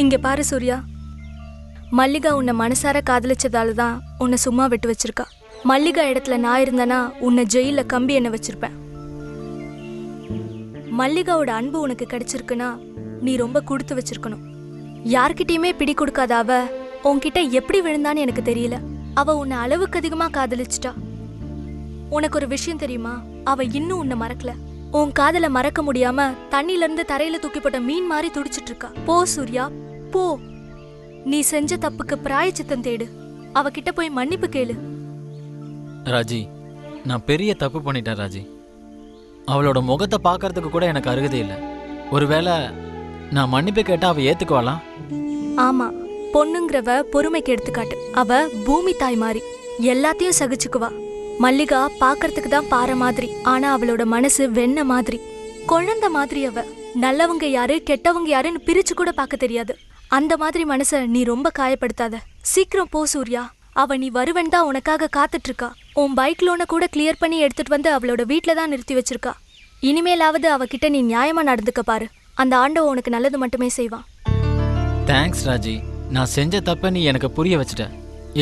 இங்க பாரு சூர்யா, மல்லிகா உன்னை மனசார காதலிச்சதால தான் உன்னை சும்மா விட்டு வச்சிருக்கா. மல்லிகா இடத்துல நான் இருந்தேன்னா உன்னை ஜெயில கம்பி என்ன வச்சிருப்பேன். மல்லிகாவோட அன்பு உனக்கு கிடைச்சிருக்குன்னா நீ ரொம்ப கொடுத்து வச்சிருக்கணும். யார்கிட்டயுமே பிடி கொடுக்காத அவ உன்கிட்ட எப்படி விழுந்தான்னு எனக்கு தெரியல. அவ உன்னை அளவுக்கு அதிகமா காதலிச்சிட்டா. உனக்கு ஒரு விஷயம் தெரியுமா? அவ இன்னும் உன்னை மறக்கல. உன் காதல மறக்க முடியாம தண்ணில இருந்து தரையில தூக்கி போட்ட மீன் மாதிரி துடிச்சிட்டு இருக்கா. போ சூர்யா போ. நீ செஞ்ச தப்புக்கு பிராயச்சித்தம் தேடு. அவகிட்ட போய் மன்னிப்பு கேளு. ராஜி, நான் பெரிய தப்பு பண்ணிட்டேன் ராஜி. அவளோட முகத்தை பார்க்கறதுக்கு கூட எனக்கு அருகதை இல்லை. ஒருவேளை நான் மன்னிப்பு கேட்டா அவ ஏத்துக்குவாளா? ஆமா, பொண்ணுங்கிறவ பொறுமைக்கு எடுத்துக்காட்டு. அவ பூமி தாய் மாதிரி எல்லாத்தையும் சகிச்சுக்குவா. மல்லிகா பார்க்கறதுக்கு தான் பாறை மாதிரி, ஆனா அவளோட மனசு வெண்ண மாதிரி, குழந்தை மாதிரி. அவ நல்லவங்க யாரு கெட்டவங்க யாருன்னு பிரிச்சு கூட பார்க்க தெரியாது. அந்த மாதிரி மனச நீ ரொம்ப காயப்படுத்தாத. சீக்கிரம் போ சூர்யா. அவ நீ வருவன் தான் உனக்காக காத்துட்டு இருக்கா. உன் பைக் லோனை கூட கிளியர் பண்ணி எடுத்துட்டு வந்து அவளோட வீட்டுல தான் நிறுத்தி வச்சிருக்கா. இனிமேலாவது அவகிட்ட நீ நியாயமா நடந்துக்க பாரு. அந்த ஆண்டவன் உனக்கு நல்லது மட்டுமே செய்வான். தேங்க்ஸ் ராஜி. நான் செஞ்ச தப்ப நீ எனக்கு புரிய வச்சுட்ட.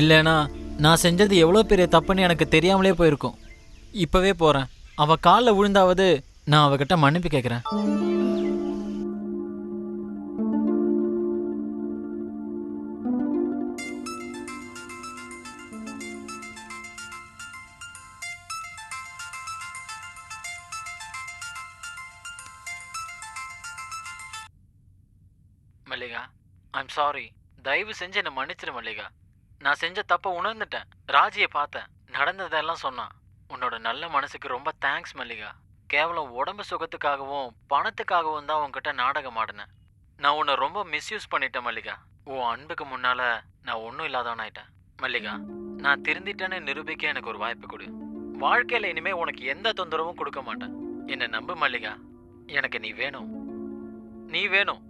இல்லைனா நான் செஞ்சது எவ்வளோ பெரிய தப்புன்னு எனக்கு தெரியாமலே போயிருக்கும். இப்பவே போறேன். அவ காலில் விழுந்தாவது நான் அவகிட்ட மன்னிப்பு கேட்குறேன். Mallika, I'm sorry. தயவு செஞ்சு என்னை மன்னிச்சிரு மல்லிகா. நான் செஞ்ச தப்பை உணர்ந்துட்டேன். ராஜியை பார்த்தேன், நடந்ததெல்லாம் சொன்னான். உன்னோட நல்ல மனசுக்கு ரொம்ப தேங்க்ஸ் மல்லிகா. கேவலம் உடம்பு சுகத்துக்காகவும் பணத்துக்காகவும் தான் உன்கிட்ட நாடகம் ஆடினேன். நான் உன்னை ரொம்ப மிஸ்யூஸ் பண்ணிட்டேன் மல்லிகா. உன் அன்புக்கு முன்னால நான் ஒன்றும் இல்லாதவன் ஆயிட்டேன் மல்லிகா. நான் திருந்திட்டேன்னு நிரூபிக்க எனக்கு ஒரு வாய்ப்பு கொடு. வாழ்க்கையில் இனிமே உனக்கு எந்த தொந்தரவும் கொடுக்க மாட்டேன். என்னை நம்பு மல்லிகா. எனக்கு நீ வேணும். நீ வேணும்.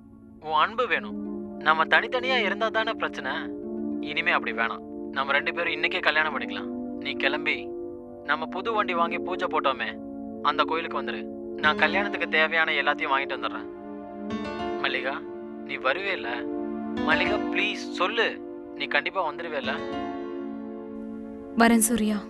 உன் அன்பு வேணும். நம்ம தனித்தனியா இருந்தா தானே பிரச்சனை. இனிமே அப்படி வேணாம். நம்ம 2 பேரும் இன்னைக்கே கல்யாணம் பண்ணிக்கலாம். நீ கிளம்பி நம்ம புது வண்டி வாங்கி பூஜை போட்டோமே அந்த கோயிலுக்கு வந்துரு. நான் கல்யாணத்துக்கு தேவையான எல்லாத்தையும் வாங்கிட்டு வந்துடுறேன். மல்லிகா, நீ வருவே இல்ல? மல்லிகா ப்ளீஸ் சொல்லு, நீ கண்டிப்பா வந்துடுவே இல்ல? வரேன் சூர்யா.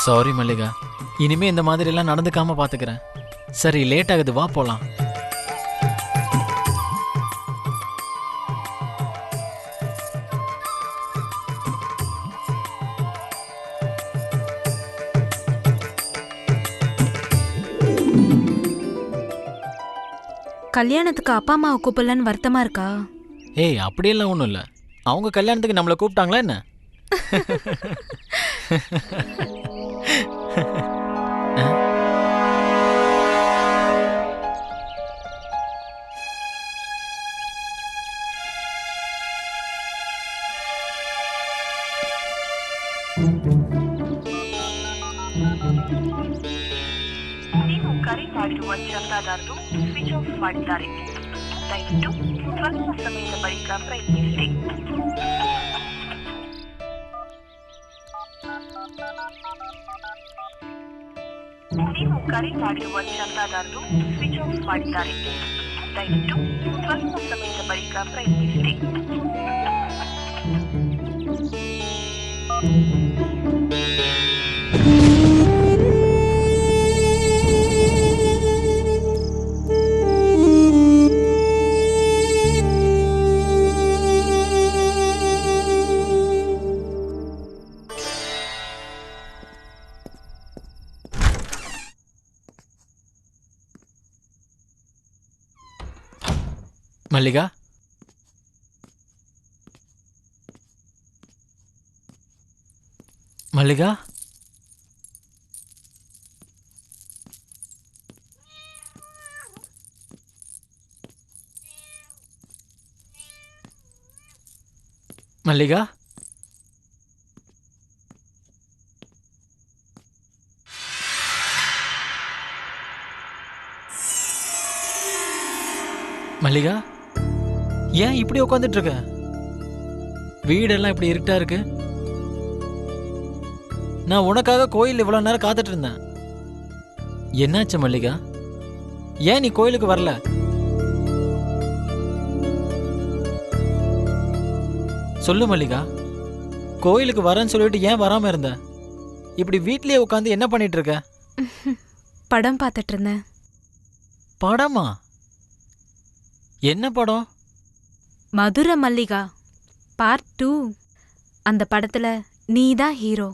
சாரி மல்லிகா. இனிமே இந்த மாதிரி எல்லாம் நடந்துக்காம பாத்துக்கிறேன். சரி, லேட் ஆகுது, வா போலாம். கல்யாணத்துக்கு அப்பா அம்மாவை கூப்பிடலன்னு வருத்தமா இருக்கா? ஏய், அப்படியெல்லாம் ஒன்றும் இல்லை. அவங்க கல்யாணத்துக்கு நம்மளை கூப்பிட்டாங்களா என்ன? ನೀವು ಕರೆ ಮಾಡಿರುವ ಚಂದಾದಾರರು ಸ್ವಿಚ್ ಆಫ್ ಮಾಡಿದ್ದಾರೆ. ದಯವಿಟ್ಟು ಸ್ವಲ್ಪ ಸಮಯದ ಬಳಿಕ ಪ್ರಯತ್ನಿಸಿ. ನೀವು ಕರೆ ಮಾಡಿರುವ ಚಂದಾದಾರರು ಸ್ವಿಚ್ ಆಫ್ ಮಾಡಿದ್ದಾರೆ. ದಯವಿಟ್ಟು ಸ್ವಲ್ಪ ಸಮಯದ ಬಳಿಕ ಪ್ರಯತ್ನಿಸಿ. மல்லிகா மல்லிகா மல்லிகா மல்லிகா ஏன் இப்படி உட்காந்துட்டு இருக்க? வீடெல்லாம் இப்படி இருட்டா இருக்கு. நான் உனக்காக கோயில் இவ்வளவு நேரம் காத்துட்டு இருந்தேன். என்னாச்சு மல்லிகா? ஏன் நீ கோயிலுக்கு வரல? சொல்லு மல்லிகா, கோயிலுக்கு வரேன்னு சொல்லிட்டு ஏன் வராம இருந்த? இப்படி வீட்லயே உட்காந்து என்ன பண்ணிட்டு இருக்க? படம் பார்த்துட்டு இருந்தேன். படமா? என்ன படம்? மதுரை மல்லிகா பார்ட் 2. அந்த படத்துல நீ தான் ஹீரோ,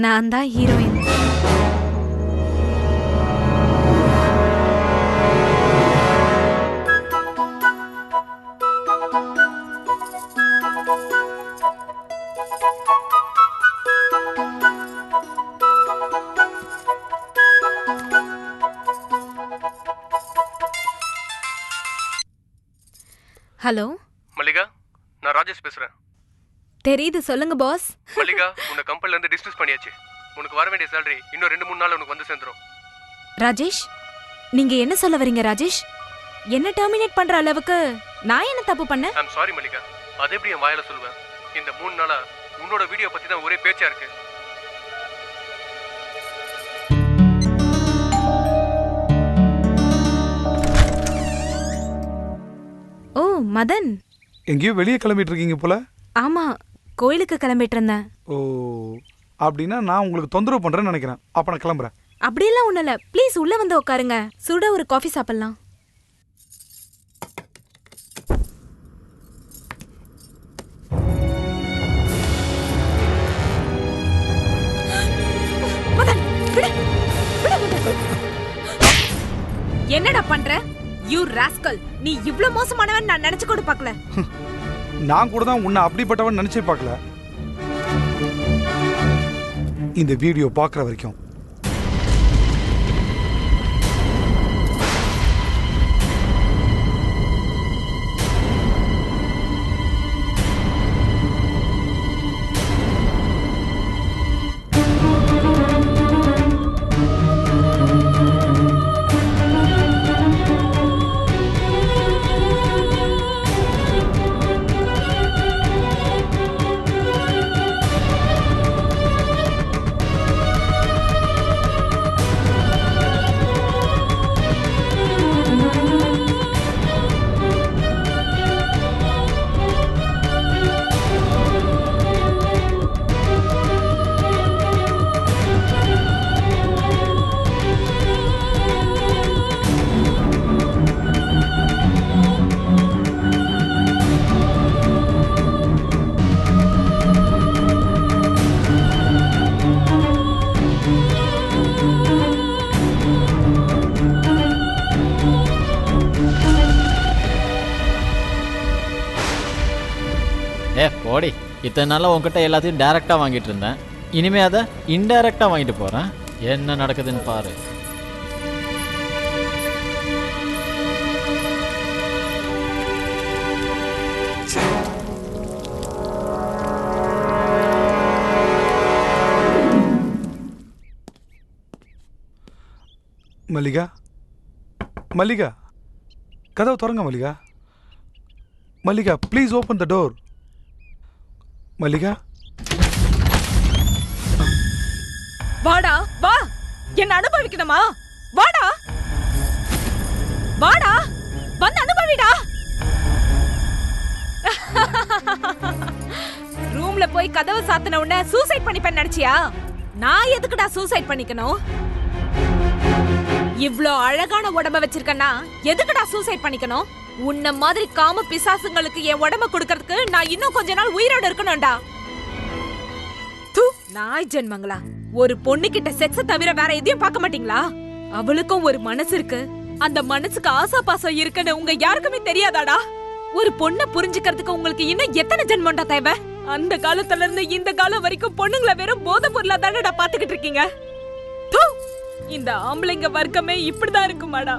நான் தான் ஹீரோயின். ஹலோ மல்லிகா, நான் ராஜேஷ் பேசுறேன். தெரியுது, சொல்லுங்க பாஸ். மல்லிகா, உன்னை கம்பெனில இருந்து டிஸ்மிஸ் பண்ணியாச்சு. உனக்கு வர வேண்டிய சேலரி இன்னும் 2-3 நாள் உனக்கு வந்து சேர்ந்துரும். ராஜேஷ், நீங்க என்ன சொல்ல வரீங்க ராஜேஷ்? என்ன டெர்மினேட் பண்ற அளவுக்கு நான் என்ன தப்பு பண்ணேன்? ஐம் சாரி மல்லிகா, அது எப்படி என் வாயில சொல்லுவேன்? இந்த 3 நாளா உன்னோட வீடியோ பத்தி தான் ஒரே பேச்சா இருக்கு. ஓ மதன், எங்கேயோ வெளியே கிளம்பிட்டு இருக்கீங்க போல. ஆமா, கோயிலுக்கு கிளம்பிட்டு இருந்தேன். ஓ, அப்படின்னா நான் உங்களுக்கு தொந்தரவு பண்றேன்னு நினைக்கிறேன். அப்ப நான் கிளம்புறேன். அப்படியெல்லாம் ஒண்ணும் இல்ல, ப்ளீஸ் உள்ள வந்து உட்காருங்க. சுட ஒரு காஃபி சாப்பிடலாம். மதன், விடு, விடு மதன். என்னடா பண்ற? யூ ராஸ்கல், நீ இவ்ளோ மோசமானவன் நான் நினைச்சு கூட பார்க்கல. நான் கூட தான் உன்னை அப்படிப்பட்டவன் நினைச்சே பார்க்கல. இந்த வீடியோ பார்க்குற வரைக்கும் போடி. இத்தனை நாளாக உங்ககிட்ட எல்லாத்தையும் டைரக்டா வாங்கிட்டு இருந்தேன். இனிமே அதை இன்டைரக்டா வாங்கிட்டு போறேன். என்ன நடக்குதுன்னு பாரு. மல்லிகா, மல்லிகா, கதவை திறங்க Mallika. Mallika, please open the door. Mallika, வாடா வா, என்ன அனுபவிக்கணுமா? வாடா வாடா, வந்து அனுபவிடா. ரூம்ல போய் கதவை சாத்தின உடனே சூசைட் பண்ணிப்பேன் நினைச்சியா? நான் எதுக்குடா சூசைட் பண்ணிக்கணும்? இவ்ளோ அழகான உடம்ப வச்சிருக்கனா எதுக்குடா சூசைட் பண்ணிக்கணும்? உன்ன மாதிரி காம பிசாசுங்களுக்கு என் உடம்ப கொடுக்கறதுக்கு நான் இன்னும் கொஞ்ச நாள் உயிரோட இருக்கணும்டா. தூ, நாய் ஜென்மங்களா. ஒரு பொண்ணு கிட்ட செக்ஸ தவிர வேற எதையும் பார்க்க மாட்டீங்களா? அவளுக்கும் ஒரு மனசு இருக்கு, அந்த மனசுக்கு ஆசா பாசம் இருக்குன்னு உங்க யாருக்குமே தெரியாதாடா? ஒரு பொண்ணை புரிஞ்சுக்கிறதுக்கு உங்களுக்கு இன்னும் எத்தனை ஜென்மம்டா தேவை? அந்த காலத்துல இருந்து இந்த காலம் வரைக்கும் பொண்ணுங்களை வெறும் போதை பொருளா தானடா பாத்துக்கிட்டு இருக்கீங்க. தூ! இந்த ஆம்பளைங்க வர்க்கமே இப்படிதான் இருக்குமாடா?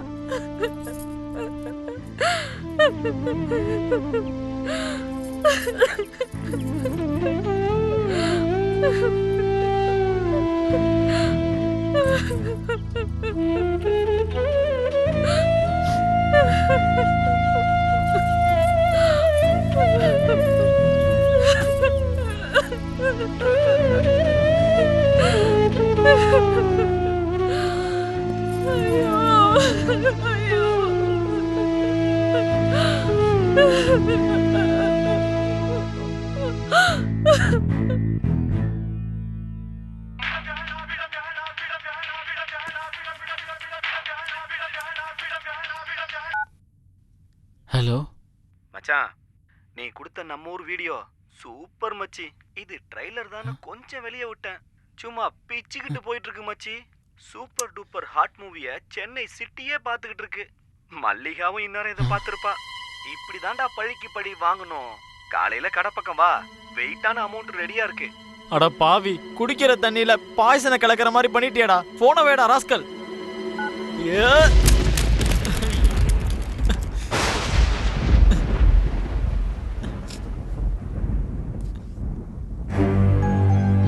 ஹலோ மச்சான், நீ கொடுத்த நம்ம ஊர் வீடியோ சூப்பர் மச்சி. இது ட்ரைலர் தானே கொஞ்சம் வெளியே விட்டேன். சும்மா பிச்சுக்கிட்டு போயிட்டு இருக்கு மச்சி. சூப்பர் டூப்பர் ஹாட் மூவிய சென்னை சிட்டியே பார்த்துக்கிட்டு இருக்கு. மல்லிகாவும் இந்நேரம் இதை பார்த்துருப்பா. இப்படி தாண்டா பழிக்கு பழி வாங்கணும். காலையில கடை பக்கம் வா, வெயிட்டான அமௌண்ட் ரெடியா இருக்கு. அட பாவி, குடிக்கிற தண்ணியில பாய்சனை கலக்கிற மாதிரி பண்ணிட்டியடா. போன வேடா ராஸ்கல்.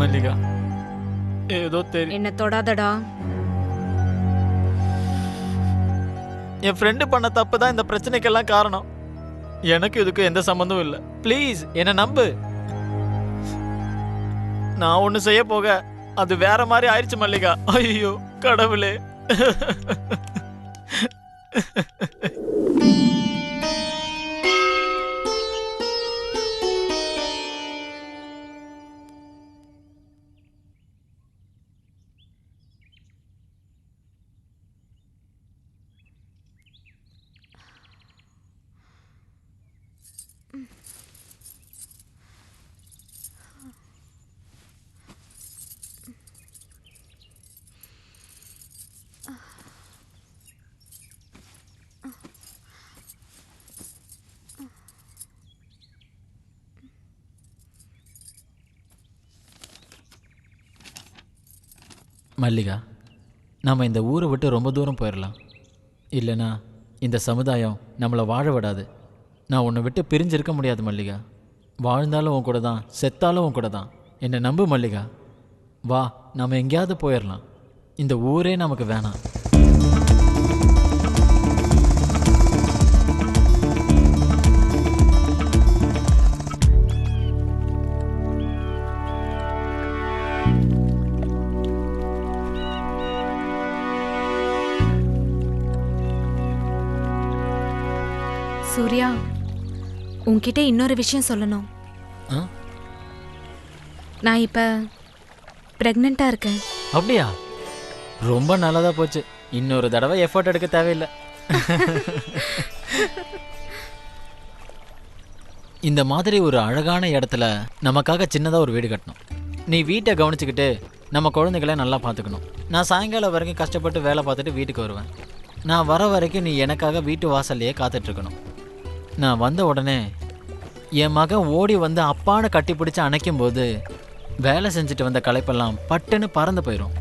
மல்லிகா, ஏதோ தெரியும். என்ன தொடாதடா. என் ஃப்ரெண்டு பண்ண தப்பு தான் இந்த பிரச்சனைக்கெல்லாம் காரணம். எனக்கு இதுக்கு எந்த சம்பந்தமும் இல்லை. ப்ளீஸ் என்ன நம்பு. நான் ஒண்ணு செய்ய போக அது வேற மாதிரி ஆயிடுச்சு மல்லிகா. ஐயோ கடவுளே. மல்லிகா, நாம் இந்த ஊரை விட்டு ரொம்ப தூரம் போயிடலாம். இல்லைனா இந்த சமுதாயம் நம்மளை வாழ விடாது. நான் உன்னை விட்டு பிரிஞ்சிருக்க முடியாது மல்லிகா. வாழ்ந்தாலும் உன் கூட தான், செத்தாலும் உன் கூட தான். என்னை நம்பு மல்லிகா. வா, நாம் எங்கேயாவது போயிடலாம். இந்த ஊரே நமக்கு வேணாம். சூர்யா, உன்கிட்ட இன்னொரு விஷயம் சொல்லணும். நான் இப்ப பிரெக்னெண்டா இருக்கேன். அப்படியா? ரொம்ப நல்லதா போச்சு. இன்னொரு தடவை எஃபர்ட் எடுக்க தேவையில்லை. இந்த மாதிரி ஒரு அழகான இடத்துல நமக்காக சின்னதாக ஒரு வீடு கட்டணும். நீ வீட்டை கவனிச்சுக்கிட்டு நம்ம குழந்தைகளை நல்லா பார்த்துக்கணும். நான் சாயங்காலம் வரைக்கும் கஷ்டப்பட்டு வேலை பார்த்துட்டு வீட்டுக்கு வருவேன். நான் வர வரைக்கும் நீ எனக்காக வீட்டு வாசல்லையே காத்துட்ருக்கணும். நான் வந்த உடனே என் மகன் ஓடி வந்து அப்பான்னு கட்டி பிடிச்சி அணைக்கும் போது வேலை செஞ்சுட்டு வந்த களைப்பெல்லாம் பட்டுன்னு பறந்து போயிடும்.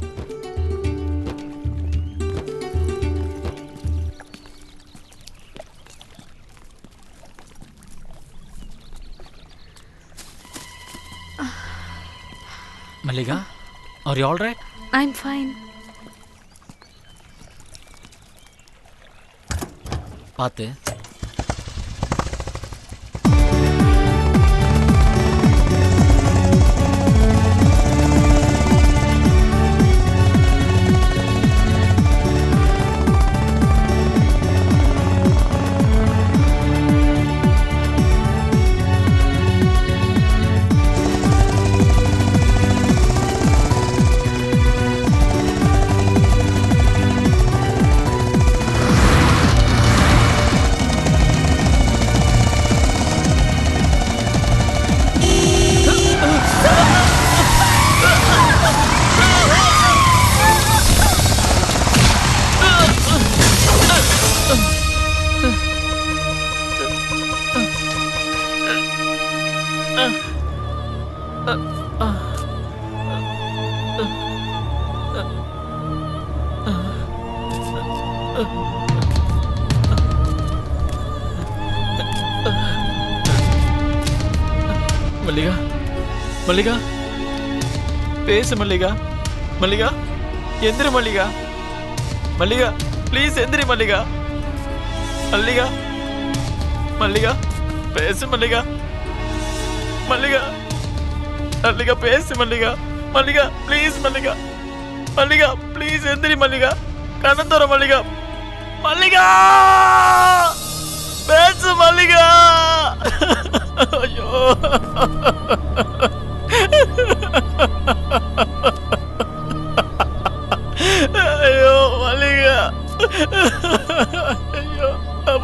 Mallika, are you all right? I'm fine. பார்த்து. மல்லிகா மல்லிகா பேசு மல்லிகா மல்லிகா எந்திரி மல்லிகா மல்லிகா ப்ளீஸ் எந்திரி மல்லிகா மல்லிகா மல்லிகா பேசு மல்லிகா மல்லிகா மல்லிகா பேசு மல்லிகா மல்லிகா ப்ளீஸ் மல்லிகா மல்லிகா ப்ளீஸ் எந்திரி மல்லிகா கண்ண தர மல்லிகா மல்லிகா பேசு மல்லிகா ஐயோ ஐயோ மல்லிகா ஐயோ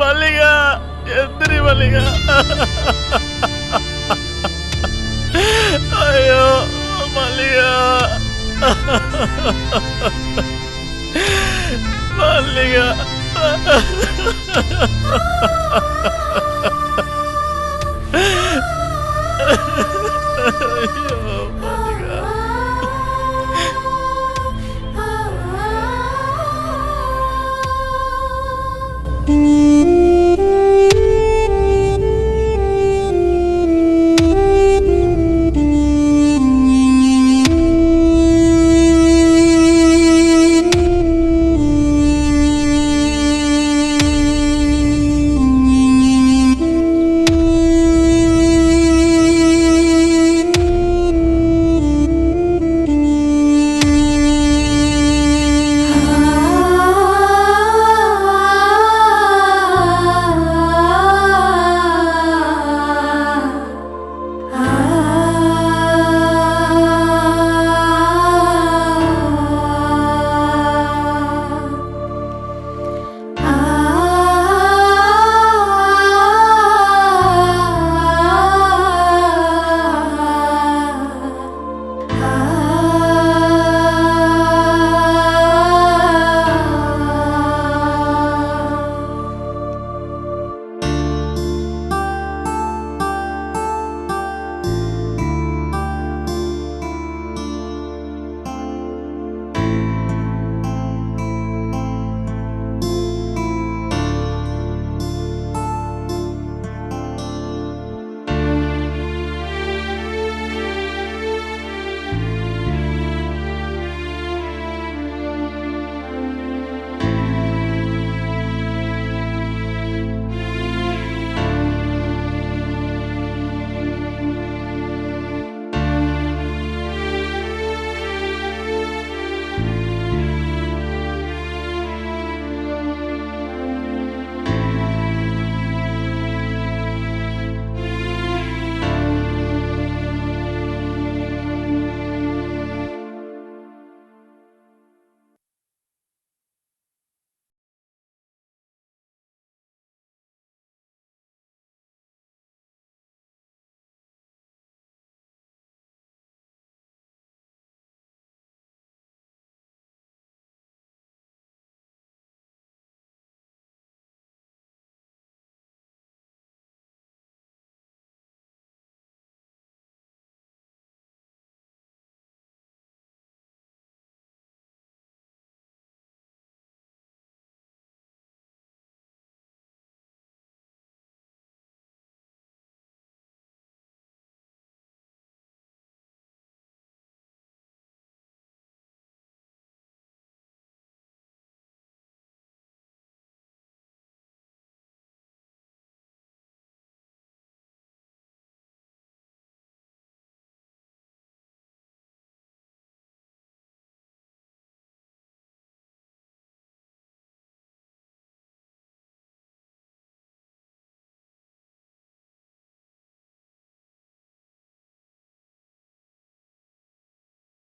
மல்லிகா எந்திரி மல்லிகா ஐயோ மல்லிகா மல்லிகா ஐயோ மல்லிகா Mm-hmm.